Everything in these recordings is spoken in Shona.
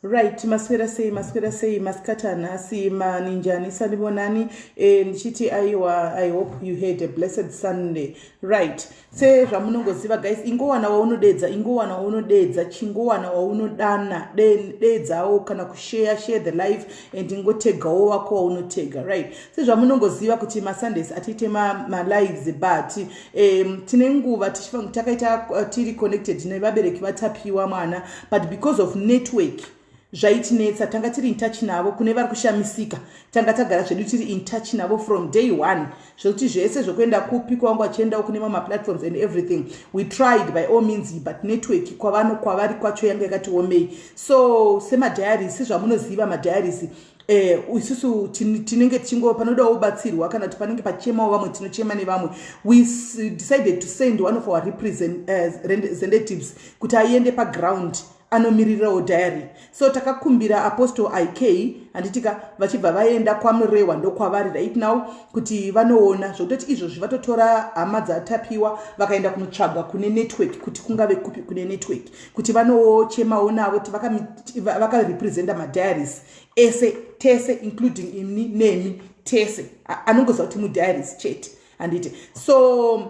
Right, maswera sei, maskatana, si maninjani, sanibonani, nchiti aiwa, I hope you had a blessed Sunday. Right, se ramunongo ziva guys, ingowana waunu dedza, chingowana waunu dana, dedza au kana share the life, and ingo tega wako waunu tega, right. Se ramunongo ziva kuti ma Sundays, atite ma lives, but, tinenguva, takaita tiri connected, nebabereki YaTAPIWA Mwana, but because of network, zvaitinetsa tanga tiri in touch navo kune vari kushamisika tanga tagara zvedu tiri in touch navo from day one zvokuti zvese zvokuenda kupi kwangu achiendawo kune mamwe platforms and everything we tried by all means but network kwavari kwacho yanga yakati omei so semadiaries sezvamunoziva madiaries isusu tinenge tichingo panodawo ubatsirwa kana kuti panenge pachemawo vamwe tinochema nevamwe we decided to send one of our representatives kuti aende paground anomirirawo diary so takakumbira apostle IK anditika vachibva vaenda kwamurewa ndokwavari right now kuti vanoona zvokutoti izvozvi vatotora hama dzaTapiwa vakaenda kumutsvaga kune network kuti kungave kupi kune network kuti vanochemawo navo kuti vakarepresenta madiaries ese tese including nemi tese anongoziva kuti mudiaries chete handiti so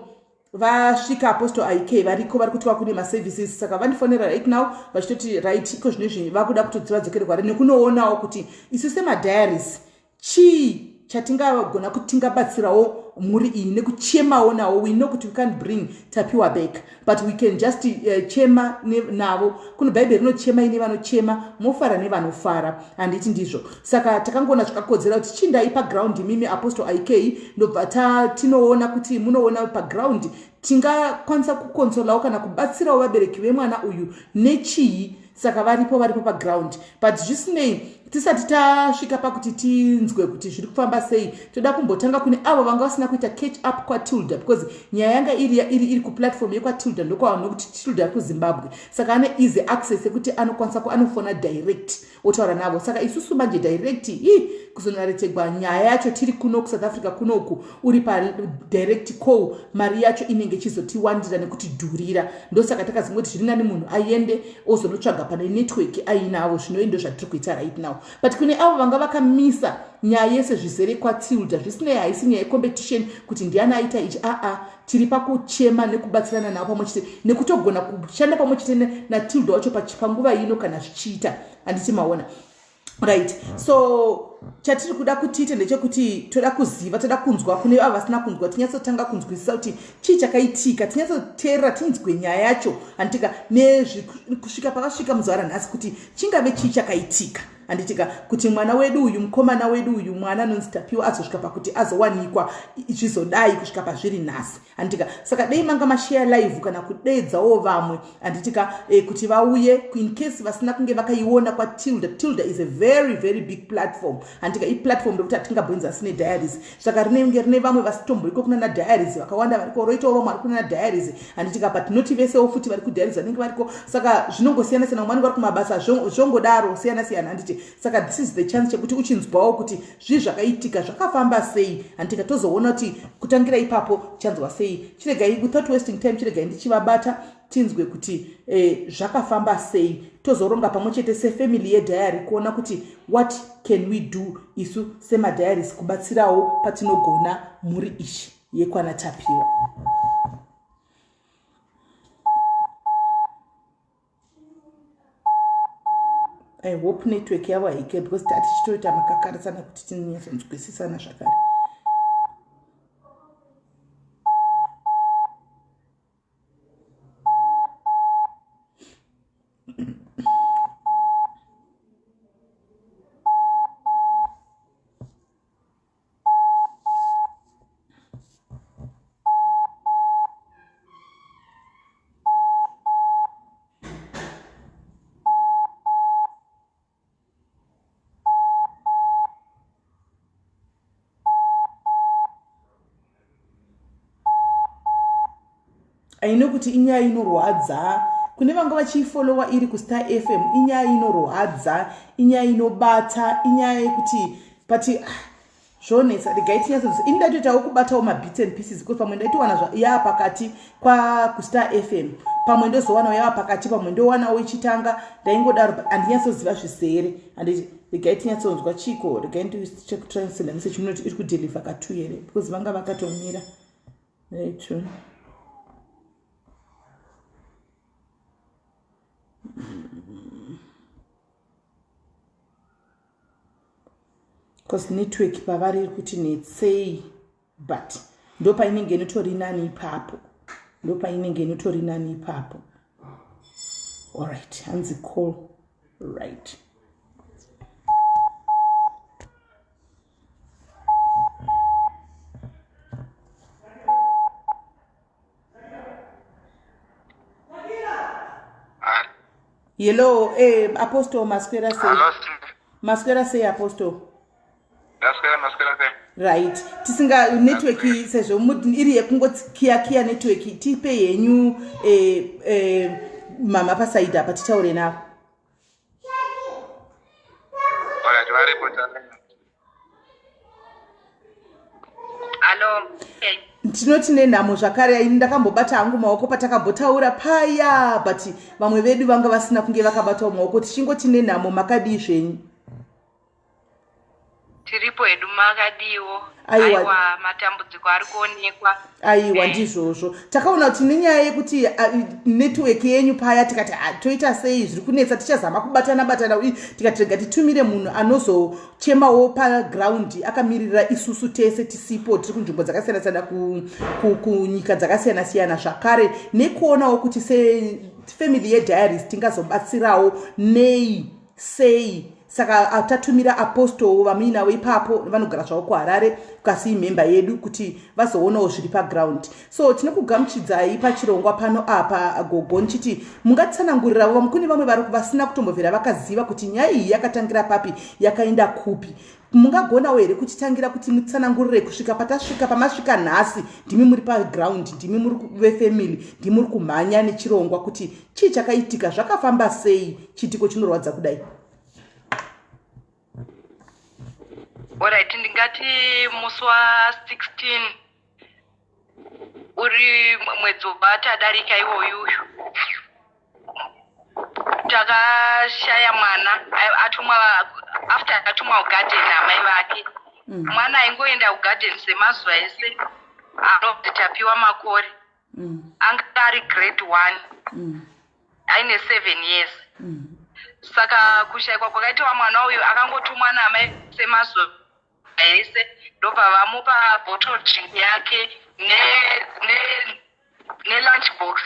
vasvika apostle IK variko vari kuti vakune maservices saka vandifonera right now vachitoti right iko zvinezvi vakuda kutodzi vadzokererware nekunoonawo kuti isu semadiaries chii chatingagona kuti tingabatsirawo muri iyi nekuchemawo nawo. We know kuti we can't bring Tapiwa back but we can just chema navo. Kuno bhaibheri rinochema ine vanochema mofara nevanofara handiti ndizvo. Saka takangona zvakakodzera kuti chindai paground mimi apostle IK ndobva tinoona kuti munoona paground tingakwanisa kukonsolawo kana kubatsirawo vabereki vemwana uyu nechii. Saka varipo paground but zvisinei tisati tasvika pakuti tinzwe kuti zviri kufamba sei toda kumbotanga kune avo vanga vasina kuita catch up kwaTilda because nyaya yanga iri kuplatform yekwaTilda ndokwavanhu kuti Tilda kuZimbabwe saka ane easy access yekuti anokwanisa anofona direct otaura navo. Saka isusu manje direct kuzonaretegwa nyaya yacho tiri kuno kuSouth Africa kunoku uri pa direct call mari yacho inenge chizotiwandira nekuti dhurira ndosaka takazingoti zviri nani munhu aende ozonotsvaga pane network ainavo zvinoendo zvatiri kuita right now. But kune avo vanga vakamisa nyaya yese zvizere kwaTilda zvisinei haisi nyaya yecompetition kuti ndiani aita ichi tiri pakuchema nekubatsirana navo pamwechete nekutogona kushanda pamwechete naTilda wacho panguva ino kana zvichiita handiti maona right. So chatiri kuda kutiite ndechekuti toda kuziva toda kunzwa kune avo vasina kunzwa tinyatsotanga kunzwisisa kuti chii chakaitika tinyatsoteerera tinzwe nyaya yacho handitika kusvika pakasvika muzvara nhasi kuti chingave chii chakaitika handitika kuti mwana wedu uyu mukomana wedu uyu mwana anonzi Tapiwa azosvika pakuti azowanikwa zvizodai kusvika pazviri nhasi handitika. Saka dei manga mashare live kana kudeedzawo vamwe handitika kuti vauye in case vasina kunge vakaiona kwaTilda. Tilda is a very very big platform handika iplatform yekuti atingabvunza sine diaries saka rinenge rine vamwe vasitomboiko kuna na diaries vakawanda variko roitawo vamwe vari kuna na diaries handitika but noti vesewo futi vari kudiaries vanenge variko saka zvinongosiyana siyana mwana vari kumabasa zvongodaro siyana siyana handiti. Saka this is the chance chekuti uchinzwawo kuti zvii zvakaitika zvakafamba sei handika tozoona kuti kutangira ipapo chanzwa sei. Chiregai without wasting time chiregai ndichivabata tinzwe kuti zvakafamba sei tozoronga pamwe chete sefamily yediary kuona kuti what can we do isu semadiaries kubatsirawo patinogona muri ishi yekwana Tapiwa. I hope network yavo haike because tatichitoita makakarisana kuti tinyatsonzwisisana zvakare. Aino kuti inyaya inorwadza kune vanga vachifollowa iri kuStar FM inyaya inorwadza inyaya inobata inyaya yekuti pati zvonetsa regai tinyatsonzwa ini ndatoitawo kubatawo mabits and pieces because pamwe ndaitowana yava pakati kuStar FM pamwe ndozowanawo yava pakati pamwe ndowanawo ichitanga ndaingodaro handinyasoziva zvisere handiti regai tinyatsonzwa chiko regai ndichekutranslate message munoti iri kudeliver ka2 here because vanga vakatomira right. Because network pavari kuti netsei but ndopa inenge inotori nani ipapo all right hanzi call right. Hello, Apostle Masquera say. Masquera say Apostle. Masquera say. Right. Tisinga network sezvo iri yekungotsikia network tipe yenyu mama pasaida patitaure navo. Alright, varipota. Hello. Tinoti nenhamo zvakare ini ndakambobata hangu maoko patakambotaura paya but vamwe vedu vanga vasina kunge vakabatawo maoko tichingoti nenhamo makadii zvenyu. tiripo edu makadiwo. Aiwa matambudziko ari kuonekwa. Aiwa ndizvozvo. Takaona kuti nenyaya yekuti network yenyu paya tikati toita sei zviri kunetsa tichazama kubatana uye tikati rega titumire munhu anozochemawo paground akamirira isusu tese tisipo tiri kunzvimbo dzakasiyana-siyana kunyika dzakasiyana-siyana zvakare nekuonawo kuti sefamily yediaries tingazobatsirawo nei sei. Saka tatumira apostol vamuinawo ipapo vanogara zvavo kuHarare kasi member yedu kuti vazoonawo zviri paground. So tinokugamuchidzai pachirongwa pano apa gogo nchiti mungatsanangurira kune vamwe vasina kutombobvira vakaziva kuti nyaya iyi yakatangira papi yakaenda kupi. Mungagonawo here kuchitangira kuti mutsanangurire kusvika patasvika pamasvika nhasi ndimi muri paground ndimi muri vefamily ndimi muri kumhanya nechirongwa kuti chii chakaitika zvakafamba sei chitiko chinorwadza kudai. Alright, ndingati musi wa16 uri mwedzi watadarika iwoyu takashaya mwana after atumwa kugarden namai vake. Mwana aingoenda kugarden semazuva ese anobva Tapiwa Makore. Anga ari grade 1 aine 7 years. Saka kushayikwa kwakaitwa mwana uyu akangotumwa namai semazuva ese ndobva vamupa bottle drink yake ne lunch box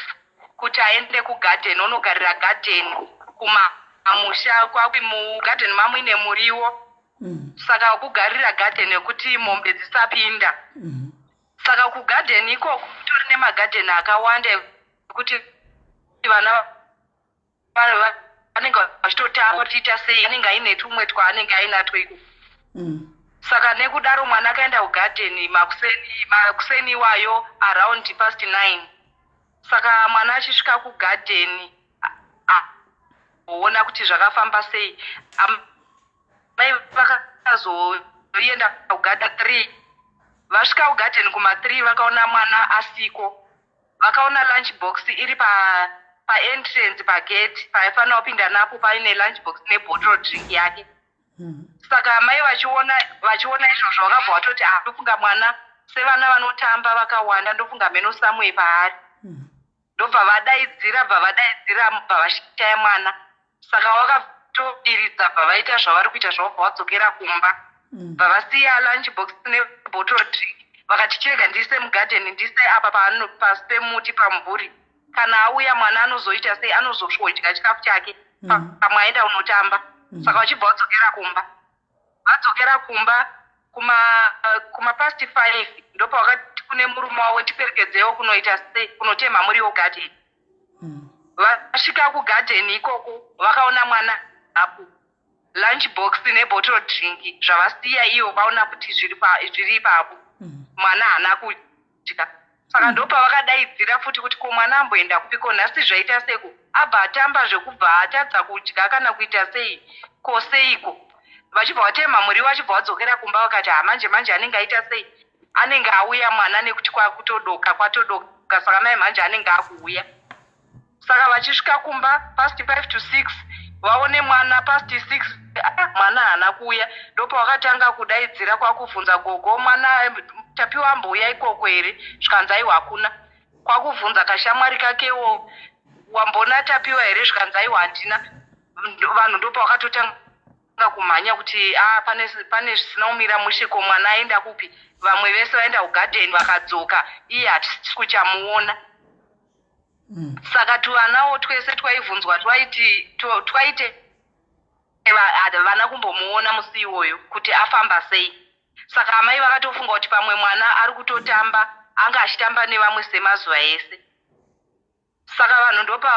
kuti aende kugarden onogarira garden kumamusha kwakwi mugarden mamuine muriwo. Saka kugarira garden yekuti mombe dzisapinda. Saka kugarden iko kutori nemagarden akawanda kuti vana anenge vachitotamba tiita sei anenge aine tumwe twaanenge ainatwo iko. Saka nekudaro mwana akaenda kugarden makuseni iwayo around 9:30. Saka mwana achisvika kugarden ona kuti zvakafamba sei. Mai vakazoenda kugarden 3. Vasvika kugarden kuma3 vakaona mwana asiko. Vakaona lunch box iri pa entrance pagate paifanira kupinda napo paine lunch box nebottle drink yake. Saka mai vachiona izvozvo vakabva vatoti ndofunga mwana sevana vanotamba vakawanda ndofunga meno samwe paari. Ndobva vadaidzira bva vashaya mwana. Saka vakatodiridza bva vaita zvavari kuita zvavo bva vadzokera kumba. Bva vasiya lunch box nebottle drink vakati chirega ndise mugarden ndise apa pasi pemuti pamumvuri. Kana auya mwana anozoita sei anozosvodya chikafu chake pamwe aenda unotamba. Saka vachibva vadzokera kumba. Vadzokera kumba kuma past 5 ndopa wakati kune murume wawo tiperekedzewo kunoita sei kunotema muriwo garden. Vasvika kugarden ikoko vakaona mwana apo lunch box nebottle drink zvavasiya ivo vaona kuti zviri ipapo mwana haana kudya. Saka ndopa vakadaidzira futi kuti ko mwana amboenda kupiko nhasi zvaita seko abva atamba zvekubva atadza kudya kana kuita sei ko seiko. Vachibva vatema muriwo vachibva vadzokera kumba vakati manje anenge aita sei anenge auya mwana nekuti kwatodoka saka mai manje anenge akuuya. Saka vachisvika kumba past 5 to 6 vaone mwana past 6 mwana haana kuuya. Ndopa vakatanga kudaidzira kwakubvunza gogo mwana Tapiwa ambouya ikoko here zvikanzi aiwa hakuna. Kwakubvunza kashamwari kakewo wambona Tapiwa here zvikanzi aiwa handina. Vanhu ndopa vakatotanga kumhanya kuti pane zvisina kumira mushe ko mwana aenda kupi. Vamwe vese vaenda kugarden vakadzoka iye hatisi kuchamuona. Saka tuvanawo twese twaibvunzwa twaite vana kumbomuona musi iwoyo kuti afamba sei. Saka amai vakatofunga kuti pamwe mwana ari kutotamba anga achitamba nevamwe semazuva ese. Saka vanhu ndopa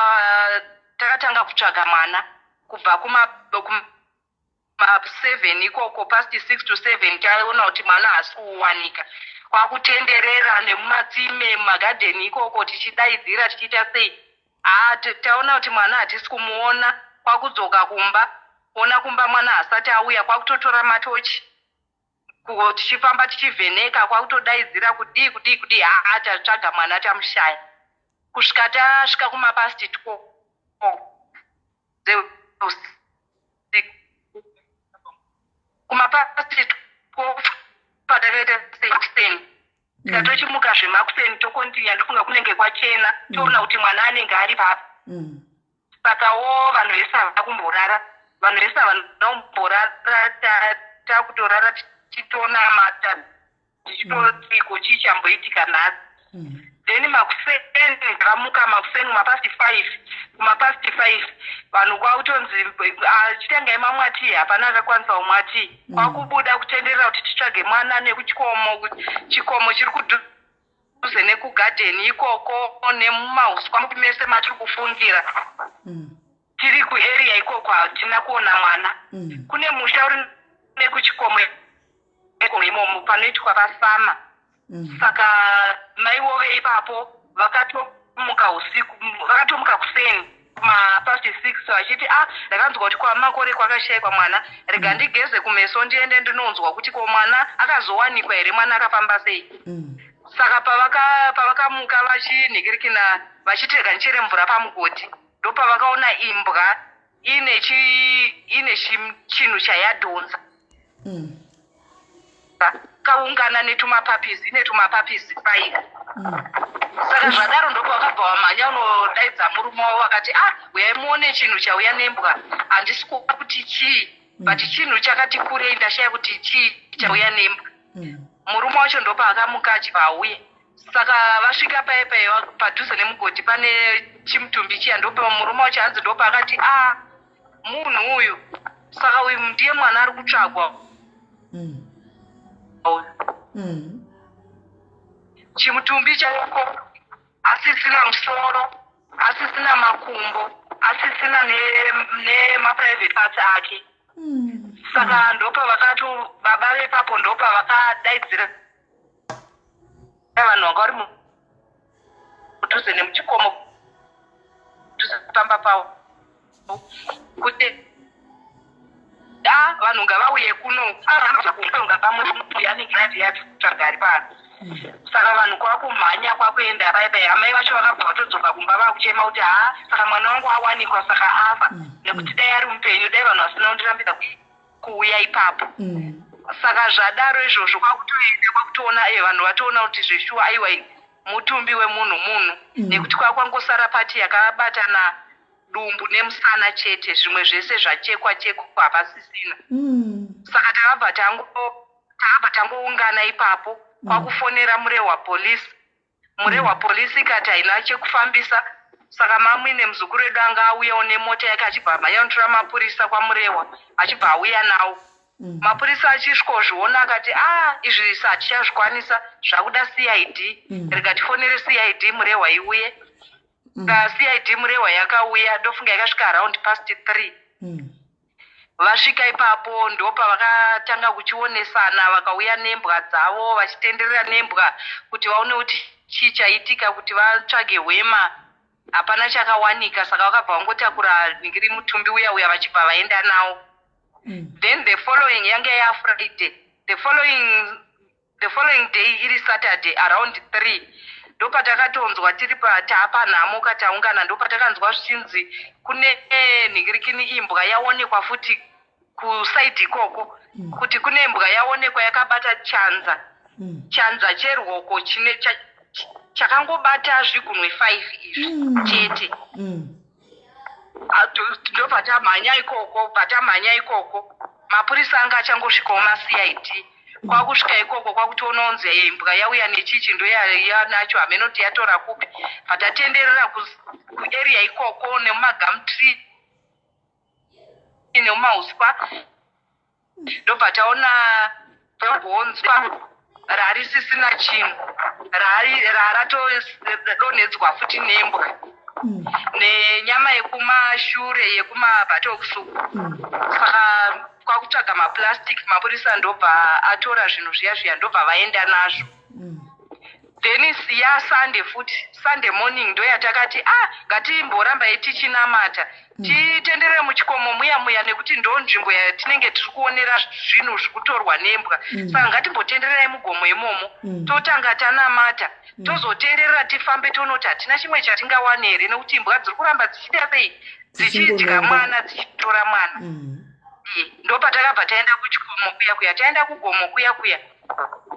takatanga kutsvaga mwana kubva kuma 7 ikoko past 6 to 7 taona kuti mwana haasi kuwanika. Kwakutenderera nemumatsime mumagarden ikoko tichidaidzira tichiita sei. Taona kuti mwana hatisi kumuona. Kwakudzoka kumba ona kumba mwana hasati auya. Kwakutotora matochi tichifamba tichivheneka kwakutodaidzira kudii tatsvaga mwana tamushaya. Kusvika tasvika kumapasti 12 kumapasti zvemakuseni tokontinya ndofunga kunenge kwachena toona kuti mwana anenge ari papo. Sakawo vanhu vese havana kumborara, vanhu vese vanomborara takutorara tichitoona mata tichitoti chichamboitika nhasi. Then makuseni ndakamuka makuseni kumapasti 5 vanhu kwakutonzi chitengai mamwati hapana akakwanisa umwati kwakubuda kutenderera kuti titsvage mwana nekuchikomo chiri kudhuze nekugadheni ikoko nemumauswa mese matiri kufungira tiri kuarea ikoko hatina kuona mwana. Kune musha uri nekuchikomo imomo panoitwa pasama. Saka maiwove ipapo vakatomuka usiku, vakatomuka kuseni kumapasti 6 vachiti ndakanzwa kuti kwa Makore kwakashayikwa mwana, rega ndigeze kumeso ndiende ndinonzwa kuti ko mwana akazowanikwa here, mwana akafamba sei. Saka pavakamuka vachinhikirikina vachitega nchere mvura pamugoti ndopavakaona imbwa ine chinhu chayadhonza kaungana netumapapisi 5. Saka zvadaro ndopavakabva vamhanya unodaidza murume wavo vakati uyai muone chinhu chauya nembwa, handisi kuona kuti chii but chinhu chakati kurei ndashaya kuti chii chauya nembwa. Murume wacho ndopavakamuka achibva auye. Saka vasvika paipa padhuze nemugoti pane chimutumbi chiya ndopa murume wacho hanzi ndopa akati munhu uyu. Saka uyu ndiye mwana ari kutsvagwa. Chimutumbi chaiko asisina musoro, asisina makumbo, asisina nemaprivate parts ake. Saka ndopa vakati baba vepapo ndopa vakadaidzira vanhu vanga vari mudhuze nemuchikomo pamba pavo kuti vanhu ngavauye kuno avanozvakunga pamwe anenge yatitsvagari pano. Saka vanhu kwakumhanya kwakuenda paipai amai vacho vakabva vatodzoka kumba vakuchema kuti saka mwana wangu awanikwa saka afa nekuti dai ari mupenyu dai vanhu vasina kundirambidza kuuya ipapo. Saka zvadaro izvozvo kwakutoenda kwakutoona vanhu vatoona kuti zveshuwa aiwa mutumbi wemunhu nekuti kwakangosara pati yakabatana dumbu nemusana chete, zvimwe zvese zvachekwa hapasisina. Saka takabva tangoungana ipapo kwakufonera murehwa polisi ikati haina chekufambisa. Saka mamwe nemuzukuru wedu anga auyawo nemota yake achibva manyanutora mapurisa kwamurehwa achibva auya nawo. Mapurisa achisvikozviona akati izvi hatichazvikwanisa zvakuda CID, rega tifonere CID murehwa iuye. CID murehwa yakauya ndofunga yakasvika around past 3. Vasvika ipapo ndopa vakatanga kuchionesana, vakauya nembwa dzavo vachitenderera nembwa kuti vaone kuti chii chaitika, kuti vatsvage hwema. Hapana chakawanika, saka vakabva vangotakura ningiri mutumbi uya vachibva vaenda nawo. Then the following yange yaFriday, the following day iri Saturday around 3 ndopatakatonzwa tiri tapanhamo kataungana ndopatakanzwa zvichinzi kune nhingirikini imbwa yaonekwa futi kusaidi ikoko, kuti kune imbwa yaonekwa yakabata chanza cherwoko chakangobata zvigunwe 5 izvi chete. Ndopatamhanya ikoko mapurisa anga achangosvikawo maCID. Kwakusvika ikoko kwakutoona unzi imbwa yauya nechichi ndoyanacho hamenoti yatora kupi. Patatenderera kuarea ikoko nemumagamtree nemumauswa ndobva taona bhonzwa rarisisina chinhu raratodonhedzwa futi nembwa nenyama yekumashure yekumabhatoksu. Saka kwakutsvaga maplastic mapurisa ndobva atora zvinhu zviya ndobva vaenda nazvo. Then Sunday futi Sunday morning ndoyatakati ngatimboramba tichinamata titenderere muchikomo muya nekuti ndo nzvimbo yatinenge tiri kuonera zvinhu zvikutorwa nembwa. Saka ngatimbotendererai mugomo imomo totanga tanamata tozotenderera tifambe tonoti hatina chimwe chatingawane here nekuti imbwa dziri kuramba dzichida sei dzichidya mwana dzichitora mwana. Ndopatakabva taenda kuchikomo kuya taenda kugomo kuya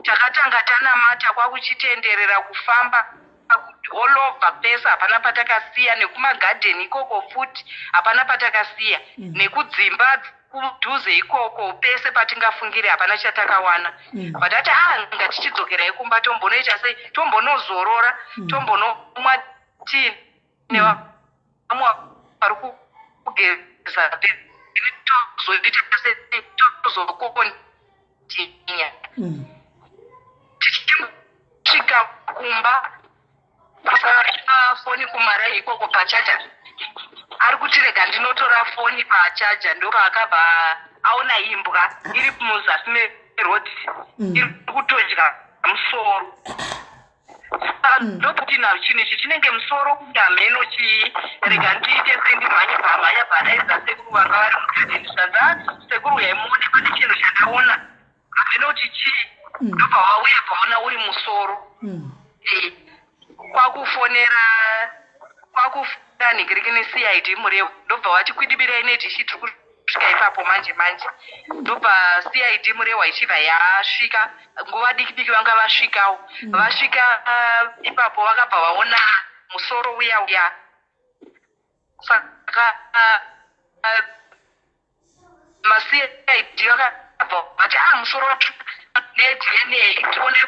takatanga tanamata kwakuchitenderera kufamba all over pesa hapana patakasiya, nekumagadheni ikoko futi hapana patakasiya, nekudzimba kudhuze ikoko pese patingafungire hapana chatakawana. Patati ngatichidzokerai kumba tombonoita sei, tombonozorora, tombonomwa tii nevamwe vari kugeza tozoita sei, tozokontinya tichisvika kumba pasarika foni kumara ikoko pachaja, ari kutirega ndinotora foni pachaja, ndopaakabva aona imbwa iri muzasi merodi iri kutodya musoro. Ndokuti nacho chinhu ichi chinenge musoro kunga mheno chii, rega ndiite sendimhanye pamhanya padaidza sekuru vanga vari mugadheni zvanza sekuru yaimuone pane chinhu chandaona hameno kuti chii, ndobva wauya paona uri musoro. Kwakufonera nhingirikini CID Murewa, ndobva wati kwidibira ine dhishi tiri kusvika ipapo manje manje, ndobva CID Murewa ichibva yasvika nguva diki diki vanga vasvikawo, vasvika ipapo vakabva vaona musoro uya uya. Saka ma-CID vakabva vati musoro wacho ne-DNA tione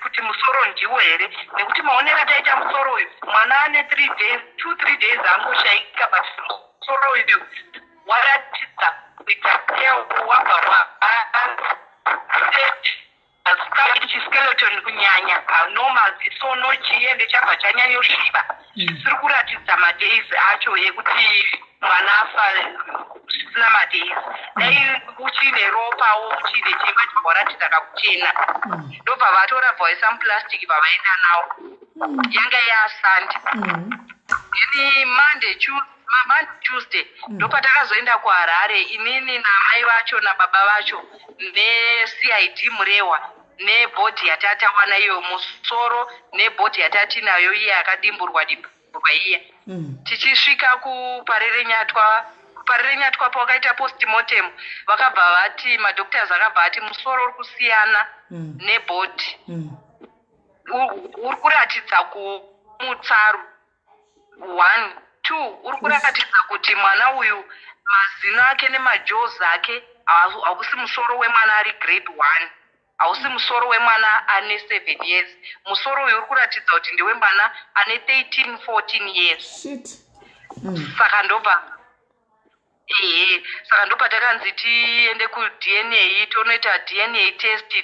kuti musoro ndiwo here, nekuti maonera taita musoro uyu mwana ane 2-3 days angoshaika, but musoro uyu waratidza kuita wabva chiskeleton kunyanya nomaziso nochiende chabva chanyanyosviba. Siri kuratidza madays acho ekuti mwana afa zvisina madays, dai uchine ropawo uchine chimba chavaratidza kakuchena. Ndobva vatora bvaisa muplastic vavaenda nawo, yanga yasandi. Ini Monday Tuesday ndopatakazoenda kuHarare, inini namai vacho nababa vacho neCID Murewa nebhodhi yatatawana iyo musoro nebhodhi yatatinayo iye yakadimburwa iya. Tichisvika kuparere nyatwa pawakaita postmortem, vakabva vati madhoktors akabva ati musoro uri kusiyana nebhodhi, uri kuratidza kumutsaru 1 2, uri kuratidza kuti mwana uyu mazino ake nemajozi ake hausi musoro wemwana ari grade 1, hausi musoro wemwana ane 7 years. Musoro uyu uri kuratidza kuti ndewe mwana ane 13-14 years. Saka ndobva takanzi tiende kuDNA tonoita DNA test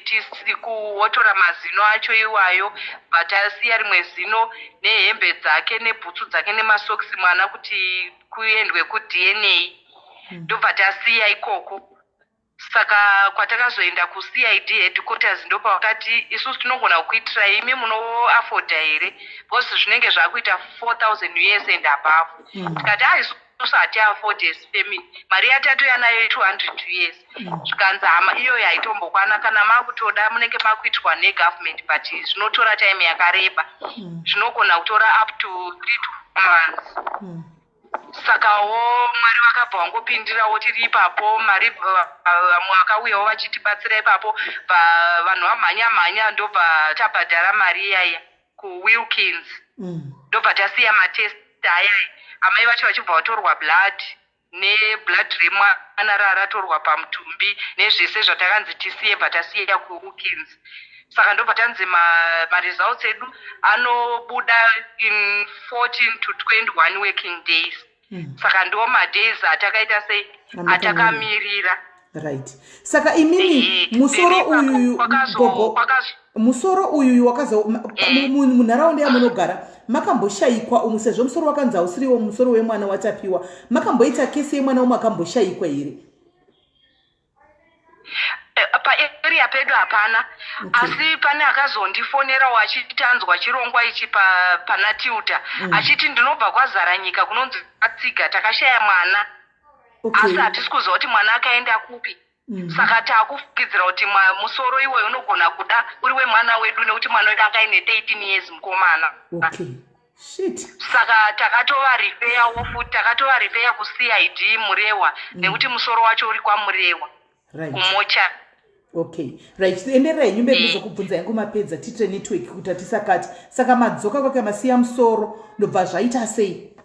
kuotora mazino acho iwayo, vatasiya rimwe zino nehembe dzake nebhutsu dzake nemasokisi mwana kuti kuendwe kuDNA, ndobva tasiya ikoko. Saka kwatakazoenda kuCID headquarters ndopa wakati isusu tinogona kuitira imi munoafodha here, because zvinenge zvakuita 4,000 US and above. Tikati isusu hatiafodhi as family, mari yatatu yanayo 200 US. Zvikanzi hama iyoyo haitombokwana, kana makutoda munenge makuitwa negovernment, but zvinotora time yakareba, zvinogona kutora up to 3 months. Sakawo Mwari vakabva vangopindirawo tiri ipapo, mari vamwe vakauyawo vachitibatsira ipapo, vanhu vamhanya ndobva tabhadhara mari iyaya kuWilkins, ndobva tasiya matest aya. Amai vacho vachibva vatorwa blood neblood remwana ratorwa pamutumbi nezvese zvatakanzi tisiye, bva tasiya kuWilkins. Saka ndobva tanzi maresults edu anobuda in 14 to 21 working days. Saka ndo madays atakaita sei atakamirira. Right. Saka imini musoro uyu wakazo munharaunda yamunogara makamboshayikwa umwe, sezvo musoro wakanzi hausiriwo musoro wemwana waTapiwa, makamboita kesi yemwana makamboshayikwa here? Paarea pedu hapana, asi pane akazondifonerawo achitanzwa chirongwa ichi pana Tuta, achiti ndinobva kwazara nyika kunonzi Katsiga, takashaya mwana, asi hatisi kuziva kuti mwana akaenda kupi. Saka takufungidzira kuti musoro iwe unogona kuda uri wemwana wedu, nekuti mwana wedu anga aine 13 years mukomana. Saka takatovarifeyawo futi, kuCID Murewa, nekuti musoro wacho uri kwaMurewa kumocha. Okay, right. Enderai nyumba ndizokubvunza yangu mapedza titre network kuti tisakati. Saka madzoka kwake masiya musoro ndobva zvaita sei?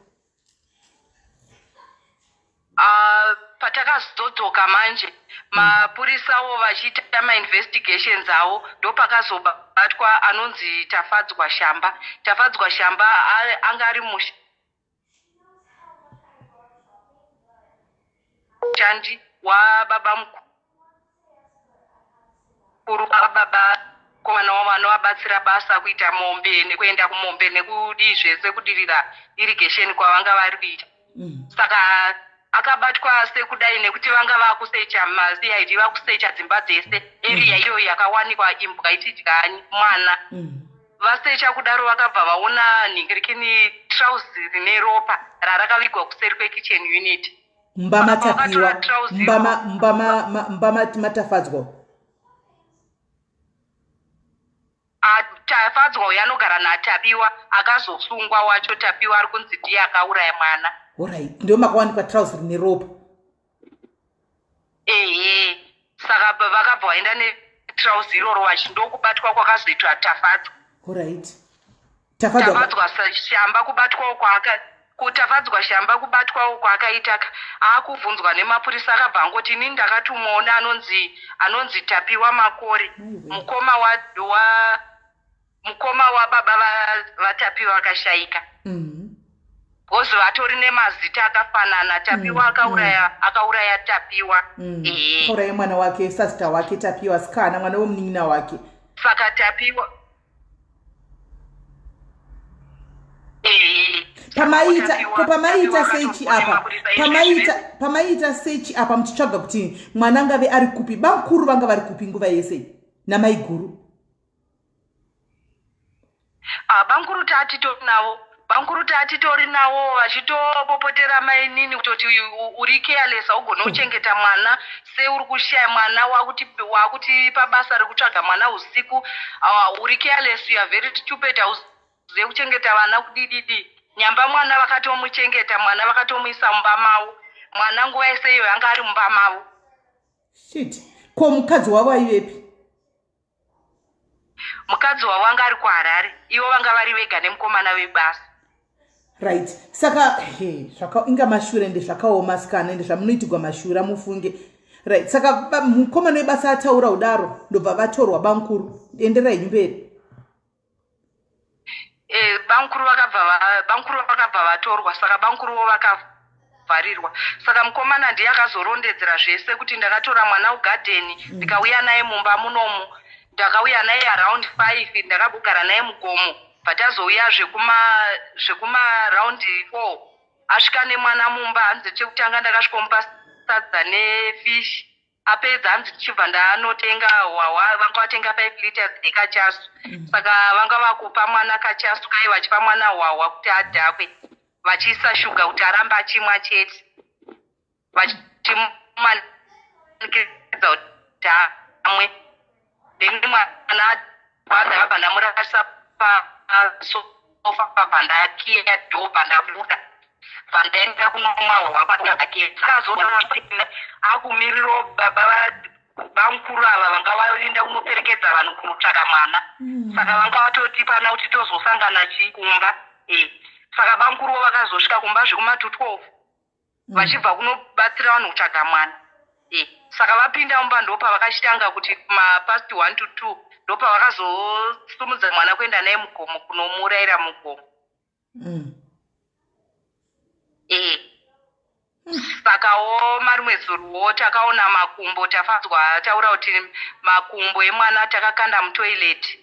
Patakazodzoka manje mapurisawo vachiita mainvestigations avo ndopakazobatwa anonzi Tafadzwa Shamba. Tafadzwa Shamba anga ari mushandi waBabamukuru baba komana wavanovabatsira basa kuita mombe nekuenda kumombe nekudi zvese kudirira irrigation kwavanga vari kuita. Saka akabatwa sekudai nekuti vanga vakusecha maCID vakusecha dzimba dzese area iyo yakawanikwa imbwa itidyanyi Mwana. Vasecha kudaro vakabva vaona nhingirikini trouser rine ropa rarakavigwa kuseri kwekitchen unit. Mbama Tapiwa, mbama Matafadzwa. Tafadzwa yanogara naTapiwa akazosungwa wacho. Tapiwa ari kunzi ndiye akauraya Mwana. Alright, ndio makawanikwa trouser rine ropa. Saka vakabva vaenda netrouser iroro vachindokubatwa kwakazoitwa Tafadzwa. Alright. Tafadzwa Shamba kubatwawo Tafadzwa Shamba kubatwawo kwakaita akuvunzwa nemapurisa akabva angoti ini ndakatomuona anonzi Tapiwa Makore mukoma wababa vaTapiwa vakashaika. Bozi vatori nemazita akafanana. Tapiwa akauraya Tapiwa. Akauraya mwana wake, sister wake Tapiwa Skana, mwana womunin'ina wake. Saka Tapiwa pamaita search apa mchitsvaga kuti mwana ngave ari kupi, Bamukuru vanga vari kupi nguva yese namaiguru? Bamukuru tatitori navo vachitopopotera mainini kutoti uri careless ugona kuchengeta mwana seuri kushaya mwana wakuti pabasa rekutsvaga mwana usiku uri careless, you are very stupid, hauzive kuchengeta vana kudididi. Nyamba mwana vakatomuchengeta mwana vakatomuisa mumba mavo. Mwana nguva yese iyo yanga ari mumba mavo. Shit. Ko mukadzi wavo aivepi? Mukadzi wavo anga ari kuHarare. Ivo vanga vari vega nemukomana webasa. Right. Saka inga mashure ndezvakaoma Skana ende zvamunoitirwa mashure mufunge. Right. Saka mukomana webasa ataura udaro ndobva vatorwa Bamukuru. Enderai mberi. Bamukuru vakabva vatorwa. Saka Bamukuru vakavharirwa. Saka mukomana ndiye akazorondedzera zvese kuti ndakatora mwana ugadheni ndikauya naye mumba munomu. Ndakauya naye around 5 ndakabugara naye mugomo. Patazouya zvekuma round 4 asvika nemwana mumba. Hanzi chekutanga ndakasvikomupa sadza nefish. Apedza hanzi tichibva ndanotenga hwawa vanga vatenga 5 liters dekachasu. Saka vanga vakupa mwana kachasu kai vachipa mwana hwawa kuti adhakwe. Vachiisa shuga kuti aramba achimwa chete. Vachimanikidza kuti amwe. Ndenge mwana vandakabva ndamurasa pasofa pandakiya dhobha ndabuda. Vandaenda kunomwa hwahwa pandake. Sakazoona akumiriro baba Bamukuru ava vanga vaenda kunoperekedza vanhu kunotsvaga mwana. Saka vanga vatoti pana kuti tozosangana kumba. Saka Bamukuru vakazosvika kumba zvekuma 12 vachibva kunobatsira vanhu kutsvaga mwana. Saka vapinda mumba ndopa vakachitanga kuti past 1 to 2 ndopa vakazosumudza mwana kuenda naye mugomo kunomurayira mugomo. Sakawo marimwe zuruwo takaona makumbo. Tafadzwa taura kuti makumbo emwana takakanda mutoilet.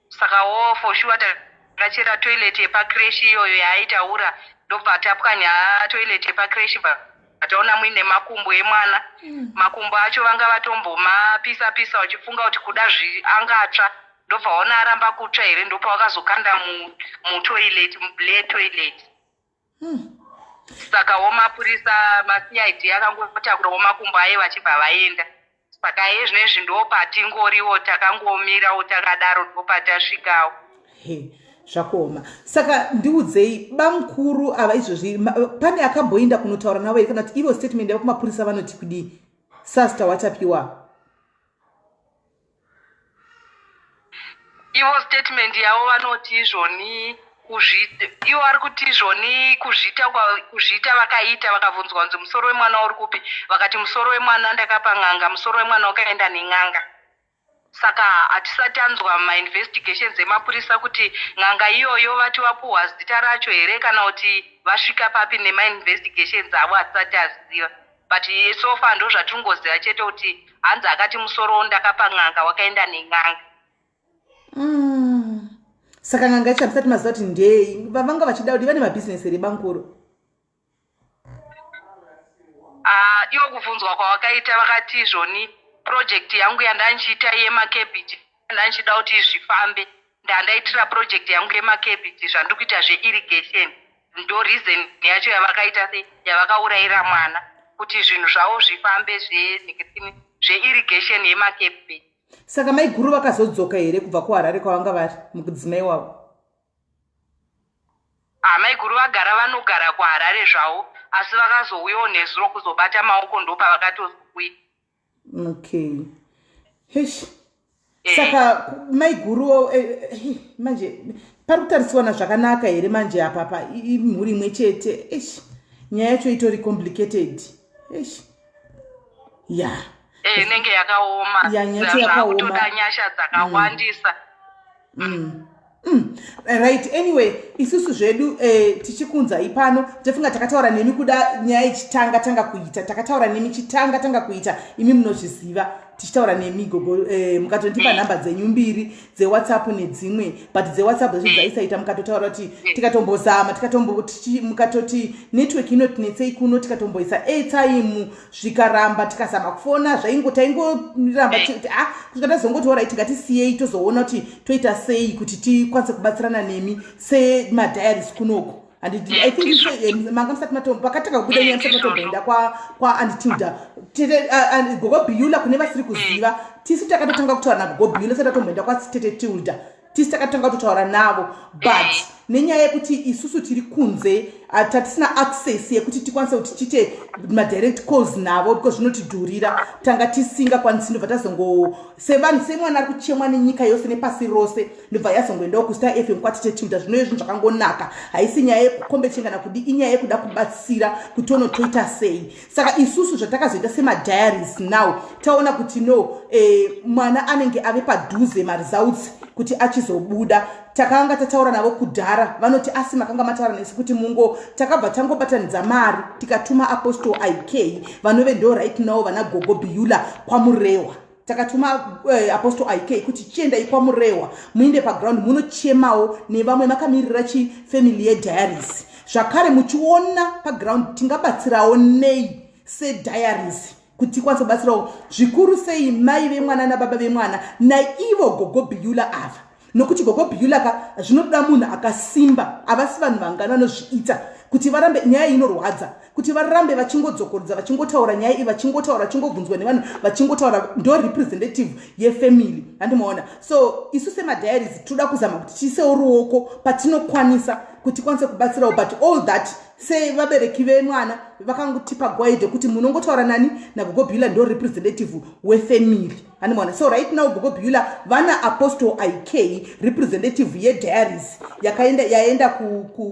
Sakawo for sure takachera toilet yepakreshi iyoyo yaaitaura. Ndobva tapwanya toilet yepakreshi taona muine makumbo emwana. Makumbo acho vanga vatombomapisa vachifunga kuti kuda angatsva. Ndobva vaona aramba kutsva here ndopa vakazokanda mutoilet, mublair toilet. Saka womapurisa maCID akangotakurawo makumbo aye vachibva vaenda. Saka zvinezvi ndopatingoriwo takangomirawo takadaro ndopatasvikawo. Zvakaoma. Saka ndiudzei Bamukuru ava izvozvi pane akamboenda kunotaura navo here kana kuti ivo statement yavo kumapurisa vanoti kudii? Sister waTapiwa. ivo statement yavo vanoti izvoni kuzvita ivo vari kuti izvoni kuzvita vakaita vakabvunzwa kunzi musoro wemwana uri kupi vakati musoro wemwana ndakapa n'anga musoro wemwana wakaenda nen'anga saka hatisati tanzwa mainvestigations emapurisa kuti n'anga iyoyo vati vapuhwa zita racho here kana kuti vasvika papi nemainvestigations avo hatisati taziva but so far ndo zvatingoziva chete kuti hanzi akati musoro ndakapa n'anga wakaenda nen'anga. Saka n'anga yacho hatisati maziva kuti ndei vanga vachida kuti vane mabhizinesi here Bankuru? Ivo kubvunzwa kwavakaita vakati izvoni project yangu yandandichiita yemakebhiji ndandichida kuti zvifambe ndandaitira project yangu yemakebhiji zvandiri kuita zveirrigation ndo reason yacho yavakaita yavakaurayira mwana kuti zvinhu zvavo zvifambe zveirrigation yemakebhiji. Saka mai guru vakazodzoka here kubva kuHarare kwavanga vari mukudzimai wavo? Mai guru vagara vanogara kuHarare zvavo asi vakazouyawo nezuro kuzobata maoko ndo pavakatozokuya. Okay. Hish. Saka mai guru manje pari kutariswana zvakanaka here manje apa imhuri imwe chete. Ish. Nyaya yacho itori complicated. Ish. Yeah. Nenge yakaoma. Yacho yakaoma. Kutoda nyasha dzakawandisa. Right, anyway, isusu zvedu tichikunza ipano tefunga takataura nemi kuda nyaya ichitanga tanga kuita takataura nemi chitanga tanga kuita imi munozviziva tichitaura nemi gogo mukatondipa nhamba dzenyu mbiri dzeWhatsApp nedzimwe but dzeWhatsApp zvaisaita mukatotaura kuti tikatombozama mukatoti network inotinetsei kuno tikatomboisa airtime zvikaramba tikazama kufona taingoramba tikatazongoti alright ngatisiyei tozoona kuti toita sei kuti tikwanise kubatsirana nemi semadairies kunoko. And I think manga msati matombo pakataka kubuda nyaya msati matombo enda kwa Anditilda and gogo Biyula kune vasiri kuziva tisi takatotanga kutaura na gogo Biyula sati matombo enda kwa Tete Tilda tisi takatanga kutaura navo but nenyaya yekuti isusu tiri kunze tatisina access yekuti tikwanise kuti tiite madirect calls navo because zvinotidhurira tanga tisingakwanisi ndobva tazongo sevanhu semwana ari kuchemwa nenyika yose nepasi rose ndobva yazongoendawo kuStar FM kwatite Tilda zvinoyo zvinhu zvakangonaka haisi nyaya yekukombechengana kudi inyaya yekuda kubatsira kuti tonotoita sei. Saka isusu zvatakazoita semadiaries now taona kuti no mwana anenge ave padhuze maresults kuti achizobuda takanga tataura navo kudhara vanoti asi makanga mataura nesu kuti mungo takabva tangobatanidza mari tikatuma Apostle IK vanove ndo right now vana gogo Biyula kwaMurewa takatuma Apostle IK kuti chiendai kwaMurewa muinde paground munochemawo nevamwe makamirira chifamily yediaries zvakare muchiona paground tingabatsirawo nei sediaries kuti tikwanise kubatsirawo zvikuru sei mai vemwana nababa vemwana naivo gogo Biyula ava nokuti gogo Biyula ka zvinoda munhu akasimba avasi vanhu vangana nozviita kuti varambe nyaya inorwadza kuti varambe vachingodzokorodza vachingotaura nyaya iyi vachingotaura vachingobvunzwa nevanhu vachingotaura ndo representative yefamily handimaona. So isu semadiaries toda kuzama kuti tiisewo ruoko patinokwanisa kuti tikwanise kubatsirawo but all that sevabereki vemwana vakangotipa guide kuti munongotaura nani nagogo Biyula ndo representative wefamily handimaona. So right now gogo Biyula vana Apostle IK representative yediaries yaenda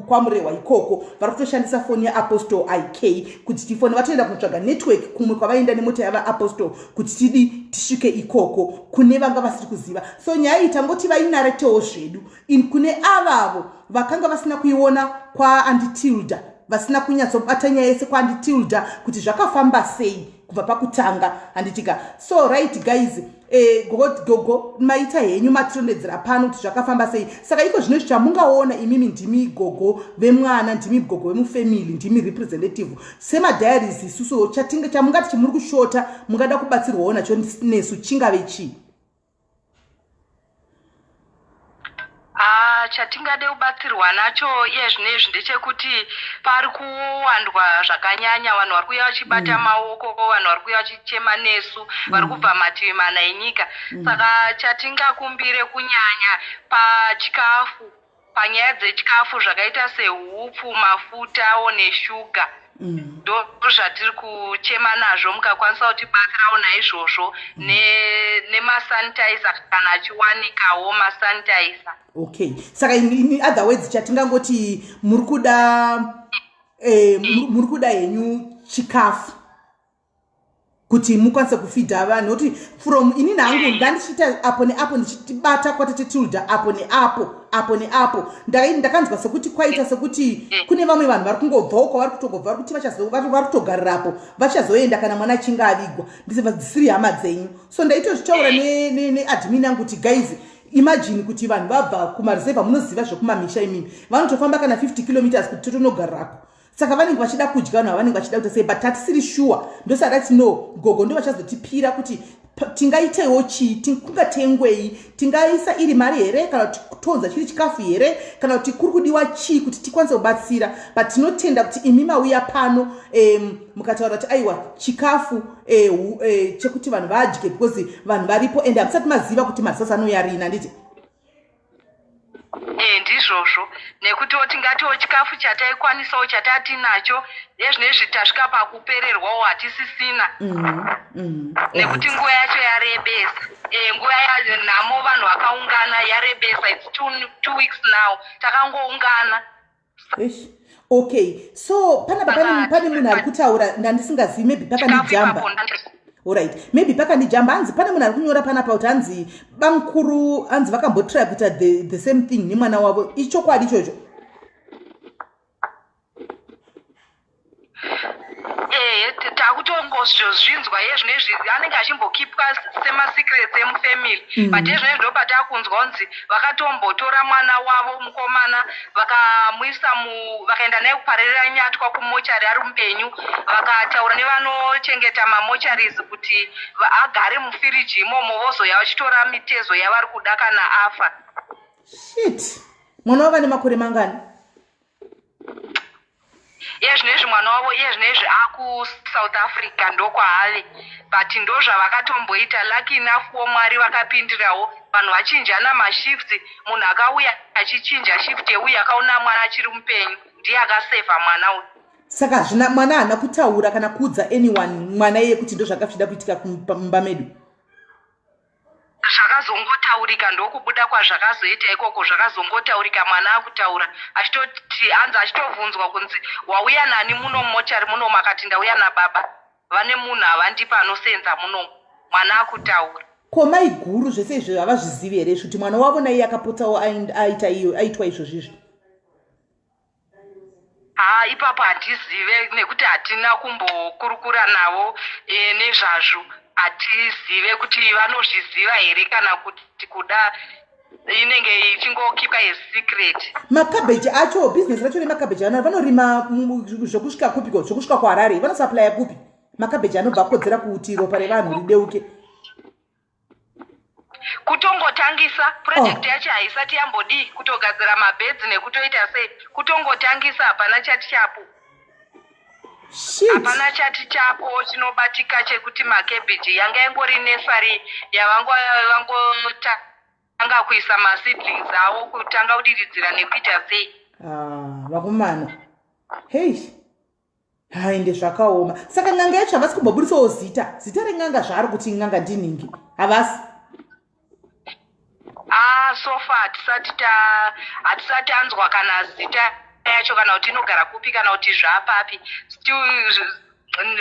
kwaMurewa ikoko vari kutoshandisa foni yaApostle IK kuti tifone vatoenda kunotsvaga network kumwe kwavaenda nemota yava Apostle kuti tisvike ikoko kune vanga vasiri kuziva. So nyaya iyi tangoti vainaretewo zvedu kune avavo vakanga vasina kuiona kwaAnditilda vasina kunyatsobata nyaya yese kwaAnditilda kuti zvakafamba sei kubva pakutanga handitika. So right guys gogo maita henyu matirondedzera pano kuti zvakafamba sei. Saka iko zvino zvamungaona imimi ndimi gogo vemwana ndimi gogo vemufamily ndimi representative semadiaries isusu chamungati chimuri kushota mungada kubatsirwawo nacho nesu chingave chii? Chatingade kubatsirwa nacho zvinezvi ndechekuti pari kuwandwa zvakanyanya vanhu vari kuuya vachibata maoko vanhu vari kuuya vachichema nesu vari kubva mativi mana enyika. Saka chatingakumbire kunyanya pachikafu panyaya dzechikafu zvakaita sehupfu mafuta neshuga ndo zvatiri kuchema nazvo mukakwanisa kutibatsirawo naizvozvo nemasanitizer kana achiwanikawo masanitizer. Okay, saka in other words chatingangoti muri kuda henyu chikafu kuti mukwanise kufidha vanhu nokuti from ini nangu ndandichita apo neapo ndichitibata kwatatetulda apo neapo ndakanzwa sekuti kwaita sekuti kune vamwe vanhu vari kungobvawo kwavari kutongobva vari kuti vari kutogarirapo vachazoenda kana mwana achinge avigwa dzisiri hama dzenyu. So ndaitozvitaura neadmin angu kuti guys, imagine kuti vanhu vabva kumareserva, munoziva zvekumamisha imini vanotofamba kana 50 kilometers kuti totonogarirapo. Saka vanenge vachida kudya vanhu vanenge vachida kuti sei, but tatisiri sure. Ndosaka tati no, gogo ndo vachazotipira kuti tingaitewo chii, kungatengwei, tingaisa iri mari here kana kuti kutonza chiri chikafu here kana kuti kuri kudiwa chii kuti tikwanise kubatsira. But tinotenda kuti imi mauya pano mukataura kuti aiwa chikafu chekuti vanhu vadye because vanhu varipo ende hamusati maziva kuti masasa anoyarina nditi. Ndizvozvo nekutiwo tingatiwo chikafu chataikwanisawo chatatinacho nezvinezvi tasvika pakupererwawo hatisisina nekuti nguva yacho yarebesa. Nguva yanhamo vanhu vakaungana yarebesa. It's 2 weeks now takangoungana. Okay, so pane munhu ari kutaura ndandisingazivi, maybe pakandijamba. Alright, maybe pakandijamba hanzi pane munhu ari kunyora panapa kuti hanzi bamukuru hanzi vakambotry kuita the same thing nemwana wavo. Ichokwadi ichocho? Takutongozvinzwa yezvinezvi anenge achimbokipwa semasecrets emufamily, but yezvinezvi ndo patakunzwa kunzi vakatombotora mwana wavo mukomana vakamuisa vakaenda naye kupararira nyatwa kumochari ari mupenyu, vakataura nevanochengeta mamocharies kuti agare mufiriji imomo vozoya vachitora mitezo yavari kuda kana afa. Shit, mwana wavo ane makore mangani? Yezvinezvi mwana wavo yezvinezvi akuSouth Africa ndokwaave, but ndo zvavakatomboita. Lucky enough Mwari vakapindirawo vanhu vachinjana mashifts. Munhu akauya achichinja shift yeuya akaona mwana achiri mupenyu ndiye akaseva mwana uyu. Saka zvina mwana haana kutaura kana kuudza anyone mwana iye kuti ndo zvakafida kuitika mumba medu? Zvakazongotaurika ndokubuda kwazvakazoita ikoko, zvakazongotaurika mwana akutaura achitoti anzi achitovunzwa kunzi wauya nani muno mumochari muno, makati ndauya nababa, vane munhu havandipa anosenza muno. Mwana akutaura. Ko mai guru zvese izvo havazvizivi here kuti mwana wavo naiye akapotawo aitwa izvozvizvi? Ipapo hatizive nekuti hatina kumbokurukura navo nezvazvo. Hatizive kuti vanozviziva here kana kuti kuda inenge ichingokipwa secret. Makabheji acho, business racho nemakabheji ano vanorima zvokusvika kupiko, zvokusvika kuHarare vanosupply kupi makabheji anobva kodzera kuti ropa revanhu rideuke? Kutongotangisa project yacho haisati yambodi kutogadzira mabeds nekutoita sei, kutongotangisa hapana chati chapo. Hapana chati chapo chinobatika chekuti makabheji yanga ingori nesari yavangotanga kuisa maseedlings avo kutanga kudiridzira nekuita sei. Vakomana, hey, ende zvakaoma. Saka n'anga yacho havasi kumbobudisawo zita ren'anga zvaari kuti n'anga ndiningi havasi? So far hatisati anzwa kana zita yacho kana kuti inogara kupi kana kuti zvapapi.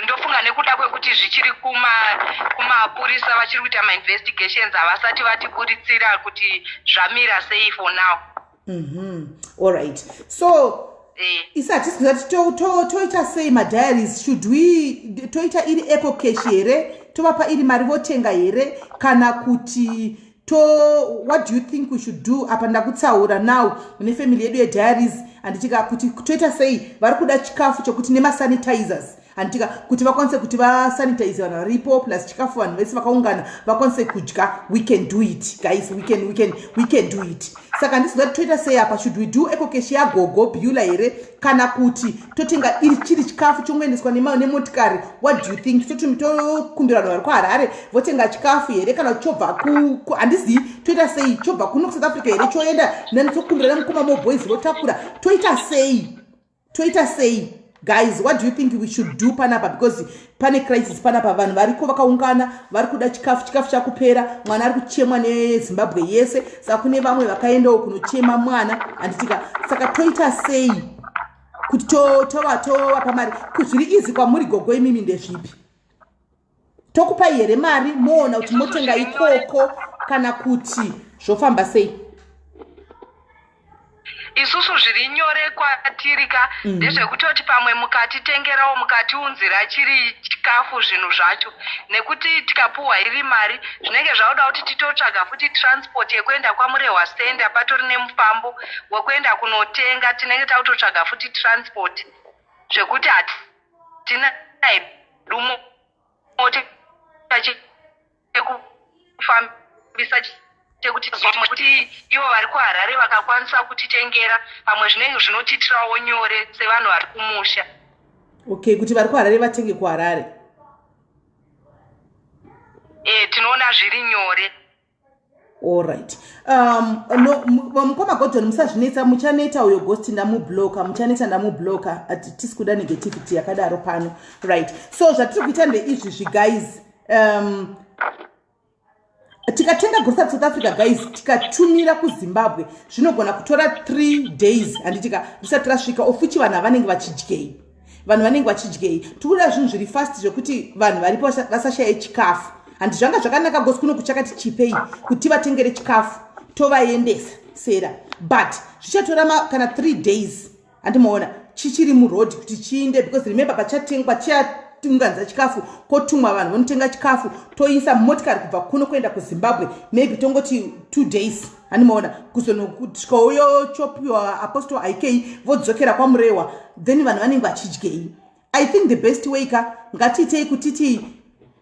Ndofunga nekuda kwekuti zvichiri kumapurisa vachiri kuita ma-investigations havasati vatibuditsira kuti zvamira sei for now. Alright, so isi hatisingati toita sei madiaries? Should we toita iri eco cash here, tovapa iri mari votenga here kana kuti what do you think we should do? Apa ndakutsaura now nefamily yedu yediaries anditika kuti toita sei vari kuda chikafu chokuti nemasanitizers anditika kuti vakwanise kuti vasanitize vanhu varipo plus chikafu vanhu vese vakaungana vakwanise kudya. We can do it guys, we can do it. Saka ndisingati toita sei apa? Should we do ecocash yagogo Beulah here kana kuti totenga iri chiri chikafu chongoendeswa nemotikari? What do you think? Tokumbira vanhu vari kuHarare votenga chikafu here kana chobva handizivi toita sei, chobva kuno South Africa here choenda netokumbira nemukoma moboys votakura? Toita sei? Guys, what do you think we should do panapa? Because pane crisis panapa, vanhu variko vakaungana vari kuda chikafu chakupera, mwana ari kuchemwa neZimbabwe yese, saka kune vamwe vakaendawo kunochema mwana. Handitika saka toita sei kuti tova pamari zviri izi kwamuri gogo imimi ndezvipi? Tokupai here mari moona kuti motenga ikoko kana kuti zvofamba sei? isusu zviri nyore kwatirika ndezvekutoti pamwe mukatitengerawo mukatiunzira chiri chikafu zvinhu zvacho, nekuti tikapuhwa iri mari zvinenge zvauda kuti titotsvaga futi transport yekuenda kwamurehwa senda patori nemufambo wekuenda kunotenga, tinenge tautotsvaga futi transport zvekuti hatina dumoti chekufambisa kuti ivo vari kuHarare vakakwanisa kutitengera, pamwe zvinenge zvinotitirawo nyore sevanhu vari kumusha. Okay, kuti vari kuHarare vatenge kuHarare. Tinoona zviri nyore. All right. Mukoma Gordon musazvinetsa, muchaneta uyo ghost ndamubloka, muchaneta ndamubloka, tisi kuda negativity yakadaro pano. Right. So zvatiri kuita ndeizvi guys, tikatenga grocery South Africa guys, tikatumira kuZimbabwe zvinogona kutora 3 days handitika risati rasvika, ofuchi vanhu vanenge vachidyei, vanhu vanenge vachidyei. Tikuda zvinhu zviri fast zvekuti vanhu varipo vasashaye chikafu. Handi zvanga zvakanaka gosi kuno kuchakati chipei kuti vatengere chikafu tovaendesa sera, but zvichatora kana 3 days handimaona chichiri muroad kuti chiinde, because remember pachatengwa unganza chikafu kotumwa vanhu vanotenga chikafu toisa motikari kubva kuno kuenda kuZimbabwe, maybe tongoti 2 days handimaona kuzonokutikayo chopiwa Apostle IK vodzokera kwamurehwa, then vanhu vanenge vachidyei. I think the best way ka ngatiitei kutiti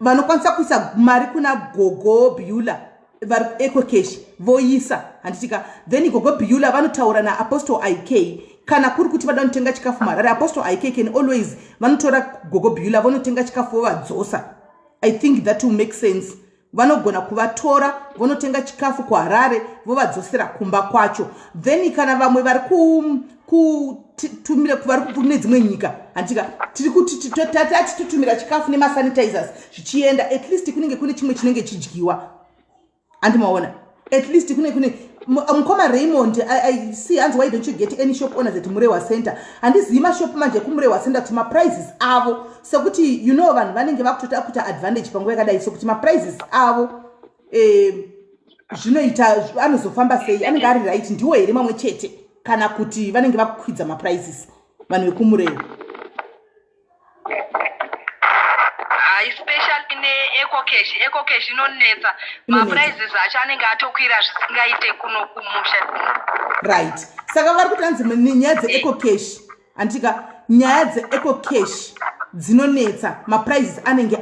vanokwanisa kuisa mari kuna Gogo Biula vari EcoCash voisa handitika, then Gogo Biula vanotaura naApostle IK kana kuri kuti vada kutenga chikafu marare. Apostle IK can always vanotora Gogo Biula vanotenga chikafu vovadzosa. I think that will make sense. Vanogona kuvatora vonotenga chikafu kuHarare vovadzosera kumba kwacho, then kana vamwe vari kutumira kuvari kune dzimwe nyika handitika tiri kuti tatutumira chikafu nemasanitizers zvichienda, at least kunenge kune chimwe chinenge chidyiwa handimaona, at least kune mukoma Raymond I see hanzi, why don't you get any shop owners at Murehwa Center? Handizivi mashop manje kuMurehwa Center kuti maprices avo sekuti you know vanhu vanenge vakutoda kuita advantage panguva yakadai, sokuti maprices avo zvinoita anozofamba sei, anenge ari right ndiwo here mamwe chete kana kuti vanenge vakukwidza maprices vanhu vekuMurehwa? Especially EcoCash inonetsa, maprices acho anenge atokwira zvisingaite kuno kumusha. Right. Saka vari kutanzi nyaya dzeEcoCash handitika, nyaya dzeEcoCash dzinonetsa, maprices anenge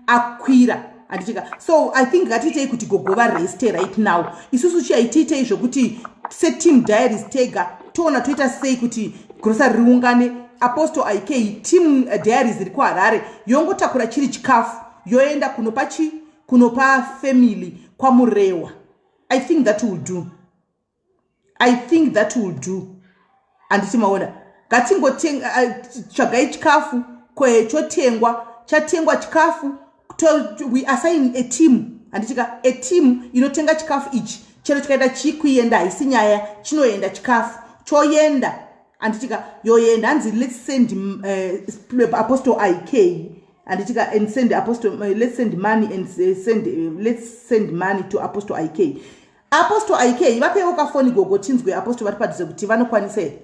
akwira handitika. So I think ngatiitei kuti Gogo vareste right now. Isusu chiaitiitei zvokuti seteam diaries tega toona toita sei kuti grocery riungane, Apostle IK team diaries iri kuHarare yongotakura chiri chikafu yoenda kunopa family kwamurehwa. I think that will do. Handiti maona ngatingotenga tsvagai chikafu chatengwa chikafu, we assign a team handitika, a team inotenga chikafu ichi chero chikaita chikuenda haisi nyaya chinoenda chikafu choenda handitika yoenda hanzi let's send Apostle IK handitika and send Apostle let's send money and let's send money to Apostle IK. Apostle IK vapewo kafoni Gogo tinzwe Apostle vari padhuze kuti vanokwanisa here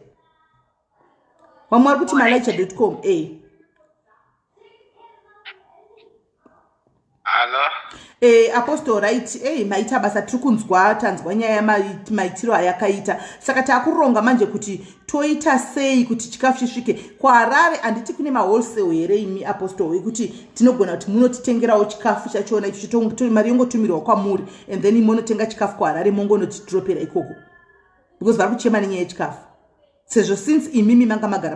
vamwe vari kuti malaicha.com. Hello. Apostle right, maita basa tiri kunzwa, tanzwa nyaya maitiro ayakaita, saka takuronga manje kuti toita sei kuti chikafu chisvike kuHarare. Handiti kune mawholesale here imi Apostle wekuti tinogona kuti munotitengerawo chikafu chachona ichi mari yongotumirwa kwamuri and then munotenga chikafu kuHarare mongonotidropera ikoko, because vari kuchema nenyaya yechikafu sezvo since imimi manga magara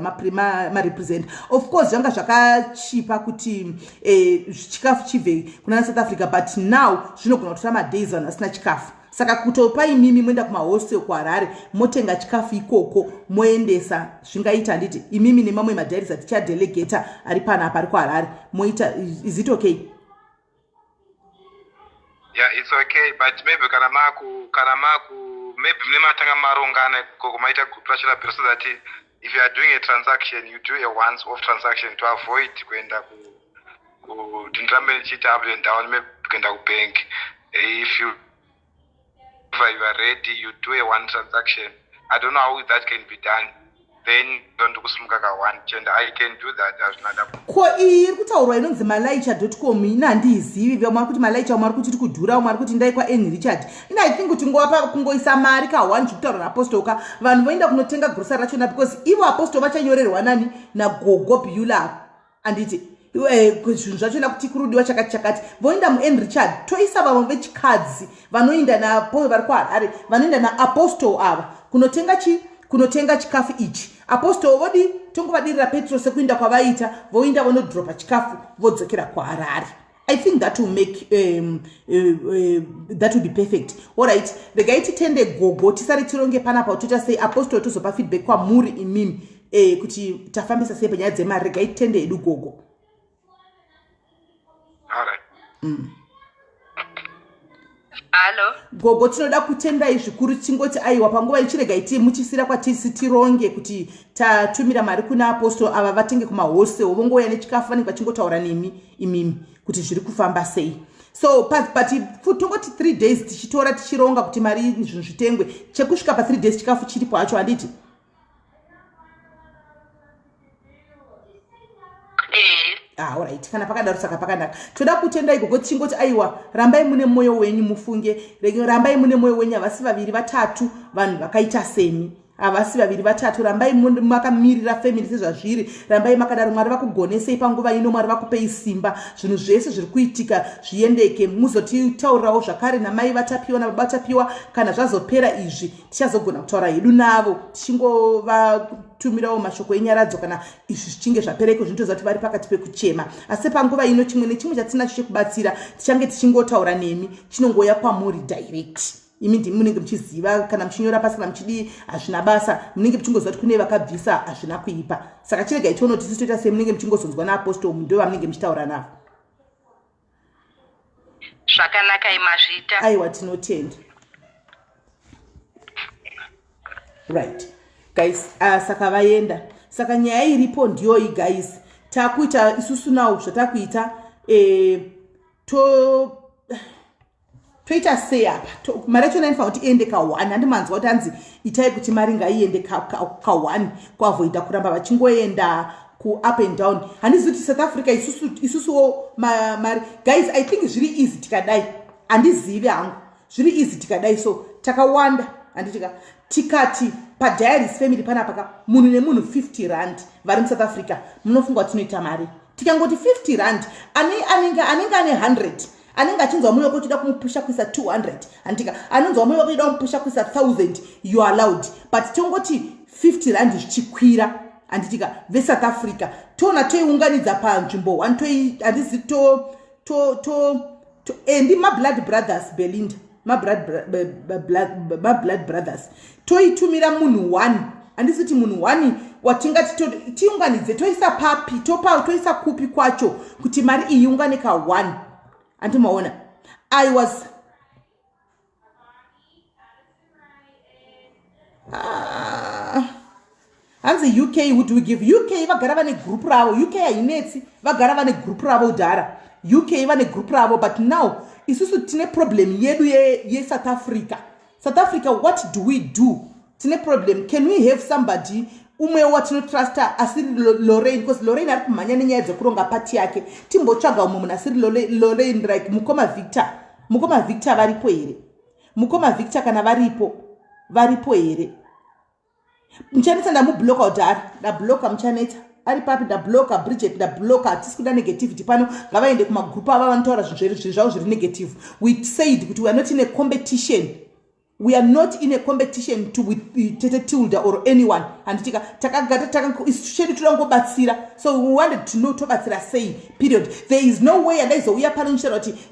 marepresent. Of course zvanga zvakachipa kuti chikafu chibve kuna South Africa, but now zvinogona kutora madays vanhu vasina chikafu, saka kutopa imimi mwenda kumahostel kuHarare motenga chikafu ikoko moendesa zvingaita nditi imimi nemamwe madhairies atichadelegata ari panapa ari kuHarare moita. Is it okay? Yeah, it's okay, but maybe kana maku maybe mnematanga marongana kokumaita kuprashira so that if you are doing a transaction, you do a once-off transaction to avoid kuenda ku tindrambe chita up and down, maybe kuenda ku bank. If you are ready, you do a one transaction. I don't know how that can be done. Then don't kusumuka ka one gender. I can do that as another. Ko iri kutaurwa inonzi malaicha.com ina ndizivi vya mwari kuti malaicha mwari kuti tikudhura mwari kuti ndai kwa N Richard. Ina I think kuti ngowapa kungoisa mari ka one kutaura na apostle ka vanhu voenda kunotenga grocery rachona because ivo apostle vachanyorerwa nani na gogo Beulah anditi zvinhu zvachona kuti kurudiwa chakati voenda muN Richard toisa vamwe vechikadzi vanoenda na Paul vari kuHarare vanoenda na apostle ava kunotenga chikafu ichi. Apostle vodi tongovadirira petro sekuinda kwavaita voinda vonodropa chikafu vodzokera kuHarare. I think that will make that will be perfect. All right, regai titende gogo tisari tironge panapa toita sei apostle tozopa feedback kwa muri imimi kuti tafambisa sei panyaya dzemari regai titende edu gogo. All right. Hello. Gogo tinoda kutendai zvikuru tingoti aiwa panguva ichirega iti muchisira kwatisi tironge kuti tatumira mari kuna apostle ava vatenge kumahostel vongoya nechikafu vanenge vachingotaura nemi imimi kuti zviri kufamba sei. So but tongoti 3 days tichitora tichironga kuti mari zvinhu zvitengwe chekusvika pa 3 days chikafu chiripo hacho handiti. Alright, kana pakadaro saka pakanaka. Toda kutendai gogo chingoti aiwa rambai mune moyo wenyu mufunge rambai mune moyo wenyu avasi vaviri vatatu vanhu vakaita semi avasi vaviri vatatu rambai makamirira family sezvazviri rambai makadaro mwari vakugonesei panguva ino mwari vakupei simba zvinhu zvese zviri kuitika zviendeke muzotitaurirawo zvakare namai vaTapiwa nababa Tapiwa kana zvazopera izvi tichazogona kutaura hedu navo tichingovatumirawo mashoko enyaradzo kana izvi zvichinge zvapereko zvinotoza kuti vari pakati pekuchema asi panguva ino chimwe nechimwe chatisina chekubatsira tichange tichingotaura nemi chinongoya kwamuri direct. Imi ndimi munenge muchiziva kana muchinyora pasi kana muchidi hazvina basa munenge muchingozwa kuti kune vakabvisa hazvina kuipa saka chirega ichono tisi toita sei munenge muchingozonzwa naapostol ndo vamunenge muchitaura navo. Zvakanaka imazvita. Aiwa tinotenda. Right guys, saka vaenda saka nyaya iripo ndiyo iyi guys takuita isusu nawo zvatakuita toita sei apa mari yacho nainofanira kuti iende ka1 handimanzwa kuti hanzi itai kuti mari ngaiende ka1 kuavoida kuramba vachingoenda ku-up and down. Handizivi kuti South Africa isusuwo mari guys I think zviri easy tikadai handizivi hangu zviri easy tikadai so takawanda handitika tikati padiaries family panapa munhu nemunhu 50 rand vari muSouth Africa munofunga kuti tinoita mari tikangoti 50 rand anenge ane 100 anenge achinzwa mumwe wako uchida kumupusha kuisa 200 andika anonzwa mumwe wako uchida kumupusha kuisa 1000 you are allowed but tongoti 50 rand zvichikwira anditika veSouth Africa tona toiunganidza panzvimbo 1 handizi endi blood brothers Belinda blood brothers toitumira munhu 1 handisi kuti munhu 1 watingati tiunganidze toisa papi toisa kupi kwacho kuti mari iyi ungane ka1 andimaona. I was hanzi UK would we give UK vagara vane group ravo UK hainetsi vagara vane group ravo udhara UK vane group ravo but now isusu tine problem yedu South Africa. South Africa, what do we do? Tine problem. Can we have somebody umwe watinotrasta asiri Lorraine because Lorraine ari kumhanya nenyaya dzekuronga pati yake timbotsvaga umwe munhu asiri Lorraine like Mukoma Victor varipo here Mukoma Victor kana varipo here muchanetsa ndamubloka udhara ndabloka muchanetsa ari papi ndabloka Bridget ndabloka hatisi kuda negativity pano ngavaende kumagrupu ava vanotaura zvinhu zvavo zviri negative. We said kuti we are not in a competition We are not in a competition with Tete Tilda or anyone. And so we wanted to know to say, period. There is no way, and there is a way apparent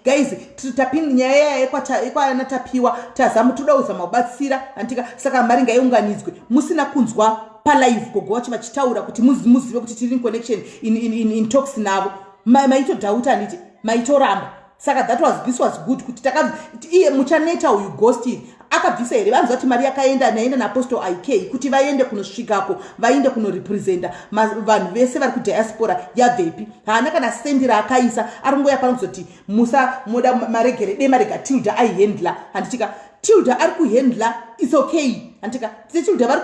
guys, tapin NYAYA YaTAPIWA, Tazamutuda Batsira, and Saka Maringa Yunganizwe, Musina Kunzwa, Palive, Gogoch, Machitaura, Muzi connection in talks now. Maito Dauta and it, Maito Ram. Saka this was good. Muchaneta you ghosted. Akabvisa here vanhu vati Maria kaenda naenda na apostle IK kuti vaende kunosvikako vaende kunorepresenta vanhu vese vari kudiaspora yabvepi haana kana sendira akaisa aringoya pano kuzoti musa moda maregere dema rega Tilda aihandla handitika Tilda ari kuhandla it's okay handitika Tilda vari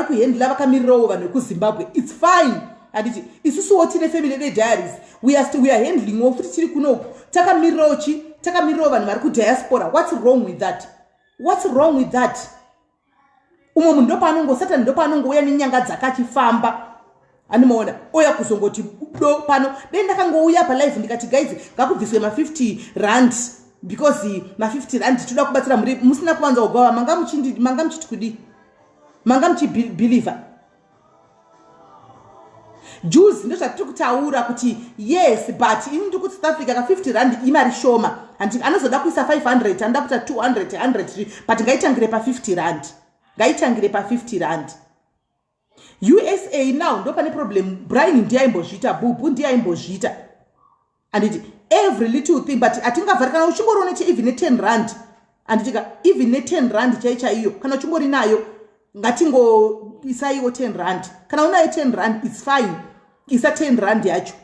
kuhandla vakamirirawo vanhu vekuZimbabwe it's fine handiti isusuwo tine family diaries we are handling wo futi tiri kunoku takamirirawo vanhu vari kudiaspora. What's wrong with that? What's wrong with that? Umo ndo panongo Satan ndo panongo uya nenyanga dzakachifamba. Animaona oya kuzongoti do pano then ndakangouya pa live ndikati guys ngakubviswe ma 50 rand because ma 50 rand toda kubatsira muri musina kuvanza kugawa manga muchiti kudi manga muchi believer Jews ndo zvatiri kutaura kuti yes but ini ndikuti South Africa ka 50 rand imari shoma and anozoda kuisa 500 anda kuta 200 but ngaitangire pa 50 rand USA now ndo pane problem. Brian ndiye aimbozvita Bubu ndiye aimbozvita and it every little thing but atingavhari kana uchingorione even 10 rand and even 10 rand chaiyo kana uchingori nayo ngatingo isaiwo 10 rand kana unayo 10 rand it's fine isa 10 rand yacho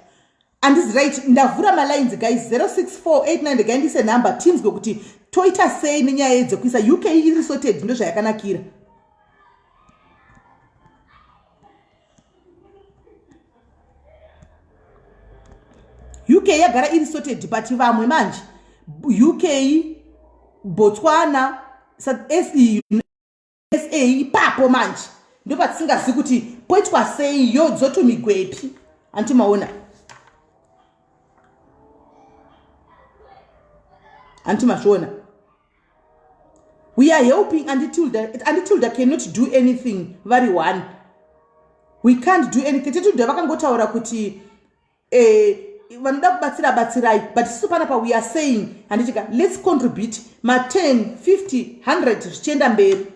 and is right. Ndavhura ma lines guys 06489 ndikaendise number teams gokuti toita sei nenyaya yedzekuisa UK iri sorted ndo zvayakanakira. UK yagara iri sorted but vamwe manje UK Botswana SA papo manje ndo patisingazivi kuti poitwa sei yodzotomigwepi antimaona antimazviona. We are helping and Tilda cannot do anything very one. We can't do anything. Tilda vakangotaura kuti vanoda kubatsirai but isu panapa we are saying handitika let's contribute ma 10 50 100 zvichienda mberi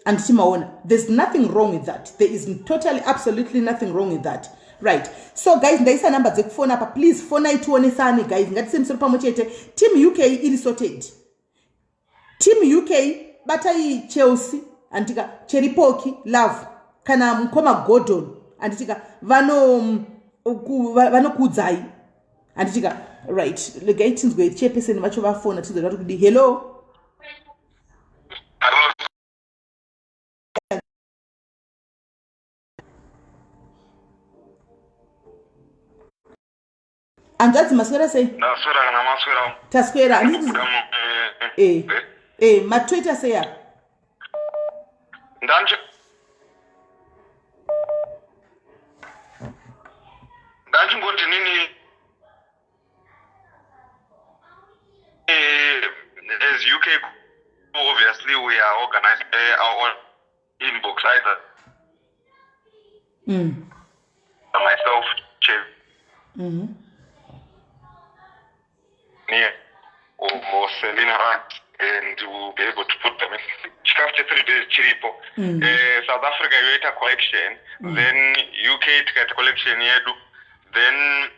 andichimaona. There's nothing wrong with that. There is totally absolutely nothing wrong with that. Right. So guys ndaisa number dzekufona apa please fona ituonesane guys ngatisemusoro pamwe chete. Team UK iri sorted. Team UK batai Chelsea anditika Cheripoki Love kana Mkoma Gordon anditika vanokudzai anditika right legaitinzwe chairperson vacho vafona tizora kuti hello anzadzi maswera sei? Ndaswera kana maswera. Taswera matweta sei apa? Ndachingoti nini as UK obviously we are organizing our own inbox either myself chair or Selina Rand and we'll be able to put them in after 3 days chiripo South Africa yoita collection then UK tikata collection yedu then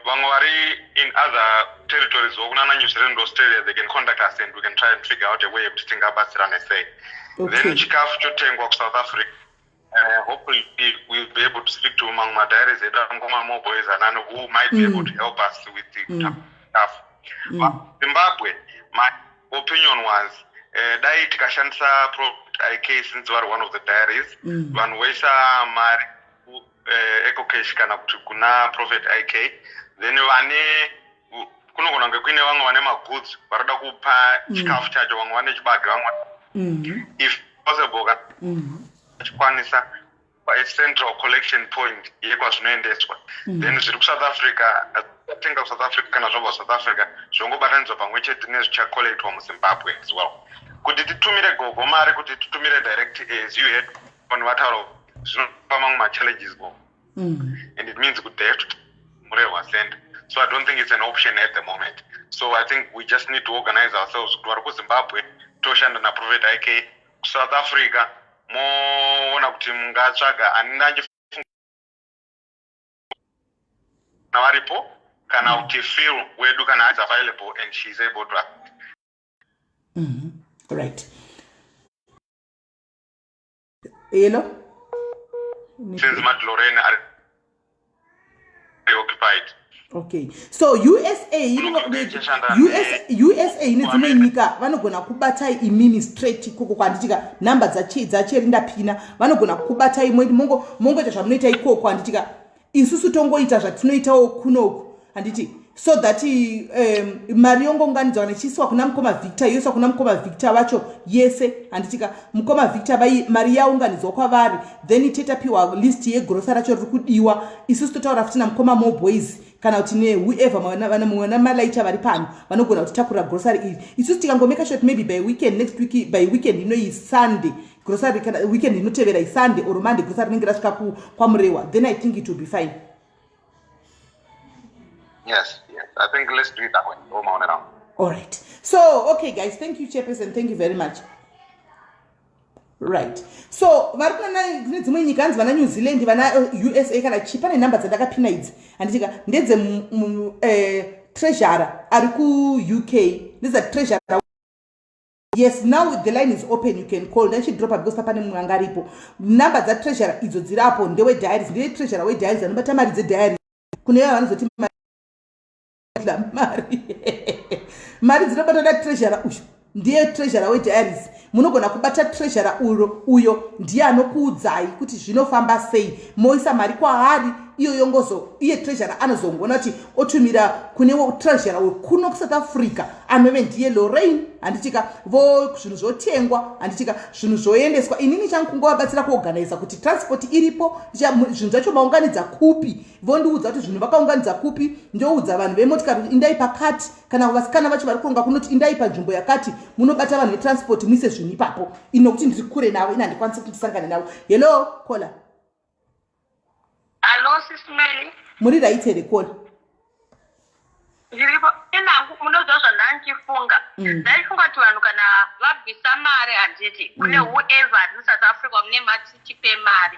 Wangwari in other territories Ogunana New Zealand Australia they can contact us and we can try and figure out a way of testing our Basran SA. Then chikafu chotengwa South Africa hopefully we'll be able to speak to among my diaries more boys and who might be able to help us with the stuff. Zimbabwe, my opinion was dai tikashandisa IK since were one of the diaries vanhu vesa mari ekokesh kana kuti kuna Prophet IK then vane kunogona kunge kuine vamwe vane magoods varoda kupa chikafu chacho vamwe vane chibage vamwe if possible chikwanisa a central collection point yekwazvinoendeswa then zviri kuSouth Africa tenga kuSouth Africa kana zvobva South Africa zvongobatanidzwa pamwe chete nezvichacollectwa muZimbabwe as well kuti titumire gogo mari kuti titumire direct as you had on vataro zvinopamwe ma-challenges go and it means kuti they have to murehwa send. So I don't think it's an option at the moment. So I think we just need to organize ourselves kuti vari kuzimbabwe toshanda naprovider ike South Africa moona kuti mungatsvaga aninanje varipo kana kuti feel wedu kana is available and she's able to right. Hello? Since Matt Lorraine are occupied. Okay. So USA nezimwe nyika vanogona kubatai imini straight ikoko kwanditika namba dzacherinda pina vanogona kubatai mongoita zvamunoita ikoko kwanditika isusu tongoita zvatinoitawo kunoku handiti so that mari yongounganidzwa kana ichiiswa kuna mukoma Victor yoiswa kuna mukoma Victor vacho yese handitika mukoma Victor mari yaunganidzwa kwavari then TaPiwa list yegrosa racho riri kudiwa isusu totaura futi namukoma Moboys kana kuti whoever vana malaita vari pano vanogona kuti takura grocery iri isusu tikangomeka short maybe by weekend next week by weekend inoi Sunday grocery kana weekend inotevera Sunday or Monday grocery rinenge rasvika kwamurewa then I think it will be fine. Yes, I think let's do it that way. All right. So, okay, guys, thank you, Chairperson. Thank you very much. Right. So, varikana dzimwe nyika hanzi vana New Zealand, vana USA kana chipane number dzandakapina idzi. Handika ndedze treasurer ari ku UK. Ndedze treasurer. Yes, now the line is open, you can call. Then she drop up because pane munhu angaripo. Number dza treasurer idzo dzirapo ndewe diaries. Ndeye treasurer we diaries anobata mari dze diaries. Kune vanozoti mari dzinobata na treasurer uyu ndiye treasurer wediaries munogona kubata treasurer uyo ndiye anokuudzai kuti zvinofamba sei moisa mari kwaari iyo yongozo iye treasurer anozongona kuti otumira kune treasurer wekuno kuSouth Africa anove ndiye Lorraine handitika vo zvinhu zvotengwa handitika zvinhu zvoendeswa inini chankungovabatsira kuorganiza kuti transport iripo zvinhu zvacho maunganidza kupi vondiudza kuti zvinhu vakaunganidza kupi ndoudza vanhu vemotikari kuti indai pakati kana vasikana vacho vari kuronga kunoti indai panzvimbo yakati munobata vanhu vetransport muise zvinhu ipapo inokuti ndiri kure navo ina handikwanisi kuti ndisangane navo. Hello kola. Hello Sis Melly. Muri right here kola. Ndiripo inangu munozwa zvandandifunga. Ndaifunga kuti vanhu kana vabvisa mari handiti kune whoever in South Africa mune matsitipe mari.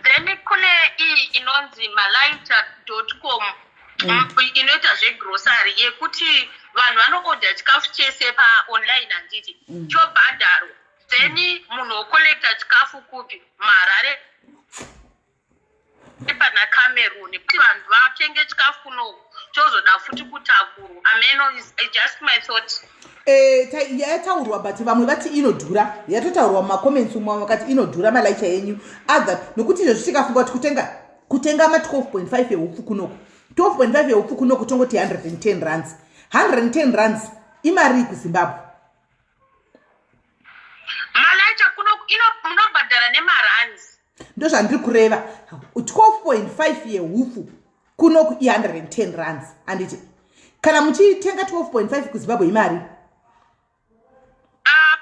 Then kune iyi inonzi malaita.com inoita zvegrocery yekuti vanhu vanoorder chikafu chese online handiti chobhadharwa then munhu wokolekta chikafu kupi Marare pana Cameroon kuti vanhu vatenge chikafu kunoku chozoda futi kutakuru. Ameno is just my thought. Yataurwa but vamwe vati inodhura yatotaurwa mumacomments umwe vakati inodhura malaicha yenyu other nokuti izvo zvichikafunga kuti kutenga ma 12.5 yeupfu kunoku 12.5 yeupfu kunoku tongoti 110 rands 110 rands imari kuZimbabwe malaicha kunoku munobhadhara nemarands ndo zvandiri kureva 12.5 yeupfu kunoku i110 rands handiti kana muchitenga 12.5 kuZimbabwe imari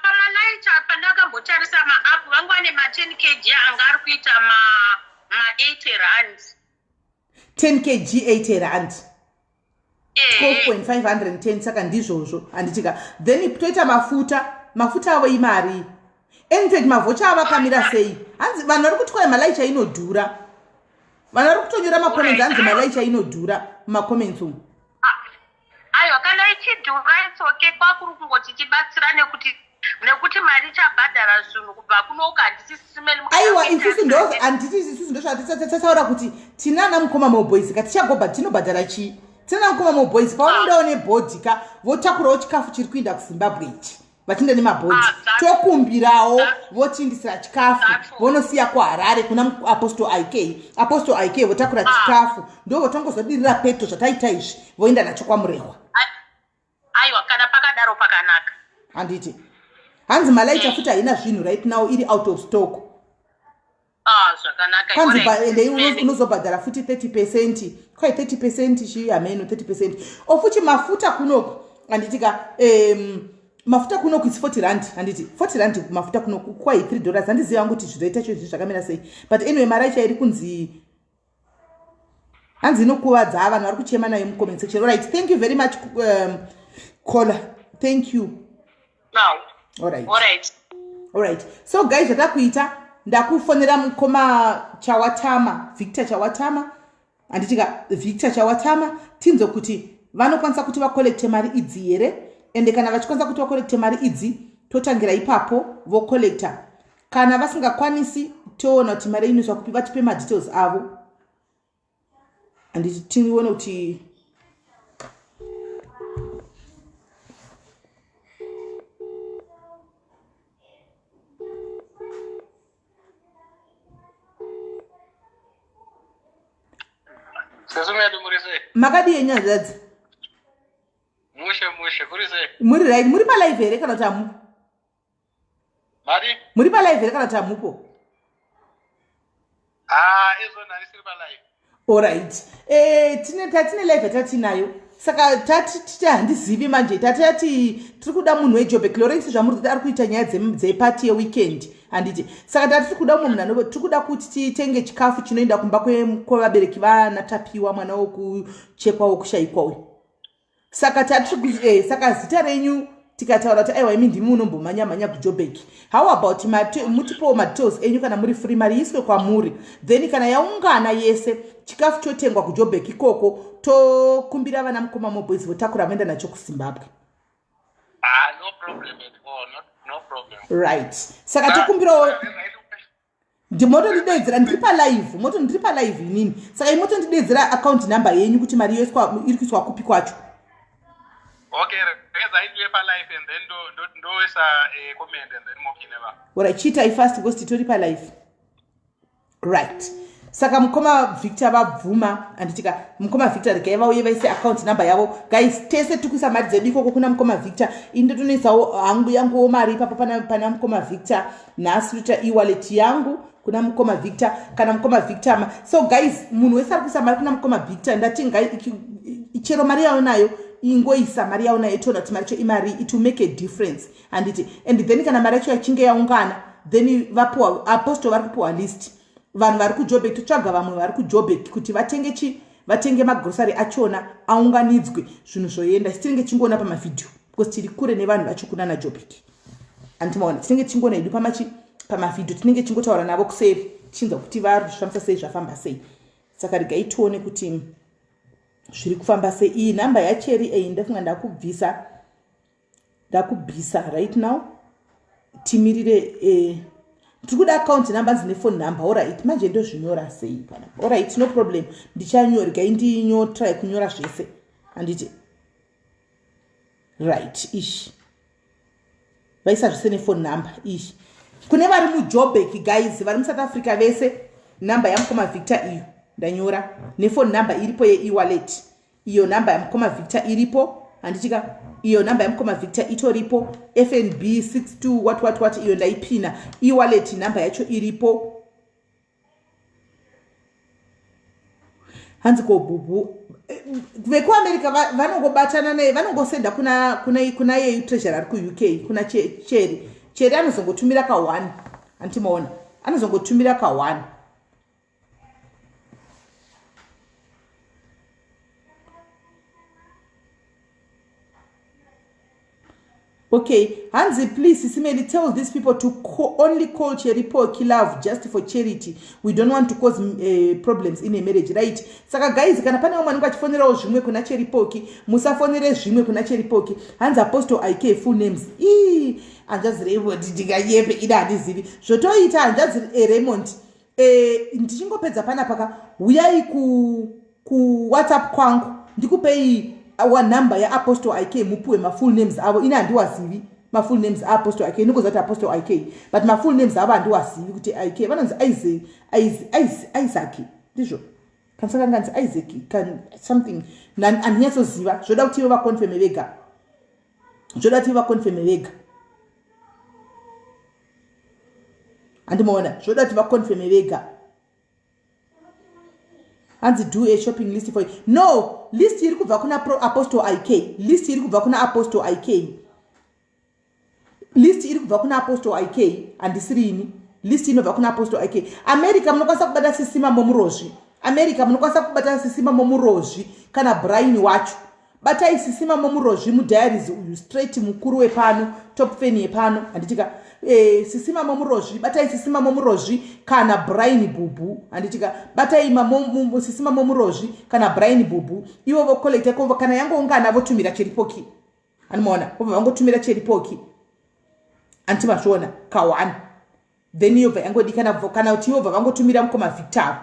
pamalaicha pandakambotarisa maapu vangu vane ma10 kg anga ari kuita ma80 rands 10 kg 80 rand 12.510 saka ndizvozvo handitika then toita mafuta avo imari enfact mavhocha avakamira sei hanzi vanhu vari kutwaya malaicha inodhura vanhu vari kutonyora macomments hanzi malaicha inodhura mumacomments umu aiwa kana ichidhura itsoke kwakuri kungoti tibatsira nekuti mari chabhadhara zvinhu kubva kunoku handisisisimeli aiwa isusu ndo handiti isusu ndo zvatataura kuti tinana mukoma Moboys katichagobha tinobhadhara chii tinana mukoma Moboys paunendawo nebhodhika votakurawo chikafu chiri kuinda kuZimbabwe ichi vachinda nemabhodhi tokumbirawo votindisira chikafu vonosiya kuHarare kuna apostle ik votakura chikafu ndo votongozodirira peto zvataita izvi voenda nacho kwamurehwa. Aiwa kana pakadaro pakanaka handiti hanzi malaicha futi haina zvinhu right now iri out of stock zvakanaka kanzi unozobhadhara futi 30% kwai 30% chii hameno 30% ofuchi mafuta kunoku handitika mafuta kuno kuitsi 40 rand handiti 40 rand mafuta kuno kwai $3 handiziva wangu kuti zvizoita chinhu zvakamira sei but anyway mari yacho iri kunzi hanzi inokuvadza vanhu vari kuchema nayo mucomment section. Alright, thank you very much caller, thank you. Now Alright, so guys zvatakuita ndakufonera mukoma chawatama Victor chawatama handitika Victor chawatama tinzo kuti vanokwanisa kuti vakolekte mari idzi here ende kana vachikwanisa kuti vakolekte mari idzi totangira ipapo vokolekta kana vasingakwanisi toona kuti mari inoiswa kupi vatipe madetails avo handiti tinione kuti makadii enyanzadzi mushe kuri sei muri right muri palive here kana kuti hamupo mari muri palive here kana kuti hamupo izvo ndarisiri palive. Alright, tatine live tatinayo saka tati handizivi manje tati tiri kuda munhu weJoburg Lawrence zvamuri kuti ari kuita nyaya dzepati yeweekend handiti saka tati tiri kuda mumwe munhu tiri kuda kuti titenge chikafu chinoenda kumba kwevabereki vaNATAPIWA mwana wokuchekwa wokushayikwa uyu saka saka zita renyu tikataura kuti aiwa imi ndimi unombomhanya kuJoburg, how about mutipowo madetails enyu kana muri free mari iswe kwamuri then kana yaungana yese chikafu chotengwa kuJoburg ikoko tokumbira vana mukoma moboys votakura vaenda nacho kuZimbabwe. No problem at all, no problem. Right, saka tokumbirawo ndimotondidedzera ndiri palive inini saka imotondidedzera account number yenyu kuti mari iri kuiswa kupi kwacho. Okay, reza idiwe palive and then ndoisa comment and then mokine va. Alright, chitai fast because tori palive. Right, saka mukoma Victor vabvuma handitika mukoma Victor regai vauye vaise account number yavo guys tese tikuisa mari dzedu ikoko kuna mukoma Victor indotonoisawo hangu yanguwo mari ipapo pana mukoma Victor nhasi toita e-wallet yangu kuna mukoma Victor kana mukoma Victor so guys munhu wese ari kuisa mari kuna mukoma Victor ndati chero mari yawo nayo ingoisa mari yawo nayo toona kuti mari yacho imari it will make a difference handiti and then kana mari yacho yachinge yaungana then vapuwa apostle vari kupuwa list vanhu vari kuJoburg totsvaga vamwe vari kuJoburg kuti vatenge magrocery achona aunganidzwe zvinhu zvoenda sitinenge chingoona pamavhidhiyo because tiri kure nevanhu vacho kuna naJoburg andimaona tinenge chingoona hedu pamavhidhiyo tinenge chingotaura navo kuseri chinzwa kuti vari kufambisa sei zvafamba sei saka regai tione kuti zviri kufamba sei. Iyi namba yacheri ei ndafunga ndakubvisa right now timirire tiri kuda account number dzine phone number. Alright, manje ndozvinyora sei panapa. Alright, no problem, ndichanyora regai ndinotry kunyora zvese handiti right ish vaisa zvese nephone number ish kune vari muJoburg guys vari muSouth Africa vese namba yamukoma Victor iyo ndanyora nephone number iripo ye-e-wallet iyo namba yamukoma Victor iripo handitika iyo namba yamukoma Victor itoripo FNB 62 what iyo ndaipina e-wallet namba yacho iripo hanzi kobubu vekuAmerica vanongobatana naye vanongosenda kuna yeyu treasurer ari kuUK kuna cheri anozongotumira ka1 antimaona anozongotumira ka1 okay hanzi please Sis Melly tell these people to only call Cheripo Kilove just for charity. We don't want to cause problems in a marriage, right? Saka guys kana pane umwe anenge achifonerawo zvimwe kuna Cheripoki musafonere zvimwe kuna Cheripoki. Hanzi Apostle IK full names hanzvadzi Raymond ndingayepe ida handizivi zvotoita hanzvadzi Raymond ndichingopedza panapa uyai ku WhatsApp kwangu ndikupei our number ya Apostle IK mupuwe ma full names avo ina handiwazivi ma full names a Apostle IK ningozati Apostle IK but ma full names avo handiwazivi kuti IK vanonzi Isaac ndizvo kansaka nganzi Isaac kan something andinyasoziva zvoda kuti vakonfirme vega andimaona zvoda kuti vakonfirme vega hanzi do a shopping list for you. No, list iri kubva kuna Apostle IK. List iri kubva kuna Apostle IK. list iri kubva kuna apostle IK handisiri ini list inobva kuna apostle IK. America munokwanisa kubata sisima momurozvi. America munokwanisa kubata sisima momurozvi kana Brian wacho. Batai sisima momurozvi mudiaries uyu straight mukuru wepano top fan yepano handitika sisima momurozvi batai sisima momurozvi kana Brian bubu handitika batai sisima momurozvi kana Brian bubu ivo vo collect yako kana yango ungana votumira cheripoki animona vobva vangotumira cheripoki antimazviona ka1 then yobva yangodikana kana kuti yobva vangotumira mukoma Victor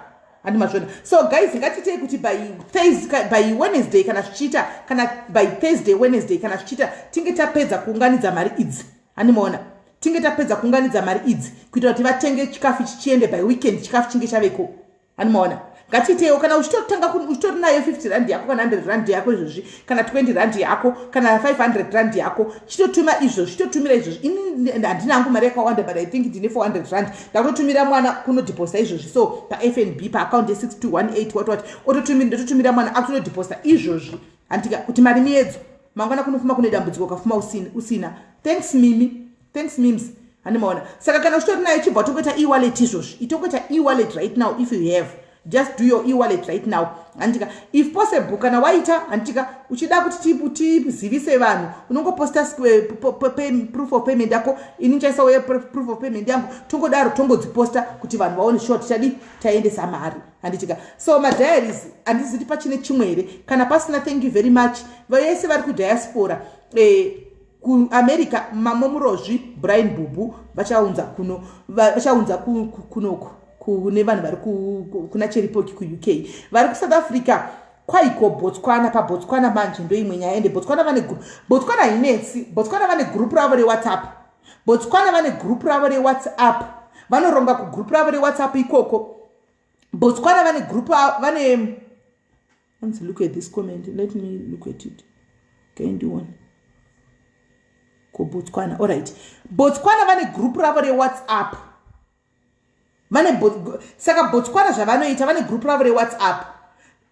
andimazviona. So guys ngatitei kuti by Wednesday kana zvichita kana by Thursday Wednesday kana zvichita tinge tapedza kuunganidza mari idzi andimona tinge tapedza kuunganidza mari idzi kuitira kuti vatenge chikafu chichiende by weekend chikafu chinge chaveko andimona. Ngatitewo kana uchitotanga uchitori nayo 50 rand yako kana 100 rand yako izvozvi kana 20 rand yako kana 500 rand yako chitotuma izvo chitotumira izvozvi. Ini handina hangu mari yakawanda but I think ndine 400 rand ndakutotumira mwana kunodeposa izvozvi so pa FNB pa account ye 6218 what ototumira mwana akutodeposa izvozvi handika kuti mari miedzo mangwana kunofuma kune dambudziko kafuma usina. Thanks Mimi, thanks Mims handimaona. Saka kana uchitori nayo chibva tokuita e-wallet izvozvi itokuita e-wallet right now if you have. Just do your e-wallet right now. Antika, if possible, kana waita, antika, uchida kuti zivise vanhu, unongoposta proof of payment yako, ininchaisa we proof of payment yangu, tongodziposta kuti vanhu vaone short chadi taendesa mari. Anditika. So my diaries, andiziti pachine chimwere, kana pasina thank you very much. Vayese vari ku diaspora, ku America mamomurozvi Brian Bubu vachaunza kunoko. Kune vanhu vari kuna cheripoki ku UK vari ku South Africa kwaiko Botswana pa Botswana manje ndo imwe nyaya ende Botswana vane group ravo reWhatsApp Botswana vane group ravo reWhatsApp vanoronga ku group ravo reWhatsApp ikoko Botswana vane group vane let's look at this comment. Let me look at it. Can you do one? Ko Botswana. All right. Botswana vane group ravo reWhatsApp. Saka Botswana zvavanoita vane group ravo reWhatsApp.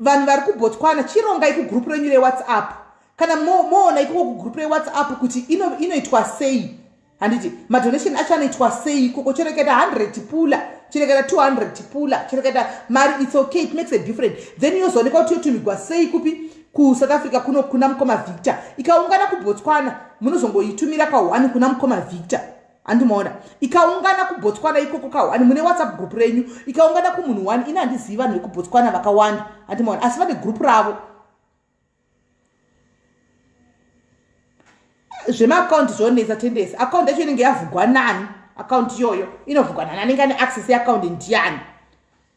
Vanhu vari ku Botswana chirongai ku group renyu reWhatsApp. Kana moona ikoko ku group reWhatsApp kuti inoitwa sei. Handiti madonation acho anoitwa sei ikoko chireketa 100 pula, chireketa 200 pula, chireketa mari it's okay, it makes a difference. Then yozooneka kuti yotumigwa sei kupi ku South Africa kuna mukoma Victor. Ikaungana ku Botswana munozongoitumira ka 1 kuna mukoma Victor. Andimaona ikaungana ku Botswana ikoko ka ani mune WhatsApp group renyu ikaungana ku munhu 1 ina handiziva vanhu ku Botswana vakawanda andimaona asi vane group ravo zvema account zvonesa tendency account yacho inenge yavhugwa nani account yoyo inovhugwa nani ngane access ya account ndiani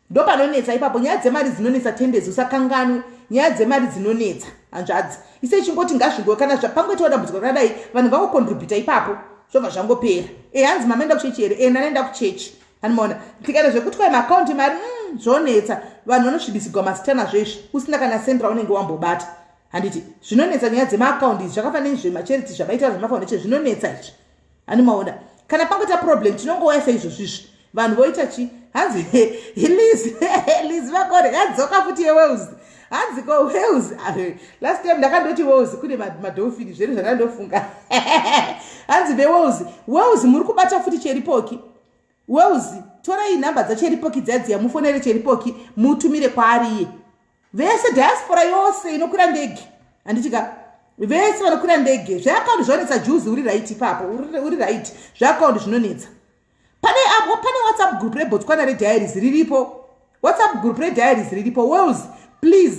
ndo panonetsa ipapo nyaya dzemari dzinonetsa tendency usakanganwe nyaya dzemari dzinonetsa hanzvadzi ise chingoti ngazvingo kana zvapangwe toda dambudziko rakadai vanhu vangocontribute ipapo zvobva zvangopera hanzi mama enda kuchechi here nanaenda kuchechi animaona tikana zvekuti kwa account mari zvonetsa vanhu vanosvibisigwa mazita nazvezvi usina kana sendra unenge wambobata handiti zvinonetsa nyaya dzema-account izvi zvakafanira zvemacharity zvamaita zvemafoundation zvinonetsa izvi animaona kana pangota problem tinongouya saizvozvizvi vanhu voita chi hanzi Liz Makore yadzoka futi yeWales hanzi ko Wales last time ndakandoti Wales kune madolphin zviri zvandandofunga hanzi Wales muri kubata futi cheripoki Wales torai namba dzacheripoki dzadziya mufonere cheripoki mutumire kwaariye vese diaspora yose inokwira ndege handitika vese vanokwira ndege zveakaunti zvonetsa juzi uri right ipapo uri right zveakaunti zvinonetsa pane WhatsApp group reBotswana rediaries riripo WhatsApp group rediaries riripo Wales please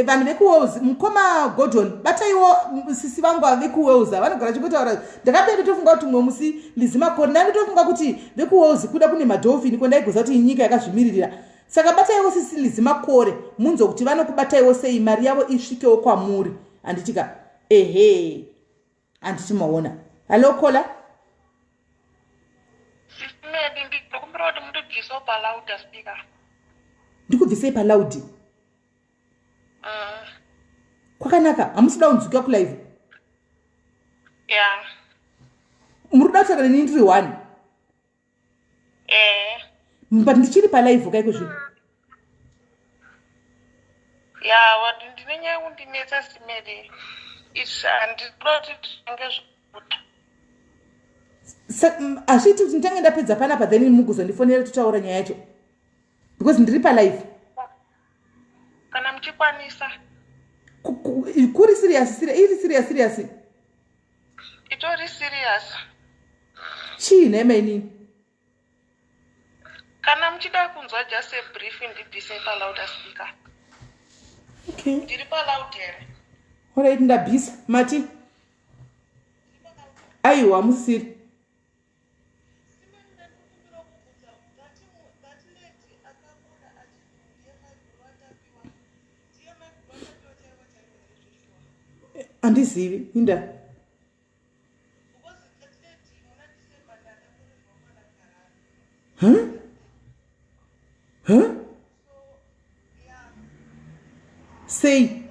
vanhu vekuWales mukoma Gordon bataiwo sisi vangu vekuWales vanogara chikotaura ndakabeda tofunga kuti mwe musi Sis Melly ndatofunga kuti vekuWales kuda kune madolphin kwandaigoza kuti inyika yakazvimiririra saka bataiwo sisi Sis Makore munzo kuti vanokubataiwo sei mari yavo isvikewo kwamuri handitika handiti maona halo kola ndikubvisei palaudi kwakanaka hamusida unzuka kulive muri kuda kutaura neni ndiri 1 but ndichiri palive kaiko zvino ndine nyaya kundinetsa Sis Melly handikuda kuti tinge zvokuta Ashiti kuti ndinge ndapedza panapa then mugozondifonera tutaura nyaya yacho because ndiri palive. Kana mchikwanisa. Kuri serious. Itori serious. Chii nini? Kana mchida kunzwa just a briefing ndidisable loudspeaker. Okay. Ndiri pa loud here. Alright, ndabisa. Mati. Aiwa musiri. Andizivi, inda. Huh? Say.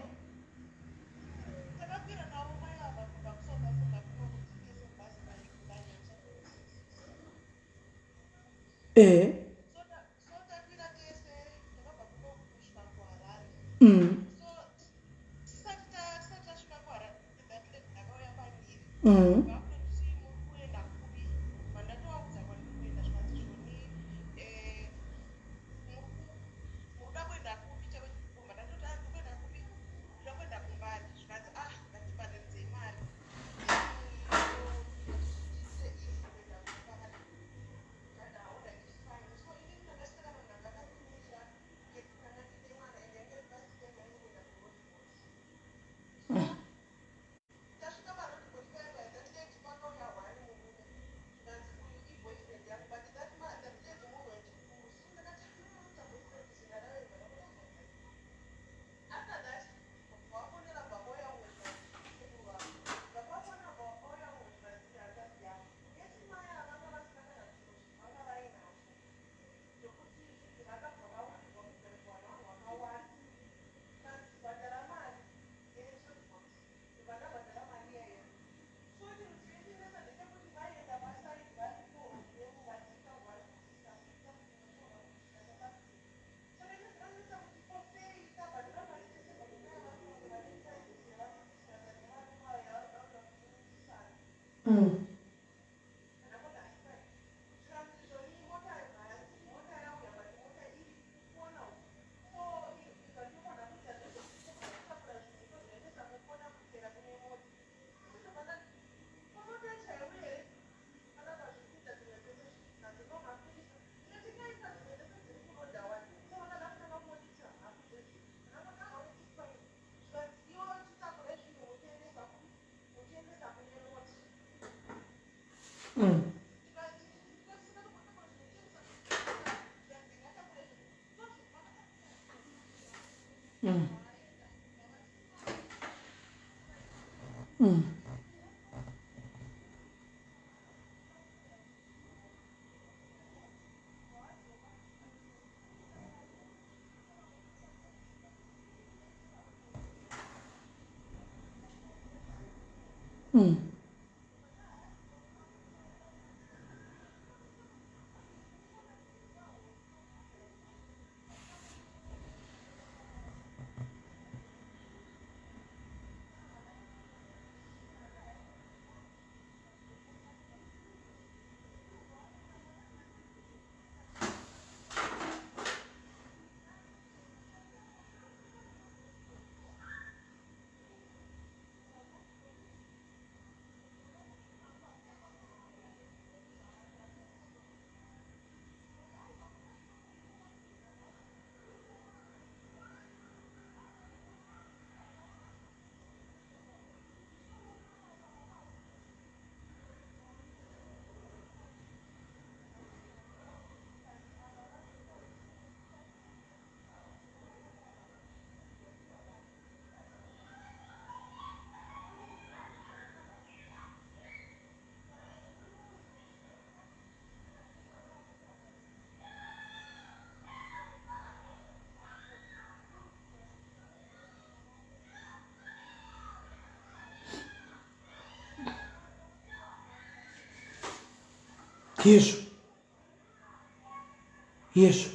Yes.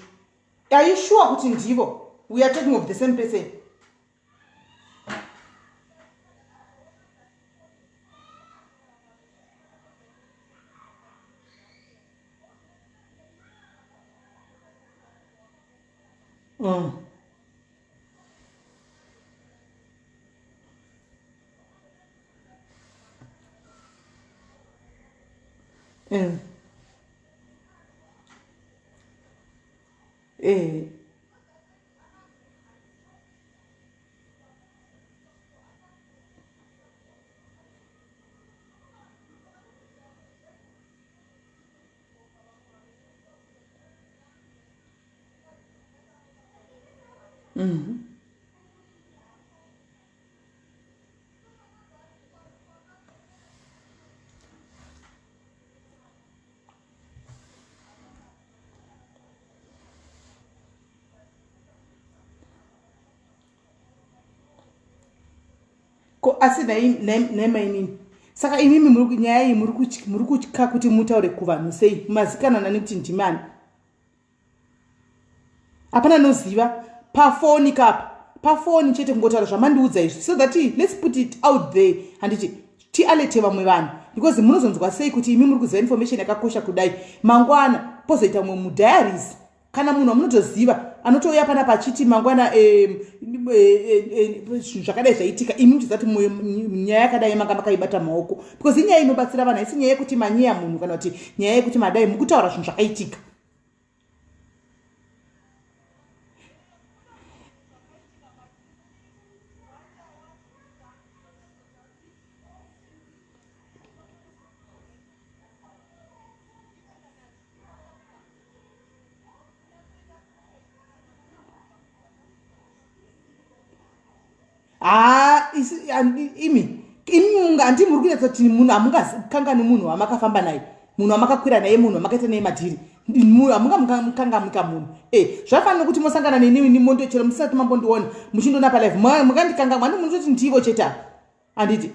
Are you sure kuti ndivo? We are talking of the same person. ko asi nema inini saka imimi nyaya iyi muri kutya kuti mutaure kuvanhu sei mazikana nani kuti ndimani hapana noziva pafoni kapa pafoni chete kungotaura zvamandiudza izvi so that let's put it out there handiti tialete vamwe vanhu because munozonzwa sei kuti imi muri kuziva information yakakosha kudai mangwana pozoita mumwe mudiaries kana munhu amunotoziva anotouya pana pachiti mangwana zvakadai zvaitika imi muchizati nyaya yakadai manga makaibata maoko because inyaya inobatsira vanhu haisi nyaya yekuti manyeya munhu kana kuti nyaya yekuti madai mukutaura zvinhu zvakaitika. Imi munga andi muri kuita kuti munhu amungakangani munhu wamakafamba naye munhu wamakakwira naye munhu wamakaita naye madhiri munhu amungamukangamika munhu zvafanira kuti mosangana neni mondochero musati mambondiona muchindona palive mukandikanga mwani munototi ndivo cheta handiti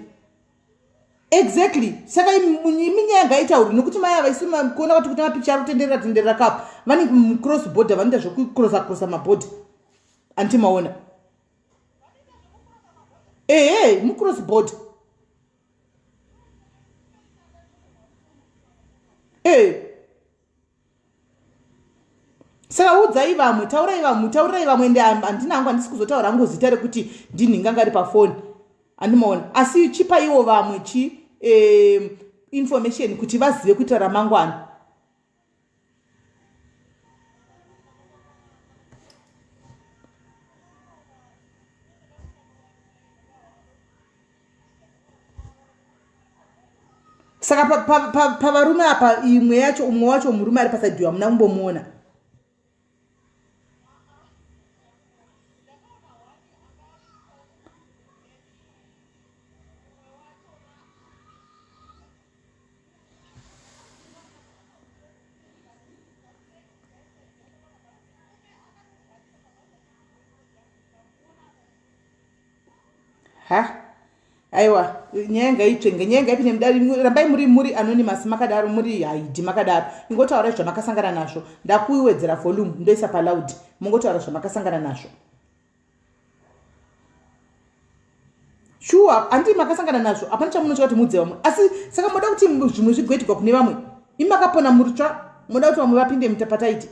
exactly saka imi nyaya ngaitauri nokuti maya vaisima kuona kuti kuti mapicha ari kutenderera kapo vane cross border vanoita zvokukrosa mabhodha antimaona mucross border saka udzai vamwe taurai vamwe ende handina hangu handisi kuzotaura hangu zita rekuti ndinhinganga ri pafoni handimaona asi chipaiwo vamwe information kuti vazive kuita ramangwana. Saka pavarume apa umwe wacho murume ari pasaidhiwa muna kumbomuona aiwa nyaya ngaitsvenge nyaya ngaipinde mudari rambai muri anonymous makadaro muri haidhi makadaro ingotaura zvamakasangana nazvo ndakuiwedzera volume ndoisa paloud mungotaura zvamakasangana nazvo sure handi makasangana nazvo hapana chamunotya kuti mudze vamwe asi saka moda kuti zvimwe zvigoitirwa kune vamwe imi makapona murutsva moda kuti vamwe vapinde mutapataiti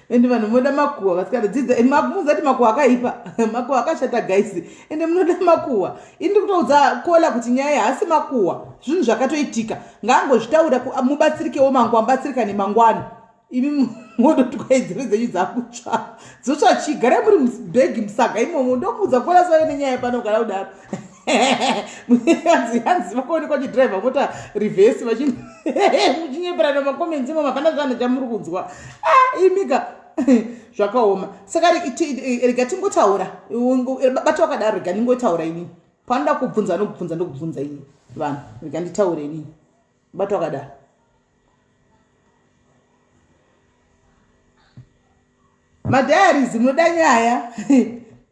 ende vanhu munoda makuhwa vasikadzidza muzati makuhwa akaipa makuhwa akashata gaisi ende munoda makuhwa indi kutoudza kola kuti nyaya haasi makuhwa zvinhu zvakatoitika ngangozvitaura mubatsirikewo mangwa mubatsirika nemangwana imi modotwaidziri dzenyu dzakutsva dzotsva chigara muri bhegi musaga imomo ndokuudza kola save nenyaya panogara kudaro hanzi vakaonekwa chidhiraivha mota rivhesi muchinyepera namakomenzi imo mapana zvanhu chamuri kunzwa imika zvakaoma saka rega tingotaura bata wakadaro rega ningotaura ini panoda kubvunza ndokubvunza ini vanhu vikanditaure nini bato wakadaro madhayaris munoda nyaya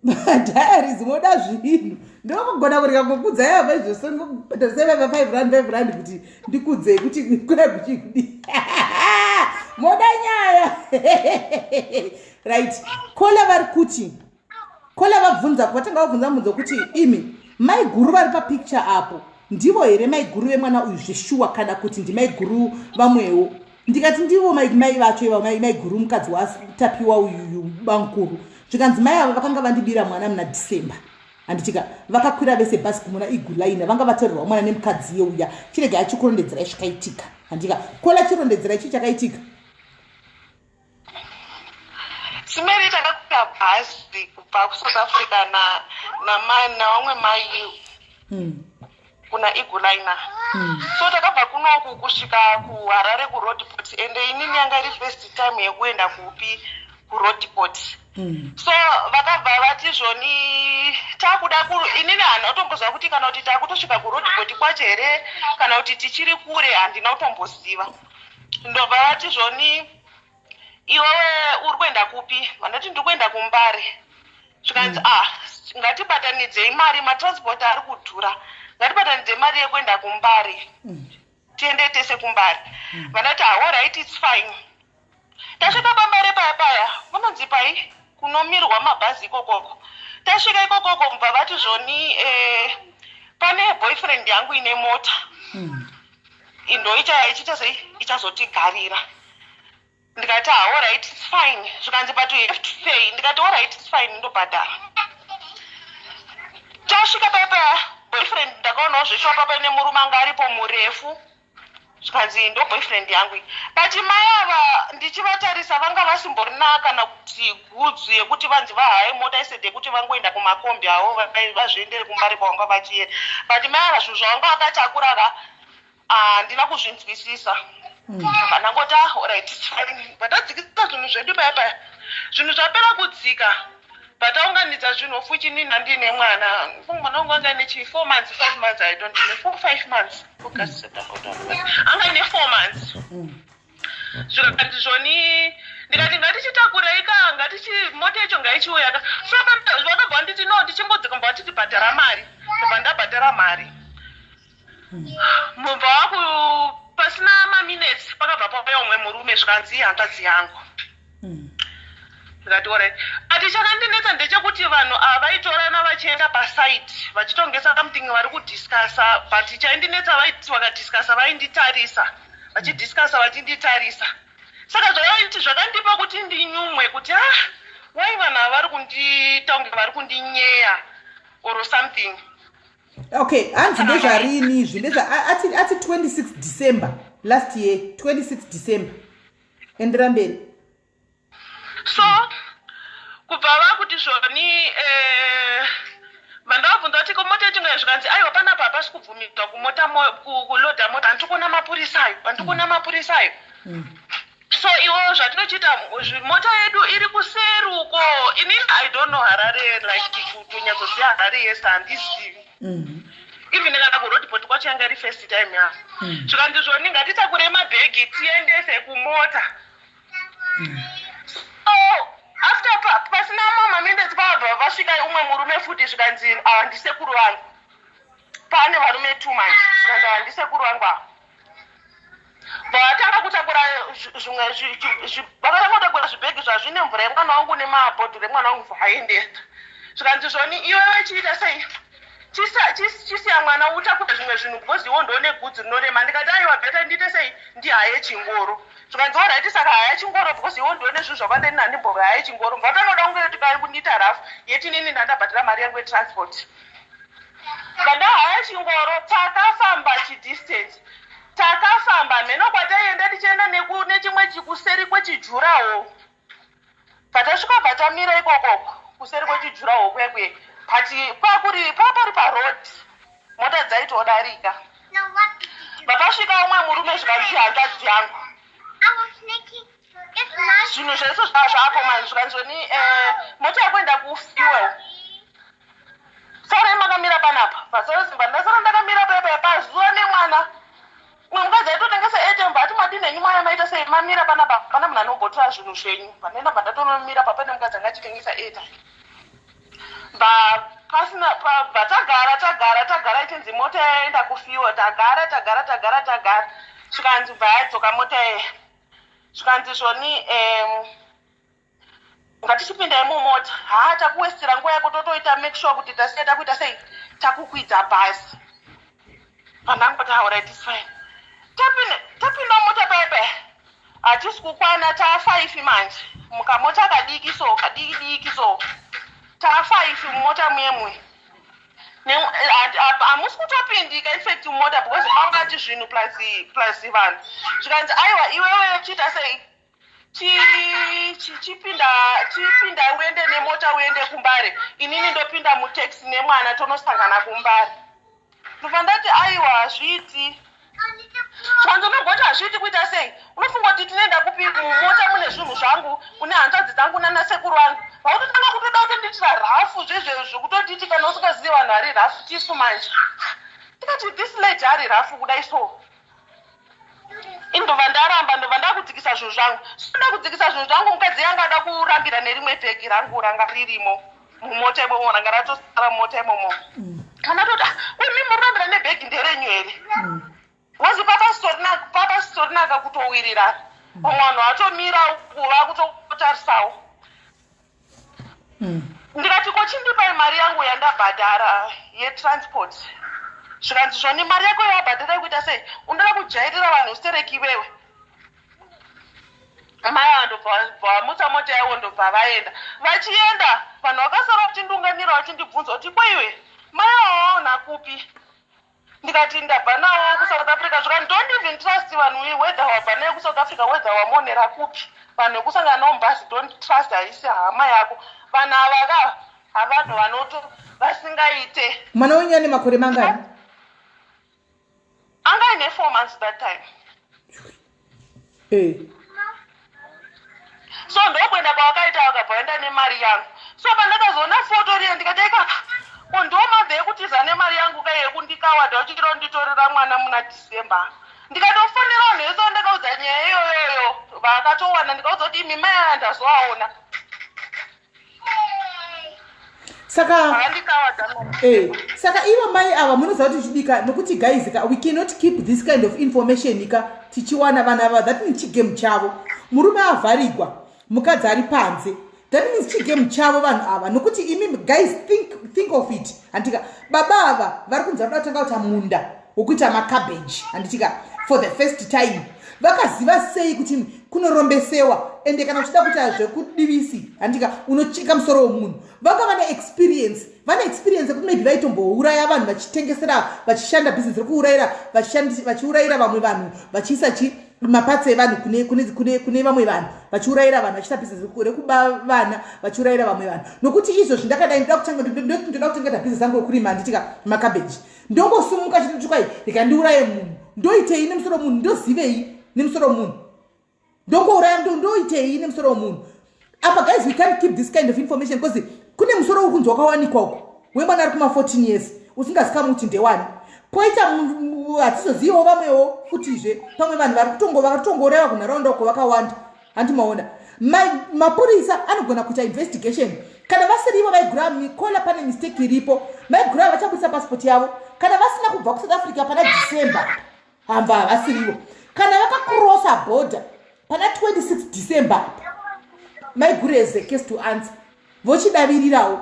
madhayaris munoda zvinhu ndokugona kurega kukudza yava izvose ndoseveva 5 rand kuti ndikudzei kuti kuchikudi moda nyaya right kola vari kuti kola vabvunza vatanga vabvunza mubvunzo kuti imi maiguru vari papicture apo ndivo here maiguru vemwana uyu zveshuwa kana kuti ndimaiguru vamwewo ndikati ndivo mai vacho iva maiguru mukadzi watapiwa uyu bankuru zvikanzi mai avo vakanga vandibira mwana muna December handitika vakakwira vese bhazi kumuna igulaina vanga vatorerwa mwana nemukadzi yeuya chirega achikurondedzera zvakaitika handika kola chirondedzera ichi chakaitika Simeri takakwira bhazi kubva kuSouth Africa navamwe mai kuna igulaina so takabva kunoku kusvika kuHarare kuroadport ende inini yanga iri first time yekuenda kupi kuroadport so vakabva vati zvoni takuda inini hana kutombozva kuti kana kuti takutosvika kuroadport kwacho here kana kuti tichiri kure handina kutomboziva ndobva vati zvoni iwewe uri kuenda kupi vandati ndiri kuenda kuMbare zvikanzi ngatibatanidzei mari matransport ari kudhura ngatibatanidze mari yekuenda kuMbare tiende tese kuMbare vandati alright it's fine tasvika paMbare paya vanonzi pai kunomirwa mabhazi ikokoko tasvika ikokoko mubva vati zvoni pane boyfriend yangu ine mota indo ichazotigarira ndikati alright it's fine zvikanzi but you have to pay ndikati alright it's fine ndobhadhara tasvika paya boyfriend ndakaonawo zveshopa pane murume anga aripo murefu zvikanzi ndo boyfriend yangu but mai ava ndichivatarisa vanga vasimborina kana kuti gudzu yekuti vanzi vahaye mota isede kuti vangoenda kumakombi avo vazviendere kuMbare kwavanga vachienda but mai ava zvinhu zvavanga vakatakura handina kuzvinzwisisa vanangoti alright vatadzikisa zvinhu zvedu paya zvinhu zvapera kudzika vataunganidza zvinhu fuchi nini handine mwana wangu anga ine 4 months 5 months I don't know 5 months anga ine 4 months zvikati zvoni ndikati ngatichitakurei mota yacho ngaichiuya so vakabva nditi no ndichingodzika mbva titi bhadhara mari ndobva ndabhadhara mari mubva waku pasina maminutes pakabva pauya umwe murume zvikanzi hanzvadzi yangu ndikati alright ati chakandinetsa ndechekuti vanhu avaitorana vachienda pasite vachitongesa something vari kudhiskasa but chaindinetsa vaiti vakadhiskasa vainditarisa vachidhiskasa vachinditarisa saka zvavaiti zvakandipa kuti ndinyumwe kuti wai vanhu ava vari kundiita kunge vari kundinyeya or something. Okay, hanzi ndezvarini izvi ati 26 December last year 26 December endera mberi so kubva vakuti zvoni vandavabvunza kuti komota yetinga zvikanzi aiwa panapa hapasi kubvumirwa kuloda mota handikuona mapurisayo so iwo zvatinochiita mota yedu iri kuseruko inini I don't know Harare like kutonyatsoziva Harare yese handizivi even kana kuroadport kwacho yanga iri first time ya zvikanzi zvoni ngatitakure mabhegi tiendese kumota so after pasina maminutes pabva vasvika umwe murume futi zvikanzi handisekuru vangu pane varume 2 months zvikanzi handisekuru vangu ava vatanga kutakura zvimwe vakatanga kutakura zvibhegi zvazvine mvura yemwana wangu nemabhodhoro emwana wangu zvaendesa zvikanzi zvoni iwe vachiita sei chisiya mwana utakura zvimwe zvinhu because iwo ndoone gudzi rinorema ndikati aiwa bheta ndiite sei ndihaye chingoro zvikanzi alright saka haya chingoro because iwo ndoone zvinhu zvakandeni handimboga haye chingoro mva tanoda kunge tikari kundiita rafu yeti nini ndandabhadhira mari yangu yetransport vandahaya chingoro takafamba chidistance takafamba mheno kwataienda tichienda nechimwe kuseri kwechijurawo patasvika patamira ikokoko kuseri kwechijurawo kwekwe papari parod mota dzaitodarika vapasvika umwe murume zvikanzi hanzvadzi yangu zvinhu zvese zvazvapo mani zvikanzoni mota yakuenda kufuel saurai makamira panapa pasauzimba ndasara ndakamira pazuva nenyu mwaya maita sei mamira panapa pana munhu anobotora zvinhu zvenyu panenda pandatonomira papane mukadzi angachitengesa airtime pasina tagara ichinzi mota yaenda kufiwa tagara svikanzi bhayadzoka mota svikanzi zvoni ngatichipindai mumota takuwestira nguva yako totoita make sure kuti tasiya takuita sei takukwidza bhazi pandangoti alright is fine tapinda mota pepe hatisi kukwana taa5 manje mukamota kadiki so taa5 mumota mwemwe hamusi kutopindika infact mumota because mangati zvinhu plus vanhu zvikanzi aiwa iwewe chiita sei chipinda uende nemota uende kumbare inini ndopinda mutaxi nemwana tonosangana kumbare ndobva ndati aiwa hazviiti zvanzonogoti hazviiti kuita sei unofunga kuti tinoenda kupi mumota mune zvinhu zvangu kune hanzvadzi dzangu nanasekuru vangu vautotanga kutoda kutonditira rafu zvezvezvo kutotiti kana usingazivi vanhu hari rafu tisu manje tikati this lady hari rafu kudai so indobva ndaramba ndobva ndakudzikisa zvinhu zvangu soda kudzikisa zvinhu zvangu mukadzi yanga ada kurambira nerimwe bhegi rangu ranga ririmo mumota imomo ranga ratosara mumota imomo kana tota imi murambira nebhegi nderenyu here wazi papa sitorina kutowirira vanhu vatomira kuva kutotarisawo ndikati kochindipai mari yangu yandabhadhara yetransport zvikanzi zvoni mari yako yawabhadhara yekuita sei undoda kujairira vanhu ustereki iwewe mai vandobva mota yavo ndobva vaenda vachienda vanhu vakasara vachindunganira vachindibvunza kuti kwaiwe mai avaona kupi ndikati ndabva nawo kusouth africa zvikani don't even trust vanhu wedha wabva nayo kusouth africa wedha wamonera kupi vanhu vekusangana navo mubhazi don't trust haisi hama yako vanhu ava havanhu vanoto vasingaite. Mwana wenyu ane makore mangani? Anga ine 4 months that time. So ndokwenda kwakaita wakabvaenda nemari yangu. So pandakazoona foto riya ndikateka ndoma dzekutiza nemari yangu kai yekundikawadha uchitira kunditorera mwana muna December. Ndikatofonera vanhu vese vandakaudza nyaya iyoyoyo vakatowana ndikauza kuti imi mai andazoaona. Saka ivo mai ava munoziva kuti chidika nokuti guys we cannot keep this kind of information tichiwana vana ava. That means chigame chavo murume avharigwa mukadzi ari panze. That means chigame chavo vanhu ava nokuti imi guys think of it. Andika baba ava vari kunzi vari kutanga kuita munda wokuita macabbage anditika for the first time vakaziva sei kuti kunorombesewa ende kana uchida kuita zvekudivisi andika unocheka musoro womunhu. Vaka vane experience kuti maybe vaitombouraya vanhu vachitengesera vachishanda business rekuurayira vachiurayira vamwe vanhu vachiisa mapatsi evanhu kune vamwe vanhu vachiurayira vanhu vachiita business rekuba vana vachiurayira vamwe vanhu. Nokuti izvo zvindakadai ndoda kutengeta business yangu yokurima anditika macabbage ndongosumuka chiti kwai ndikandiuraye munhu ndoitei nemusoro munhu ndozivei nemusoro munhu ndongouraya ndoitei nemusoro munhu. Apa guys we can't keep this kind of information because kune musoro wokunzi wakawanikwa uko wemwana ari kuma 14 years usingasikamu kuti ndewani poita hatizozivawo vamwewo futizve pamwe vanhu vakatongoreva kunharaunda uko vakawanda handimaona mapurisa anogona kuita investigation kana vasirivo vaigura mikola pane mistake iripo vaigura vachabudisa passport yavo kana vasina kubva kusouth africa pana December hamba havasirivo kana vakakrosa border pana 26 December maiguru as a case to answer vochidavirirawo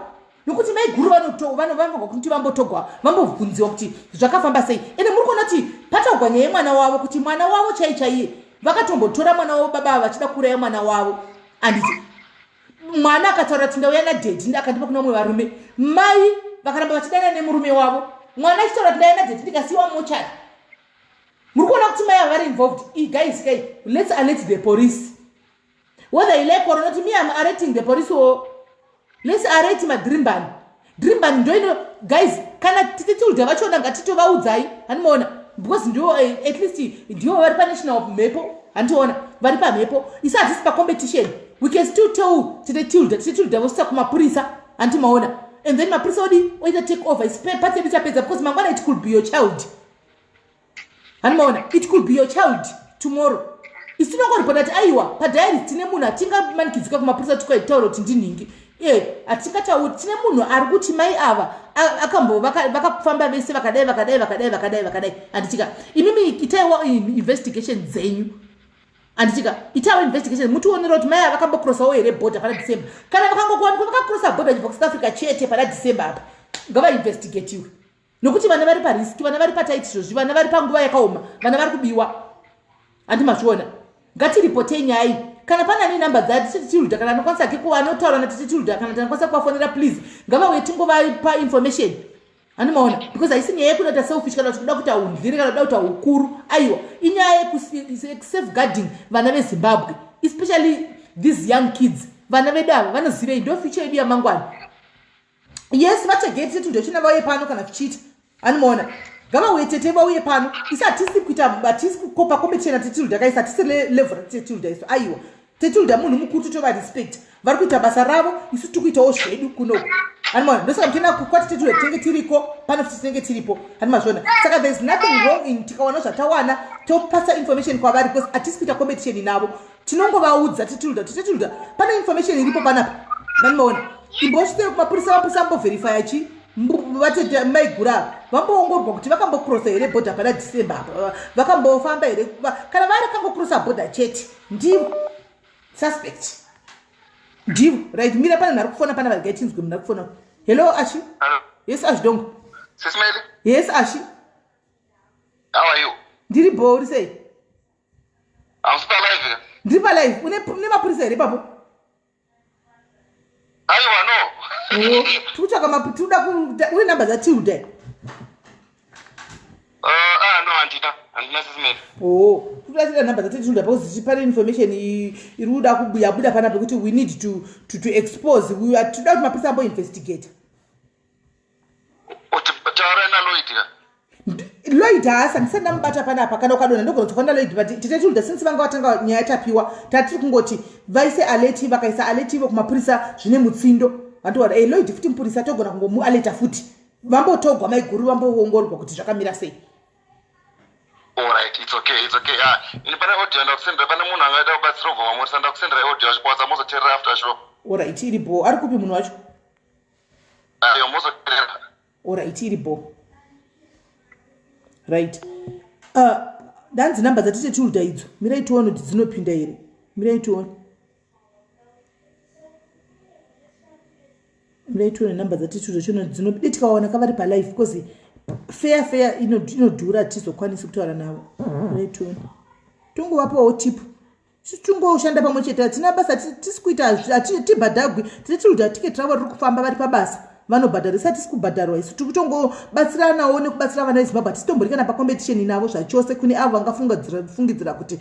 nokuti maiguru vanogwa kuti vambotogwa vambobvunziwa kuti zvakafamba sei. Ende muri kuona kuti patagwa nyaya yemwana wavo kuti mwana wavo chaiye vakatombotora mwana wavo baba vachida kuuraya mwana wavo anditi mwana akataura kuti ndauya nadhedhi akandipa kuna vamwe varume mai vakaramba vachidana nemurume wavo mwana achitaura kuti ndauya nadhedhi ndikasiyiwa mochari. Muri kuona kuti mai vari involved. Guys let's alert the police whether you like or not. Me I'm alerting the police or let's alert my dreamban ndoino guys kana titulda vachona ngatitovaudzayi handimaona because ndio at least ndio vari pa national mhepo handiona vari pa mhepo isa hatisi pa competition we can still tell titulda vosisa kumapurisa handimaona and then mapurisa odi oita take over isipati yedu chapedza because mangwana it could be your child handimaona it could be your child tomorrow isinongoripota kuti aiwa padhairi tine munhu atingamanikidzika kumapurisa tikaitaura kuti ndinhingi atingatauri tine munhu ari kuti mai ava vakafamba vese vakadai anditika imimi itaiwa investigation dzenyu anditika itaiwa investigation mutionera kuti mai ava vakambokrosawo here bhodha pana December kana vakangokuwanikwa vakakrosa bhodha chibva kuSouth Africa chete pana December apa ngavainvestigatiwe nokuti vana vari pariski vana vari pataiti izvozvi vana vari panguva yakaoma vana vari kubiwa andimazviona ngatiripotei nyaya kana pana nenamba dzatititiludha kana anokwanisa kekuva anotaura natititiludha kana tinokwanisa kuvafonera please ngavauye tingovapa information andimaona because haisi nyaya yekuda kuti selfish kana kuti kuda kuti aundlire kana kuda kuti aukuru aiwa inyaya yekusafeguarding vana veZimbabwe especially these young kids vana vedu ava vanozivei ndo future yedu yamangwana yes vachageti titiludha china vauye pano kana tichita andimaona ngavauye tete vauye pano isi hatisi kuita hatisi kukopa competition titiludha kaisa hatisi level titiludha iso aiwa titiludha munhu mukuru totova respect vari kuita basa ravo isu tikuitawo zvedu kunoko andimaona ndosaka mutenda kukwati titiludha tinenge tiriko pano futi tinenge tiripo andimazviona saka there is nothing wrong in tikawana zvatawana topasa information kwavari because hatisi kuita competition navo tinongovaudza titiludha pane information iripo panapa andimaona imbosvitei kumapurisa vapurisa vamboverifya chi vatete maigura vamboongorwa kuti vakambokrosa here bhodha pana December apa vakambofamba here kana vari kangokrosa bhodha chete ndivo suspect ndivo right mira pana nhari kufona pana varigaitinzwe munhu ari kufona hello Ashi yes Ashi dongo Sis Melly yes Ashi how are you ndiri bo uri sei I'm still alive ndiri palive une mapurisa here papo aiwa no tikutsvaka mapituda une namba dzatiudai no handina Sis Melly kudatira namba dzatiudai because pane information iri kuda kubuda pana pekuti we need to expose toda kuti mapurisa amboinvestigate taura na Lloyd haasi handisati ndamubata panapa kana ukadona ndogona kutofanira Lloyd but titatiudza since vanga vatanga nyaya yatapiwa tatiri kungoti vaise aleti vakaisa aleti ivo kumapurisa zvine mutsindo vantowana Lloyd futi mupurisa togona kungomualeta futi vambotogwa maiguru vamboongororwa kuti zvakamira sei. Alright, it's okay. Ini pana audio ndakusendera pana munhu angada kubatsira ubva wamurisa ndakusendera audio yacho kwaza mozoteerera after show. Alright, iripo. Ari kupi munhu wacho? Ayo mozoteerera. Alright, iripo. Right. Danzi namba dzatitetiulda idzo. Mirai tione kuti dzinopinda here. Mirai tione namba dzatitetiulda chino dzinopinda tikaona kavari pa live because fair inodhura tizokwanisa kutaura navo. Mirai tione. Tungovapawo tip. Tungoshanda pamwe chete atina basa tisikuita tibhadhagwi titetiulda tiketi ravo riri kufamba vari pabasa. Vanobhadharisa tisi kubhadharwa isu tikutongobatsiranawo nekubatsira vana veZimbabwe titomborikana pacompetition navo zvachose kune avo vangafungidzira kuti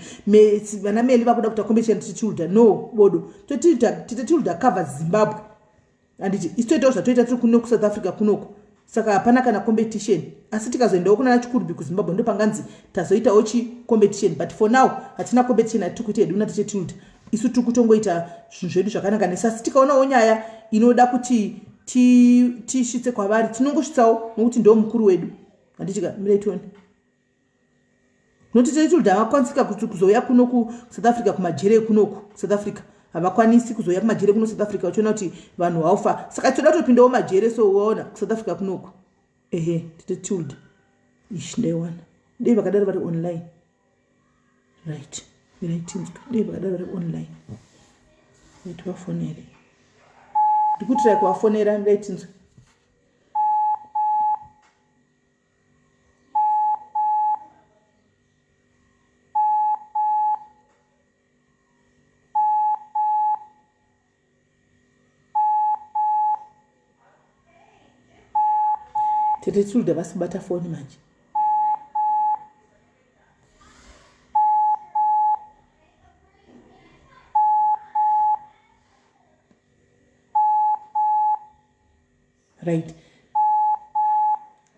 vana meli vakuda kuita competition titetiulda no bodo titetiulda cover Zimbabwe handiti isu toitawo zvatoita tiri kuno kuSouth Africa kunoko saka hapana kana competition asi tikazoendawo kuna Chikurubhi kuZimbabwe ndo panganzi tazoitawo competition but for now hatina competition atiri kuita hedu natitetiulda isu tiri kutongoita zvinhu zvedu zvakanaka nesasi tikaonawo nyaya inoda kuti tisvitse kwavari tinongosvitsawo nokuti ndo mukuru wedu handitika mireitoni noti titetiulda havakwanisika kuzouya kuno kuSouth Africa kumajere kunoku South Africa havakwanisi kuzouya kumajere kuno South Africa uchiona kuti vanhu haufa saka toda kutopindawo majere so waona kuSouth Africa kunoku titetiulda ishi ndaiwana dei vakadaro vari online right miraitinzwa dei vakadaro vari online itivafonere ndikutirai kuvafonera ndaitinzwa titetiulda vasibata foni manje right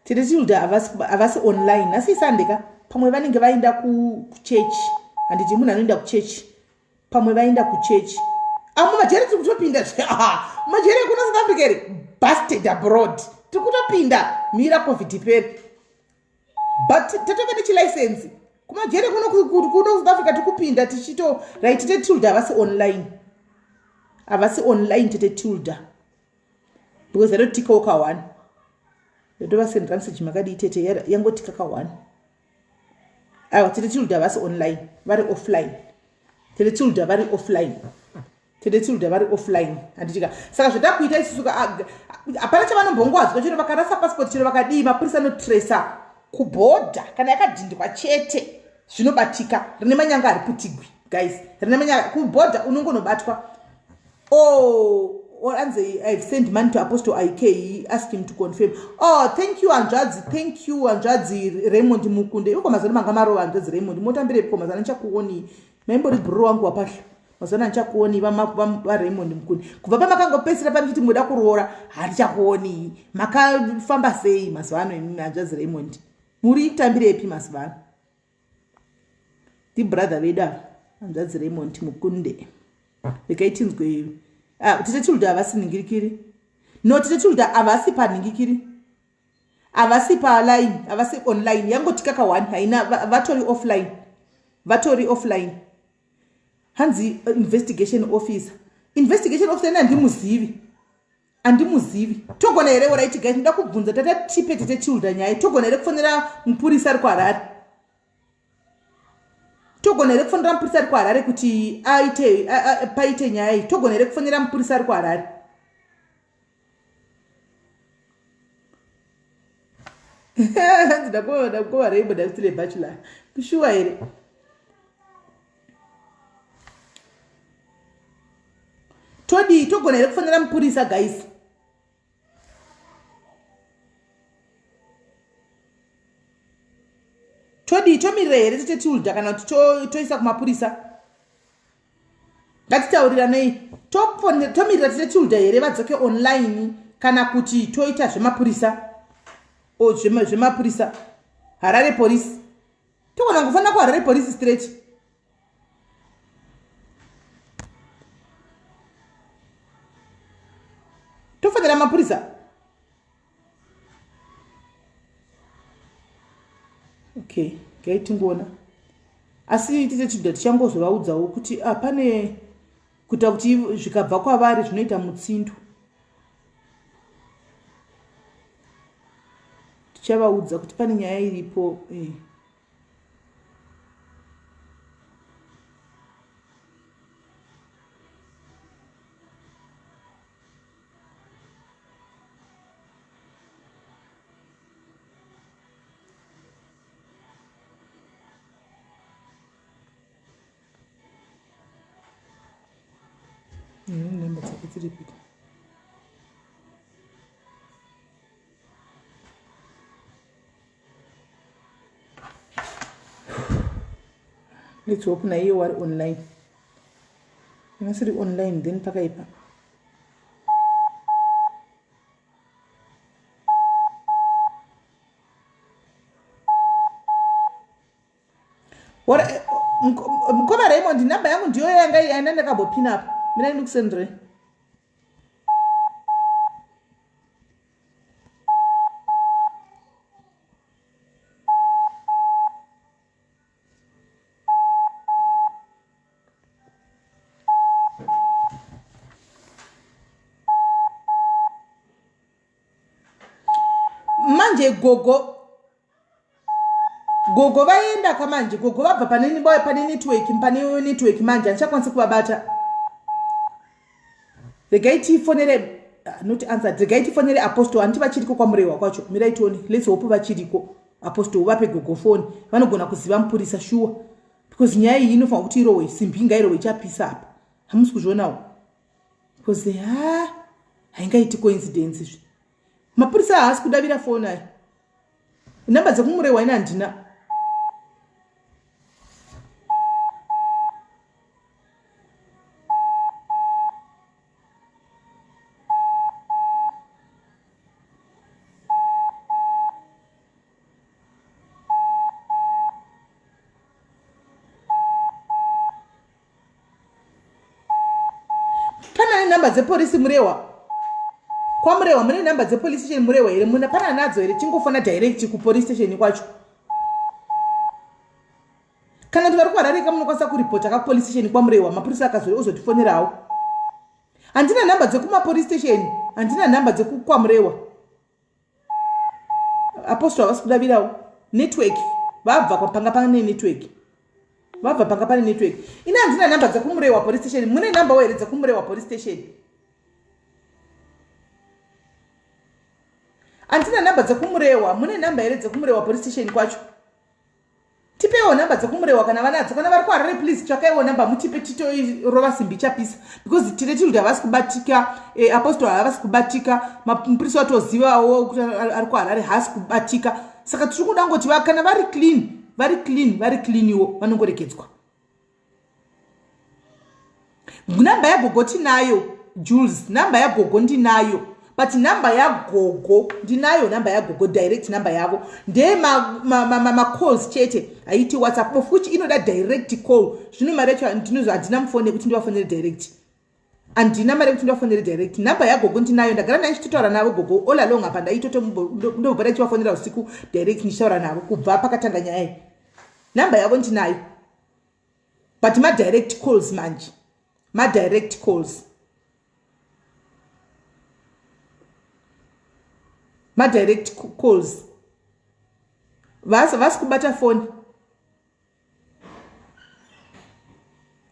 titetiulda havasi online asi sandeka pamwe vanenge vaenda kuchechi handiti munhu anoenda kuchechi pamwe vaenda kuchechi amo majere tiri kutopinda majere kuna South Africa ere busted abroad tiri kutopinda mira covid peri but tatove nechilicense kumajere kuno South Africa tikupinda tichito right tete tilda avasi online tete tilda because I don't tika oka one ndova sendra message makadi tete yango tika ka one awa tete tilda avasi online vari offline tete tilda vari offline anditika saka zvatakuita isusuka hapana chavanombongwadzwa chero vakarasa passport chero vakadii mapurisa anotracer kubhodha kana yakadhindwa chete zvinobatika rine manyanga ari putigwi guys rine manyanga kubhodha unongonobatwa anzi I've sent money to Apostle IK ask him to confirm thank you hanzvadzi Raymond Mukunde iko mazana manga marova hanzvadzi Raymond motambirepo mazana nchakuoni maimbori bro wangu wapahla mazana nchakuoni va Raymond Mukunde kubva pamakangopesera pamchiti muda kuroora handichakuoni makafamba sei mazuvano imi hanzvadzi Raymond muri kutambirepi mazuvano ti brother veda hanzvadzi Raymond Mukunde vikaitinzwe tete tilda havasi ningirikiri no tete tilda havasi paningikiri havasi paline havasi online yangotika ka one haina vatori offline hanzi investigation officer andimuzivi togona here right guys nda kubvunza tata tipe tete tilda nyaya togona here kufonera mupurisa ari kuharare togona here kufonera mupurisa ari kuharare kuti paite nyaya iyi togona here kufonera mupurisa ari kuharare ndakova reibo ndakutile bachelor kushuwa here togona here kufonera mupurisa guys tomirira here tete tilda kana kuti toisa kumapurisa ngatitaurirane tomirira tete tilda here vadzoke online kana kuti toita zvemapurisa zvemapurisa Harare police togona kufanira kuHarare police straight tofanira mapurisa okay ngaitingoona asi tete tilda tichangozovaudzawo kuti pane kuita kuti zvikabva kwavari zvinoita mutsindo tichavaudza kuti pane nyaya iripo namba dzake dziripita let's open a year online inasiri online then pakaipa mkoma Raymond namba yangu ndiyo yanga yaenda ndakambopina apa mina ndikusendere manje gogo vaenda kamanje gogo vabva pane network manje andichakwanisa kuvabata regai tifonere not answer regai tifonere Apostle anti vachiriko kwamurewa kwacho miraitoni let's hope vachiriko Apostle vape gogo phone vanogona kuziva mupurisa sure because nyaya iyi inofanira kuti irowe simbi ngairowe ichapisa apa hamusi kuzvionawo because haingaiti coincidence izvi mapurisa haasi kudavira phone aya namba dzekumurewa ina handina pana namba dzepolisi murewa kwamurewa mune namba dzepolice station murewa here muna pana nadzo here chingofona direct kupolice station kwacho kana kuti vari kuhararika munokwanisa kuripota kapolice station kwamurewa mapurisa akazotifonerawo. Handina nhamba dzekumapolice station, handina nhamba dzekukwamurewa. Apostle havasi kudavirawo network vabva panga pane network. Vabva panga pane network. Ina handina nhamba dzekumurewa police station. Mune nhamba here dzekumurewa police station? Handina nhamba dzekumurewa. Mune nhamba here dzekumurewa police station kwacho? Tipewo nhamba dzekumurewa kana vanadzo. Kana vari kuharare please tsvakaiwo nhamba mutipe titorova simbi chapisa. Because tine chiludi havasi kubatika, apostle havasi kubatika, mapurisa watozivawo kuti ari kuharare haasi kubatika. Saka tiri kuda ngoti kana vari clean iwo vanongorekedzwa. Nhamba yagogo tinayo Jules, nhamba yagogo ndinayo. But nhamba yagogo ndinayo, nhamba yagogo direct nhamba yavo. Nde ma calls chete aiti WhatsApp of which inoda direct call. Zvino mari yacho ndinozo handina mufone kuti ndivafonere direct. Andina mari kuti ndivafonere direct. Nhamba yagogo ndinayo, ndagara naye tichitaura navo gogo all along apa ndaitoto ndobvara chivafonera usiku direct ndichitaura navo kubva pakatanga nyaya. Nhamba yavo ndinayo. But ma direct calls manje. Ma direct calls. Ma direct calls. Vasi kubata phone.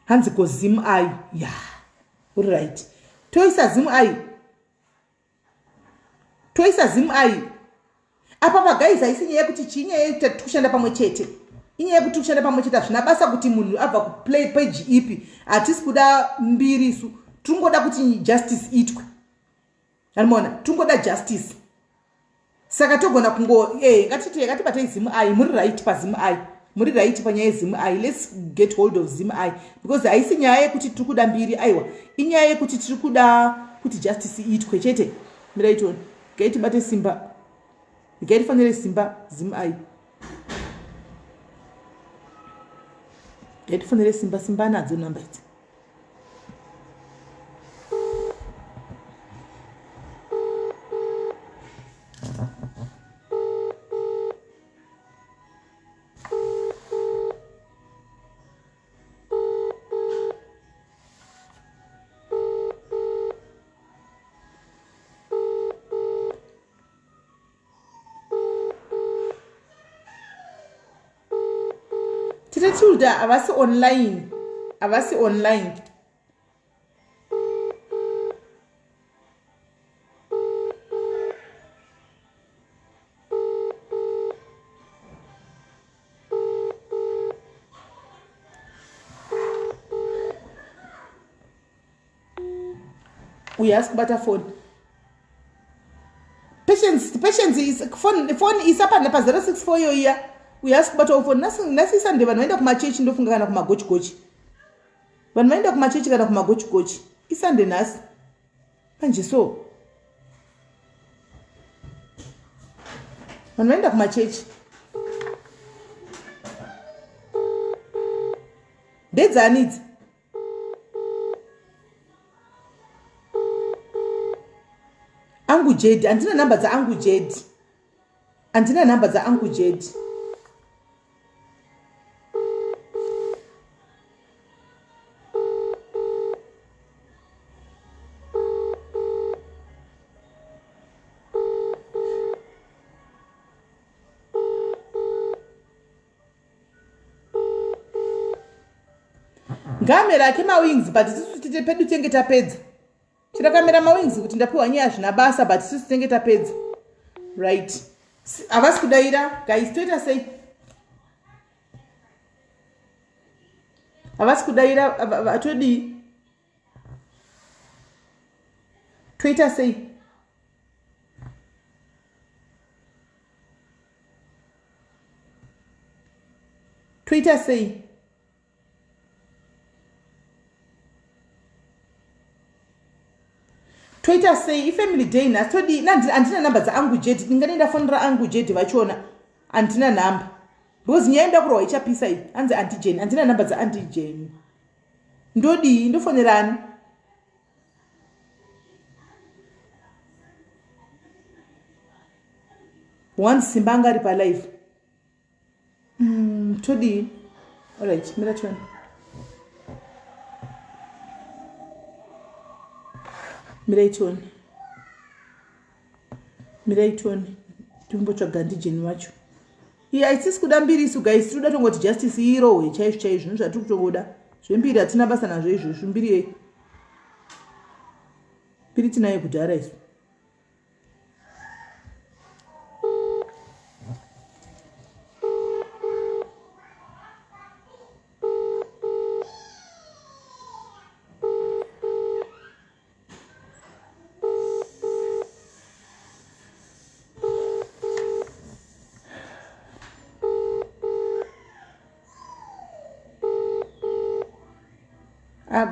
Hanzi ko zim ai. Yeah. All right. Toisa zim ai. Apa guys aisinyaya kuti chinyaya kuti tukushanda pamwe chete. Inyaya kuti tukushanda pamwe chete zvina basa kuti munhu abva ku play page ipi. Hatisi kuda mbiri su. Tungoda kuti justice itwe. Almona, tungoda justice. Saka togona kungo ngatibatei zimu ai, muri right pa zimu ai. Muri right panyaya zimu ai. Let's get hold of zimu ai because haisi nyaya yekuti tiri kuda mbiri aiwa. Inyaya yekuti tiri kuda kuti justice itwe chete. Miraitoni. Gaitibate simba. Gaitifanire simba zimu ai. Gaitifanire simba nadzo namba idzi. Tilda avasi online. We ask about a phone. Patience is phone is up and 064 yoya. We ask about phone. Nasi Sunday vanoenda kumachechi ndofunga kana kumagochi. Vanoenda kumachechi kana kumagochi. Isande nasi. Manje so. Vanoenda kumachechi. Dedza needs. Angu Jade, andina namba za Angu Jade. Ngamera kema wings but titi pedu tenge tapedza. Chirakamera mawings kuti ndapiwa nyaya zvina basa but sisi tenge tapedza. Right. Avasi kudaira guys Twitter say. Avasi kudaira atodi. Twitter say. Twitter say. Twitter say family day na todi andina namba za Angu Jade ndinganenda fonera Angu Jade vachona andina namba because nyaenda kurwa ichapisa iyi anzi antigen andina namba za antigen ndodi ndofonerani once simbanga ri pa live todi All right, mira choni. Mira choni. Tumbotsvaga ndijeni wacho. Iya isisi kuda mbiri isu guys, tinoda tongoti justice irohwe chaizvo zvinhu zvatiri kutongoda. Zvembiri hatina basa nazvo izvozvo, mbiri yei. Mbiri tinayo kudhara isu.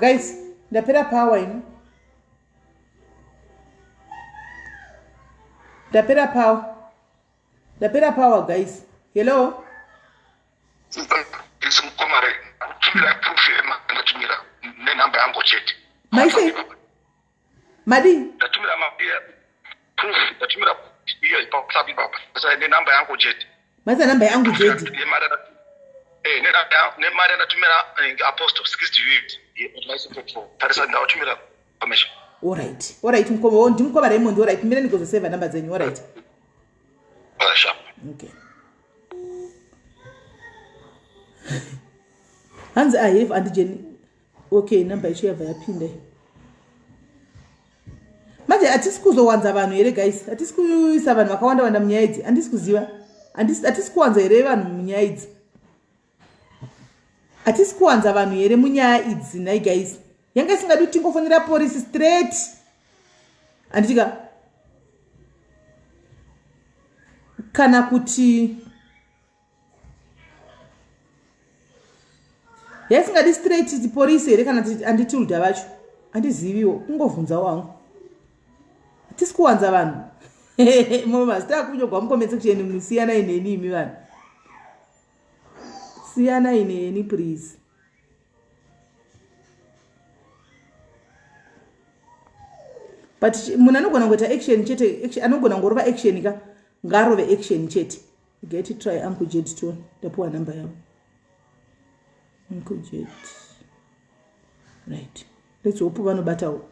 Guys, ndapera power ino. Ndapera power guys. Hello. Isimukomare. Tumira proof ematumira nenamba yangu chete. Maise. Madi. Ndatumira mapia proof ndatumira iyo ipasabi baba. Sasa nenamba yangu chete. Maise namba yangu chete. Nemari ndatumira apostle 68. Tarisa ndatumira permission. All right, mkomo ndimukoma Raymond. All right, mira nikozo save number zenyu. All right. Sharp. Okay. Hands I have antigen. Okay, number ichiyabva yapinda. Manje atisikuzowanza vanhu here guys. Atisikuisa vanhu vakawanda wanda munyaya idzi. Andisikuziva. Atisikuwanza here vanhu munyaya idzi. Atisikuwanza vanhu here munyaya idzi nai guys. Yanga isingadi kuti tingofonera polisi straight. Anditika kana kuti yasingadi straight polisi here kana anditi ulda vacho. Andiziviwo kungovunza wangu. Atisikuwanza vanhu. Mama sita kunyogwa mukometse kucheni musiyana ineni imi vanhu. Siyana ineni please. But munhu anogona ngoita action chete, anogona ngorova action ka ngarove action chete. Get it, try Uncle Jet to ndapuwa number yavo. Uncle Jet. Right. Let's hope vanobatawo.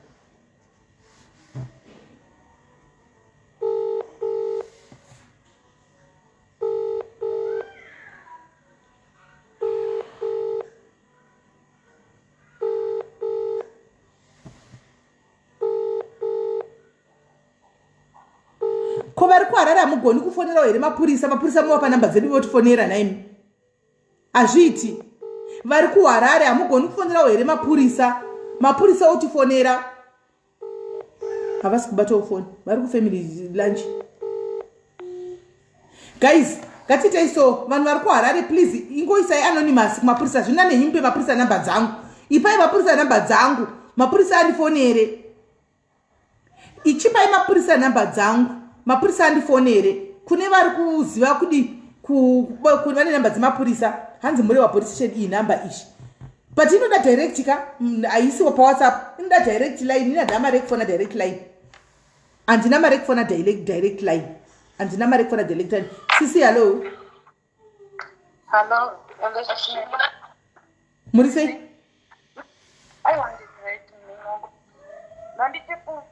Vari kuharara hamugoni kufonera here mapurisa muwapa namba dzedu votifonera naimi. Hazviiti. Vari kuharare hamugoni kufonera here mapurisa votifonera. Havasi kubatawo foni. Vari kufamily lunch. Guys, ngatiitei so. Vanhu vari kuharare please ingoisai anonymous kumapurisa. Zvina nenyimbe mapurisa namba dzangu. Ipai mapurisa namba dzangu. Mapurisa andifonere. Ichipai mapurisa namba dzangu. Mapurisa andifonere. Kune vari kuziva kudi vane namba dzemapurisa. Hanzi muri wapolice station iyi namba ishi. But inoda direct ka aisiwo pa WhatsApp. Inoda direct line. Inoda mari rekufona direct line. Andina mari rekufona direct line. Andina mari rekufona direct line. Sisi hello. Hello. Muri sei? I want to write to me. Nandichipu.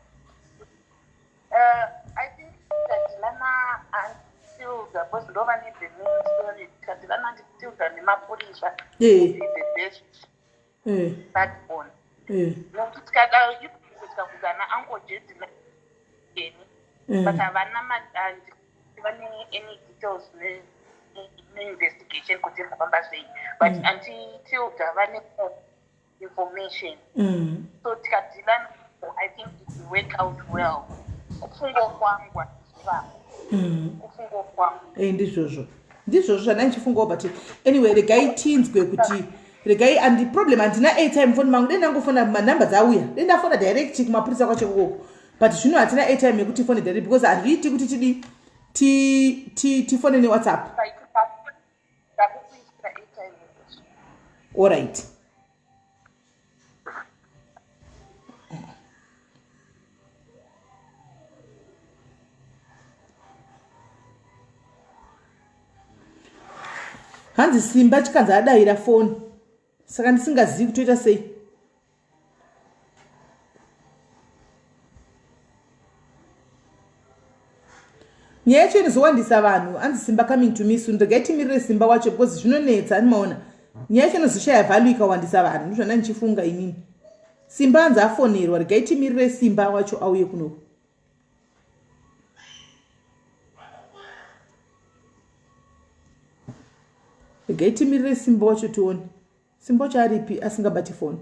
I think that Lana until the boss don't need the main story. That Lana until the Mapurisa is the best backbone. No, it's got out you with Uncle Jet. But Havana and even any details investigation could say. But until the Havana information. So Tkatilan, I think it will work out well. Ndizvozvo zvandandichifungawo but anyway regai tinzwe kuti regai and the problem handina airtime phone mangu denda ngofona manamba dzauya denda fona direct kumapurisa kwacho kokoko but zvino hatina airtime yekuti fone direct because hazviiti kuti tifone neWhatsApp. All right. hanzi Simba chikanzi adayira foni saka ndisingazivi kutoita sei. Nyaya yacho inozowandisa vanhu hanzi Simba coming to me soon. Ndegaitimire Simba wacho because zvinonetsa animaona. Nyaya yacho inozoshaya value ikawandisa vanhu ndizvona ndichifunga inini. Simba hanzi afonerwa regaitimire Simba wacho auye kuno. Regaitimire Simba wacho tuone. Simba wacho aripi asingabati phone.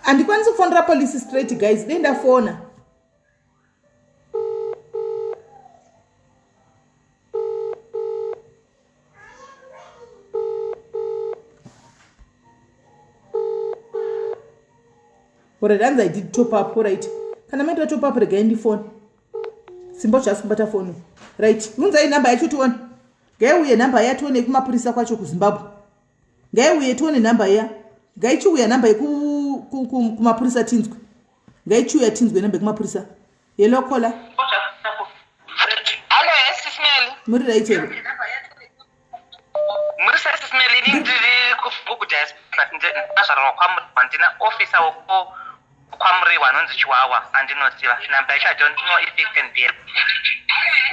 Andikwanisi kufonera police straight guys, denda phone. Alright, and I did top up, alright. Can I make a top up again the phone? Simba just better phone. Right. Unza number yacho tuone. Gaye uye number ya tuone kumapurisa kwacho ku Zimbabwe. Gaye uye tuone number ya. Gaye uye number ku kumapurisa tinzwe. Gaye uye tinzwe number kumapurisa. Yellow collar. Hello, Sis Melly. Muri right here. Muri Sis Melly ni kukujaza ndashara kwamandina officer woko kwamri wanonzi chiwawa andinoziva number I don't know if it can be.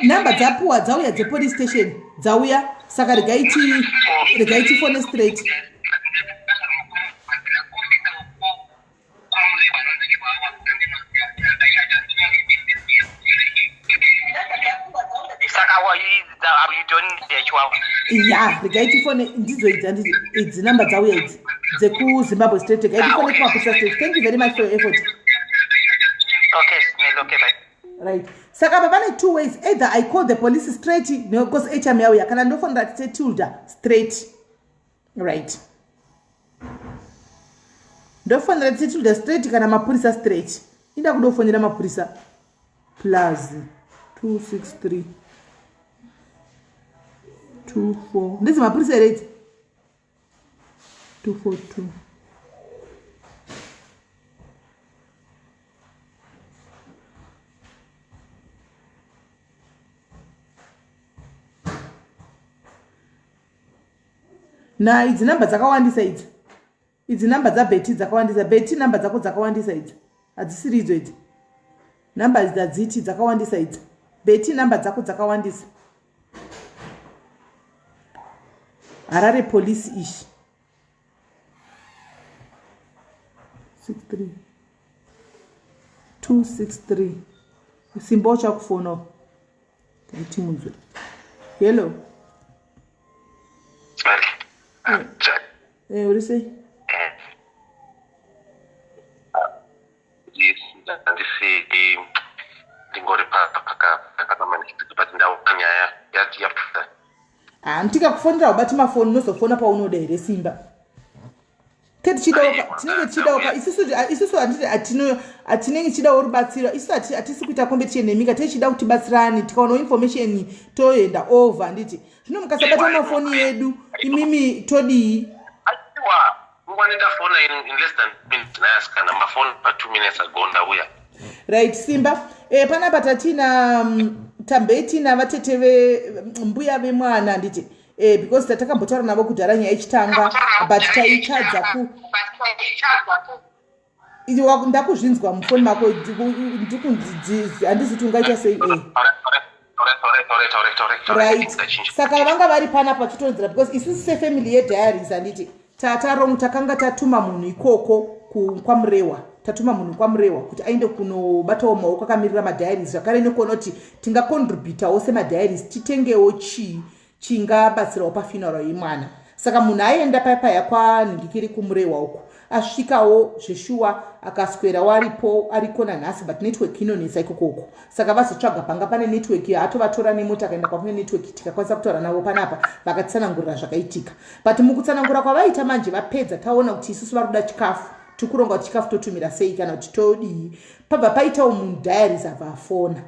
Number dzapuwa dzauya dze police station dzauya saka regaiti phone straight. Yeah, regaiti phone ndizo idzi number dzauya idzi dzeku Zimbabwe state regaiti phone kuma police state. Thank you very much for your effort. Okay, okay, bye. Right. Saka baba two ways, either I call the police straight because HM yauya kana ndofonera Tilda straight. Right. Ndofonera Tilda straight kana mapurisa straight. Inda kudofonera mapurisa plus 263 24. This is mapurisa rate 242. Na idzi number dzakawandisa idzi. Idzi number dza beti dzakawandisa. Beti number dzako dzakawandisa idzi. Adzisiri idzo idzi. Numbers dzadziti dzakawandisa idzi. Beti number dzako dzakawandisa. Harare police ish. 63 263. Simbo chakufona. Kaiti munzwe. Hello. What do you say? Yes, and this is Lingori but now NYAYA. Ntika kufonera ubati mafoni nozofona paunoda here Simba. Keti chidauka isusu atinenge chida urubatsira isusu atisi kuita competition nemika techida kuti batsirani tikaona information toenda over nditi zvino mukasabata mafoni yedu imimi todi Mwanenda phone in less than minutes nayaska na phone for 2 minutes ago ndauya. Right Simba pana patatina tambeti na vateteve mbuya vemwana nditi because tatakambotaura navo kudhara nyaya ichitanga but taichadza ku iwo ndakuzvinzwa mufoni mako ndikunzidzizi handisi kuti ungaita sei right saka vanga vari pana pachitonzera because isusu sefamily yediaries handiti takanga tatuma munhu ikoko kwamurewa tatuma munhu kwamurewa kuti aende kunobatawo maoko akamirira madiaries zvakare nekuona kuti tingacontributawo semadiaries titengewo chingabatsirawo pafuneral yemwana saka munhu aenda paya kwanhingikiri kumurewa uko asvikawo zveshuwa akaswera waripo ariko nanhasi but network inonetsa ikokoko saka vazotsvaga panga pane network hatovatora nemota akaenda kwakune network tikakwanisa kutaura navo panapa vakatsanangurira zvakaitika but mukutsanangura kwavaita manje vapedza taona kuti isusu vari kuda chikafu tikuronga kuti chikafu totumira sei kana kuti todii pabva paitawo munhu diaries abva afona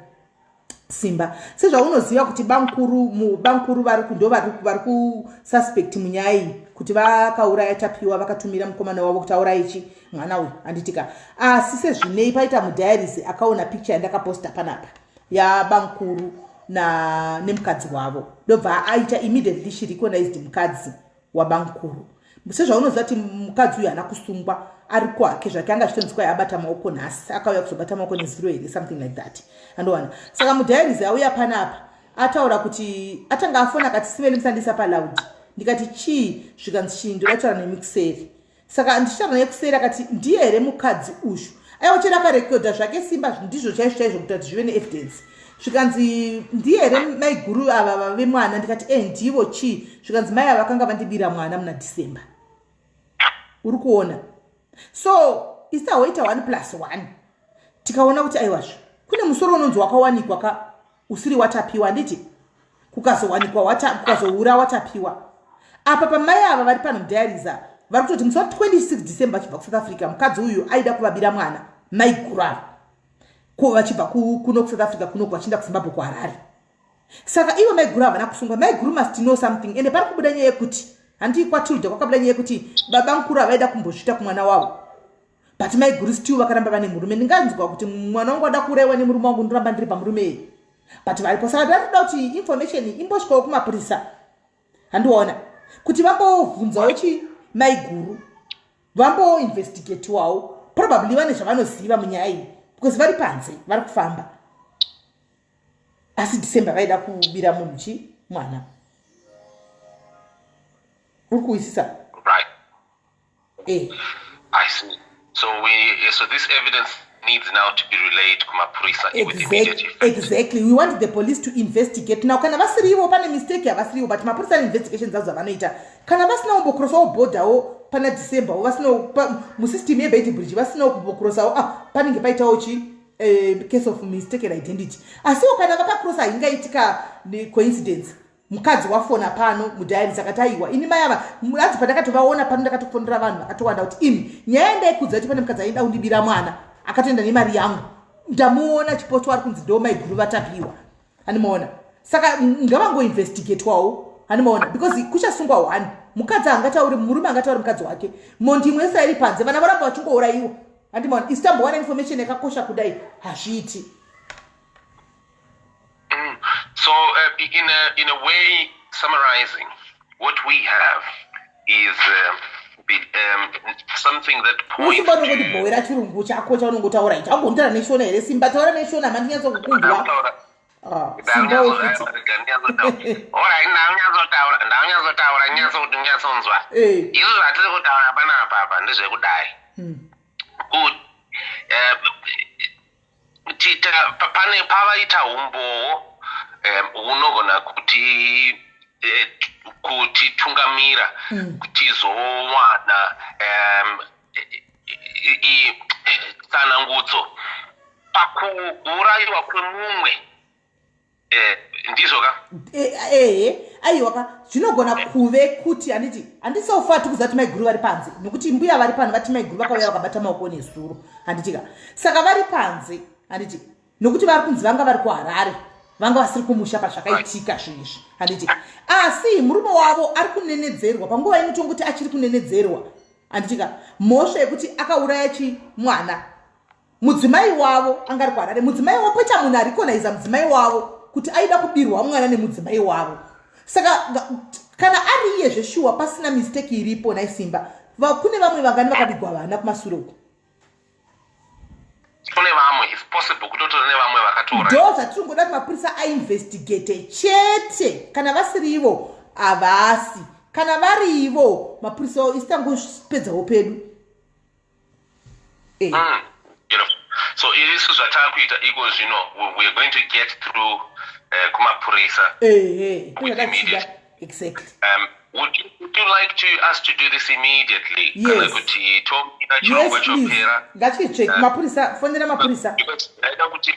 Simba sezvaunoziva kuti bankuru vari kususpect munyaya iyi kuti vakauraya Tapiwa vakatumira mukomana wavo kuti aurayichi mwana uyu handitika asi sezvinei paita mudhayaris akaona picture yandakaposta panapa yabankuru nemukadzi wavo ndobva aita immediately she recognized mukadzi wabankuru sezvaunoziva kuti mukadzi uyu haana kusungwa ari kwake zvake anga achitonzwa abata maoko nhasi akauya kuzobata maoko nezuro here something like that andowana saka mudhayaris auya panapa ataura kuti atanga afona akati Simeli musandisa palaudi ndikati chii zvikanzi chii ndotaura nemukuseri saka ndichitaura nekuseri akati ndiye here mukadzi ushu aiwachera akarekodha zvake Simba ndizvo chaizvo kuti zvive neevidence zvikanzi ndiye here mai guru ava vemwana ndikati ndivo chii zvikanzi mai ava vakanga vandibira mwana muna December uri kuona so isahoita 1+1 tikaona kuti aiwazvo kune musoro unonzi wakawanikwa usiri watapiwa nditi kukazowanikwa kukazoura watapiwa apa pamai ava vari pano mudhayariza vari kutoti musi wa 26 December achibva kuSouth Africa mukadzi uyu aida kuvabira mwana mai guru ava vachibva kuno kuSouth Africa kuno vachienda kuZimbabwe kuHarare saka ivo mai guru ava havana kusungwa mai guru must know something ende pari kubuda nyaya yekuti handii kwatilda kwakabuda nyaya yekuti babamukuru avaida kumbozvita kumwana wavo but mai guru still vakaramba vane murume ndinganzwa kuti mwana wangu ada kuuraiwa nemurume wangu ndoramba ndiri pamurume iyi but varipo saka ndatoda kuti information imbosvikawo kumapurisa handiona kuti vambobvunzawo mai guru vamboinvestigatiwawo probably vane zvavanoziva munyaya iyi because vari panze vari kufamba asi December vaida kubira munhu mwana uri kuisisa right I see. So this evidence needs now to be relayed to Mapurisa with immediate effect. Exactly. We want the police to investigate. Now, kana vasirivo pane mistake yavasirivo, but Mapurisa investigations zazo vanoita. Kana vasina kumbokrosawo border wo pana December, vasina musystem yeBait Bridge, vasina kumbokrosawo panenge paitawo case of mistaken identity. Asiwo kana vakakrosa ingaitika coincidence. Mukadzi wafona pano mudhayari sakataiwa ini mai ava adzi pandakatovaona pano ndakatofonera vanhu vakatowanda kuti imi nyaya ndaikudza kuti pane mukadzi aida kundibira mwana akatoenda nemari yangu ndamuona chipoto ari kunzi ndo mai guru vaTapiwa hanimaona saka ngavangoinvestigatwawo hanimaona because kuchasungwa one mukadzi angatauri murume angatauri mukadzi wake mondi imwe yese iri panze vana varamba vachingourayiwa handimaona isitambowana information yakakosha kudai hazviiti. So, in a way, summarizing, what we have is something that points to... unogona kuti tungamira kuti zowana tsanangudzo pakuurayiwa kwemumwe ndizvo ka aiwa zvinogona kuve kuti handisofati kuziva kuti mai guru vari panze nokuti mbuya vari pano vati mai guru vakauya vakabata maoko nezuro handitika saka vari panze handiti nokuti vari kunzi vanga vari kuHarare vanga vasiri kumusha pazvakaitika zvinizvi handiti asi murume wavo ari kunenedzerwa panguva inotonga kuti achiri kunenedzerwa handitika mhosva yekuti akauraya mwana mudzimai wavo anga ari kuHarare mudzimai wavo poita munhu arikonaiza mudzimai wavo kuti aida kubirwa mwana nemudzimai wavo saka kana ari iye zveshuwa pasina mistake iripo naisimba kune vamwe vangani vakabigwa vana kumashure uko kune vamwe if possible kutotora nevamwe vakatora ndo zvatinongoda kuti mapurisa ainvestigate chete kana vasiri ivo havasi kana vari ivo mapurisa isitangopedzawo pedu so irisu zvatakuita iko zvino we are going to get through kumapurisa with immediate exactly would you like us to do this immediately? Yes. Yes, please. That's it, check. Mapurisa, fonera mapurisa.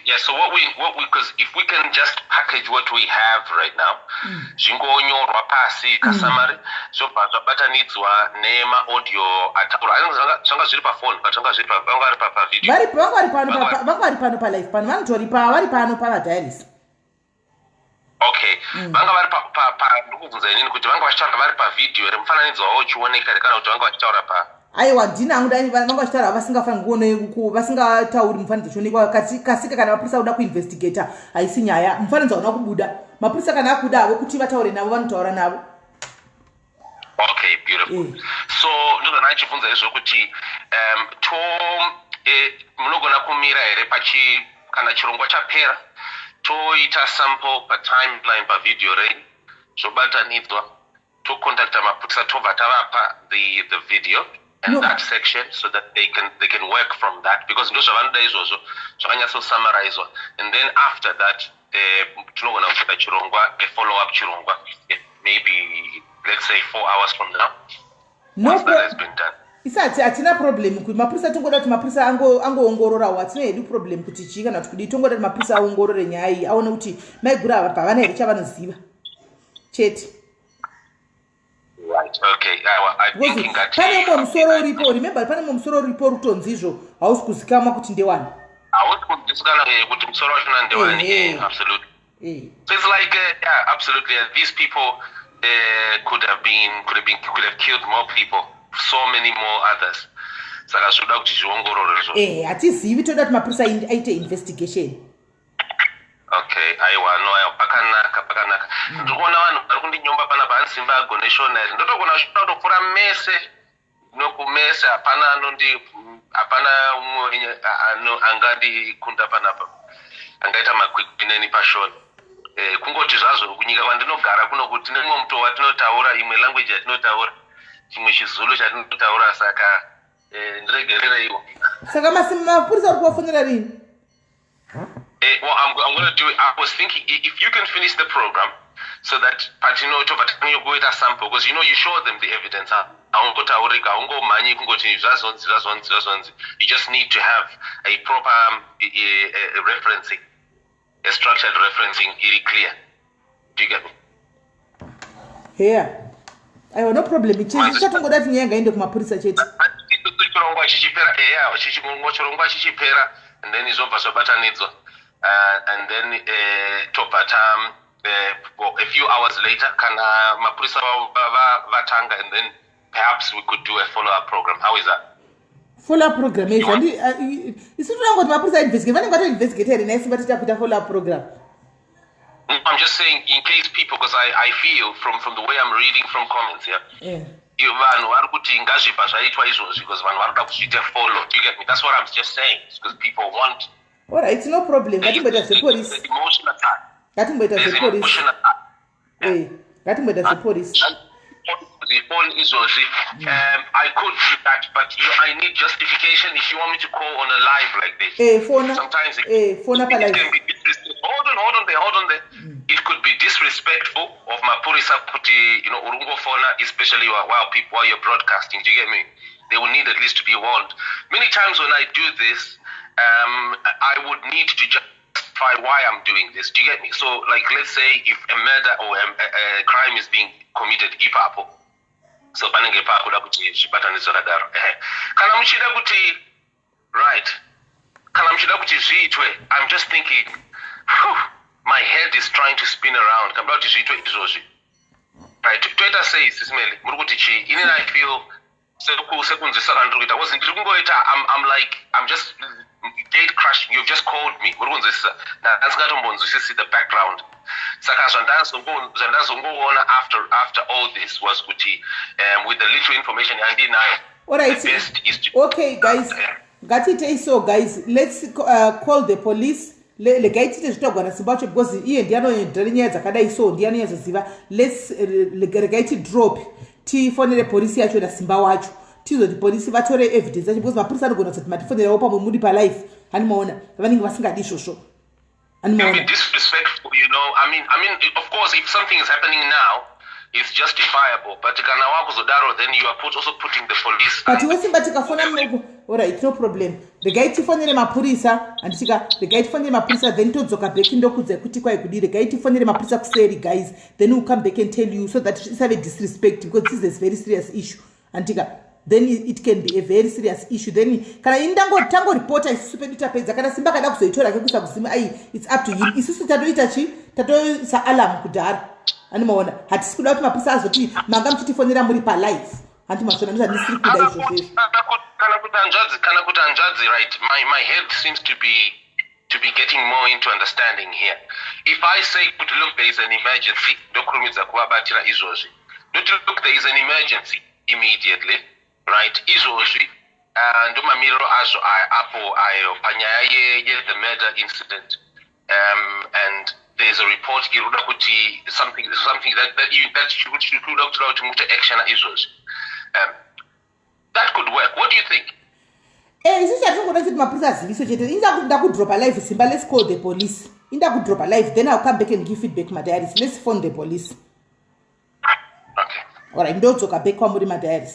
Yeah, so what we because if we can just package what we have right now, zvingonyorwa pasi kasamari, so patanidzwa nema audio atakura. Zvanga zviri pa phone, zvanga zviri pa vanga vari pa video. Vari pano pa live pano, vari pano pa diaries. Okay. Vanga vari ndikubvunza inini kuti vanga vachitaura vari pavidhio here mufananidzo wavo uchioneka here kana kuti vanga vachitaura aiwa ndinangu dani vanga vachitaura vasingafani kuone vasingatauri mufananidzo uchionekwa kasika kana mapurisa uda kuinvestigata haisi nyaya mufananidzo hauna kubuda mapurisa kana akuda avo kuti vataure navo vanotaura navo. Okay, beautiful. So ndozvana achibvunza izvokuti munogona kumira here kana chirongwa chapera toita sample patimeline pavidhio rei zvobatanidzwa tocontacta mapurisa tobva tavapa the video and that section so that they can work from that because ndo zvavanoda izvozvo zvakanyatsosamaraizwa and then after that tinogona kuita chirongwa a follow up chirongwa maybe let's say 4 hours from now once that has been done. Isati hatina problem kuti mapurisa tongoda kuti mapurisa angoongororawo hatina hedu problem kuti chii kana kuti kudi tongoda kuti mapurisa aongorore nyaya iyi aone kuti maigura apa pavana here chavanoziva chete. Right, okay. I thinking that pane umwe musoro uripo remember pane umwe musoro uripo rutonzizvo hausi kuzikamwa kuti ndewani hausi kuzikamwa kuti musoro wachona ndewani absolutely. So it's like yeah, absolutely. These people could have killed more people, so many more others. Saka zvoda kuti zviongorore izvo. Hatizivi toda kuti mapurisa aite investigation. Okay, aiwa no pakanaka. Ndikuona vanhu vari kundinyomba pana pansimba agoneshona iri. Ndotogona kusvika kutopfura mese nokumese hapana umwe angandikunda panapa. Angaita makwikwi pashoni. Kungoti zvazvo kunyika kwandinogara kuno kuti nemwe muto watinotaura imwe language yatinotaura chimwe chizulu chatinotaura saka ndiregerereiwo. Saka mapurisa uri kuwafonera rini? Well, I'm going to do it. I was thinking if you can finish the program so that you go with a sample because you show them the evidence. You just need to have a proper referencing, a structured referencing, really clear. Do you get me? Yeah. I have no problem. It's just that I'm going to mapurisa cheti. And then it's over so better needs and then a few hours later can mapurisa vatanga and then perhaps we could do a follow-up program. How is that? Follow-up program is it's not what mapurisa investigate. When you investigate here, next but put a follow-up program. I'm just saying in case people because I feel from the way I'm reading from comments here. Yeah. Vanhu vari kuti ngazvipa zvaitwa izvozvi because vanhu vari kuda kuzviita follow. Do you get me? That's what I'm just saying because people want. All right, it's no problem. Ngatimboita zvepolisi. Emotional attack. Ngatimboita zvepolisi. Ngatimboita zvepolisi. The phone izvozvi. I could do that, but I need justification if you want me to call on a live like this. Sometimes it can be disrespectful. Hold on there. It could be disrespectful of Mapurisa Puti, Urungo Fona, especially while you're broadcasting. Do you get me? They will need at least to be warned. Many times when I do this, I would need to justify why I'm doing this. Do you get me? So, like, let's say if a murder or a crime is being committed, ipapo. So, panenge papo da kuti shibatanizo radaro. Kana mchida kuti right. Kana mchida kuti zviitwe. I'm just thinking, my head is trying to spin around. Kabla kuti zviitwe izvozvi. Right. Toita say Sis Melly, muri kuti chi. Inini I feel sekunzisa kandruita. I'm like I'm just date crashing. You've just called me. Muri kunzisa. Na ndasingatombonzwisisi the background. Saka zvandazongoona after all this was kuti with the little information yandinayo. All right. Okay, guys. Gatite so guys, let's call the police. Le gaitite zvitogwana simbacho because iye ndianoendera nyaya dzakadai so ndianoyazoziva. Let's gaiti drop. Tifonere polisi yacho na simba wacho. Tizoti polisi vatore evidence yacho because mapurisa anogona kuti matifonerawo pamwe muri pa life. Hanimaona vanenge vasingadi ishosho. Can be disrespectful, I mean, of course, if something is happening now, it's justifiable. But then you are also putting the police. But you also all right, no problem. The guy tifonere mapurisa and the guy tifonere mapurisa then todzoka back ndokudze kuti kwai kudi the guy tifonere mapurisa kuseri guys then we'll come back and tell you so that it's have a disrespect because this is a very serious issue. Antika then it can be a very serious issue. Then kana tango reporter isusu pedu tapedza kana simba kada kuzoitora ke kusa kusima ai it's up to him. Isusu tatoita chi sa alarm kudhara animaona hatisi kuda kuti mapurisa azoti manga muchitifonera muri palive anti masona ndisiri kuda izvozvo kana kuti hanzvadzi right my head seems to be getting more into understanding here. If I say look there is an emergency ndokurumidza kuvabatira izvozvi look there is an emergency immediately right izvozvi ndomamiriro azvo apo ayo panyaya the murder incident and there's a report iruda kuti something that you could look to action izvozvi that could work. What do you think? Isi chatongoda kuti mapurisa aziviso chete inda kudropa live simba, let's call the police. Inda kudropa live, then I'll come back and give feedback my diaries. Let's phone the police. Okay. Alright, ndodzoka back kwamuri my diaries.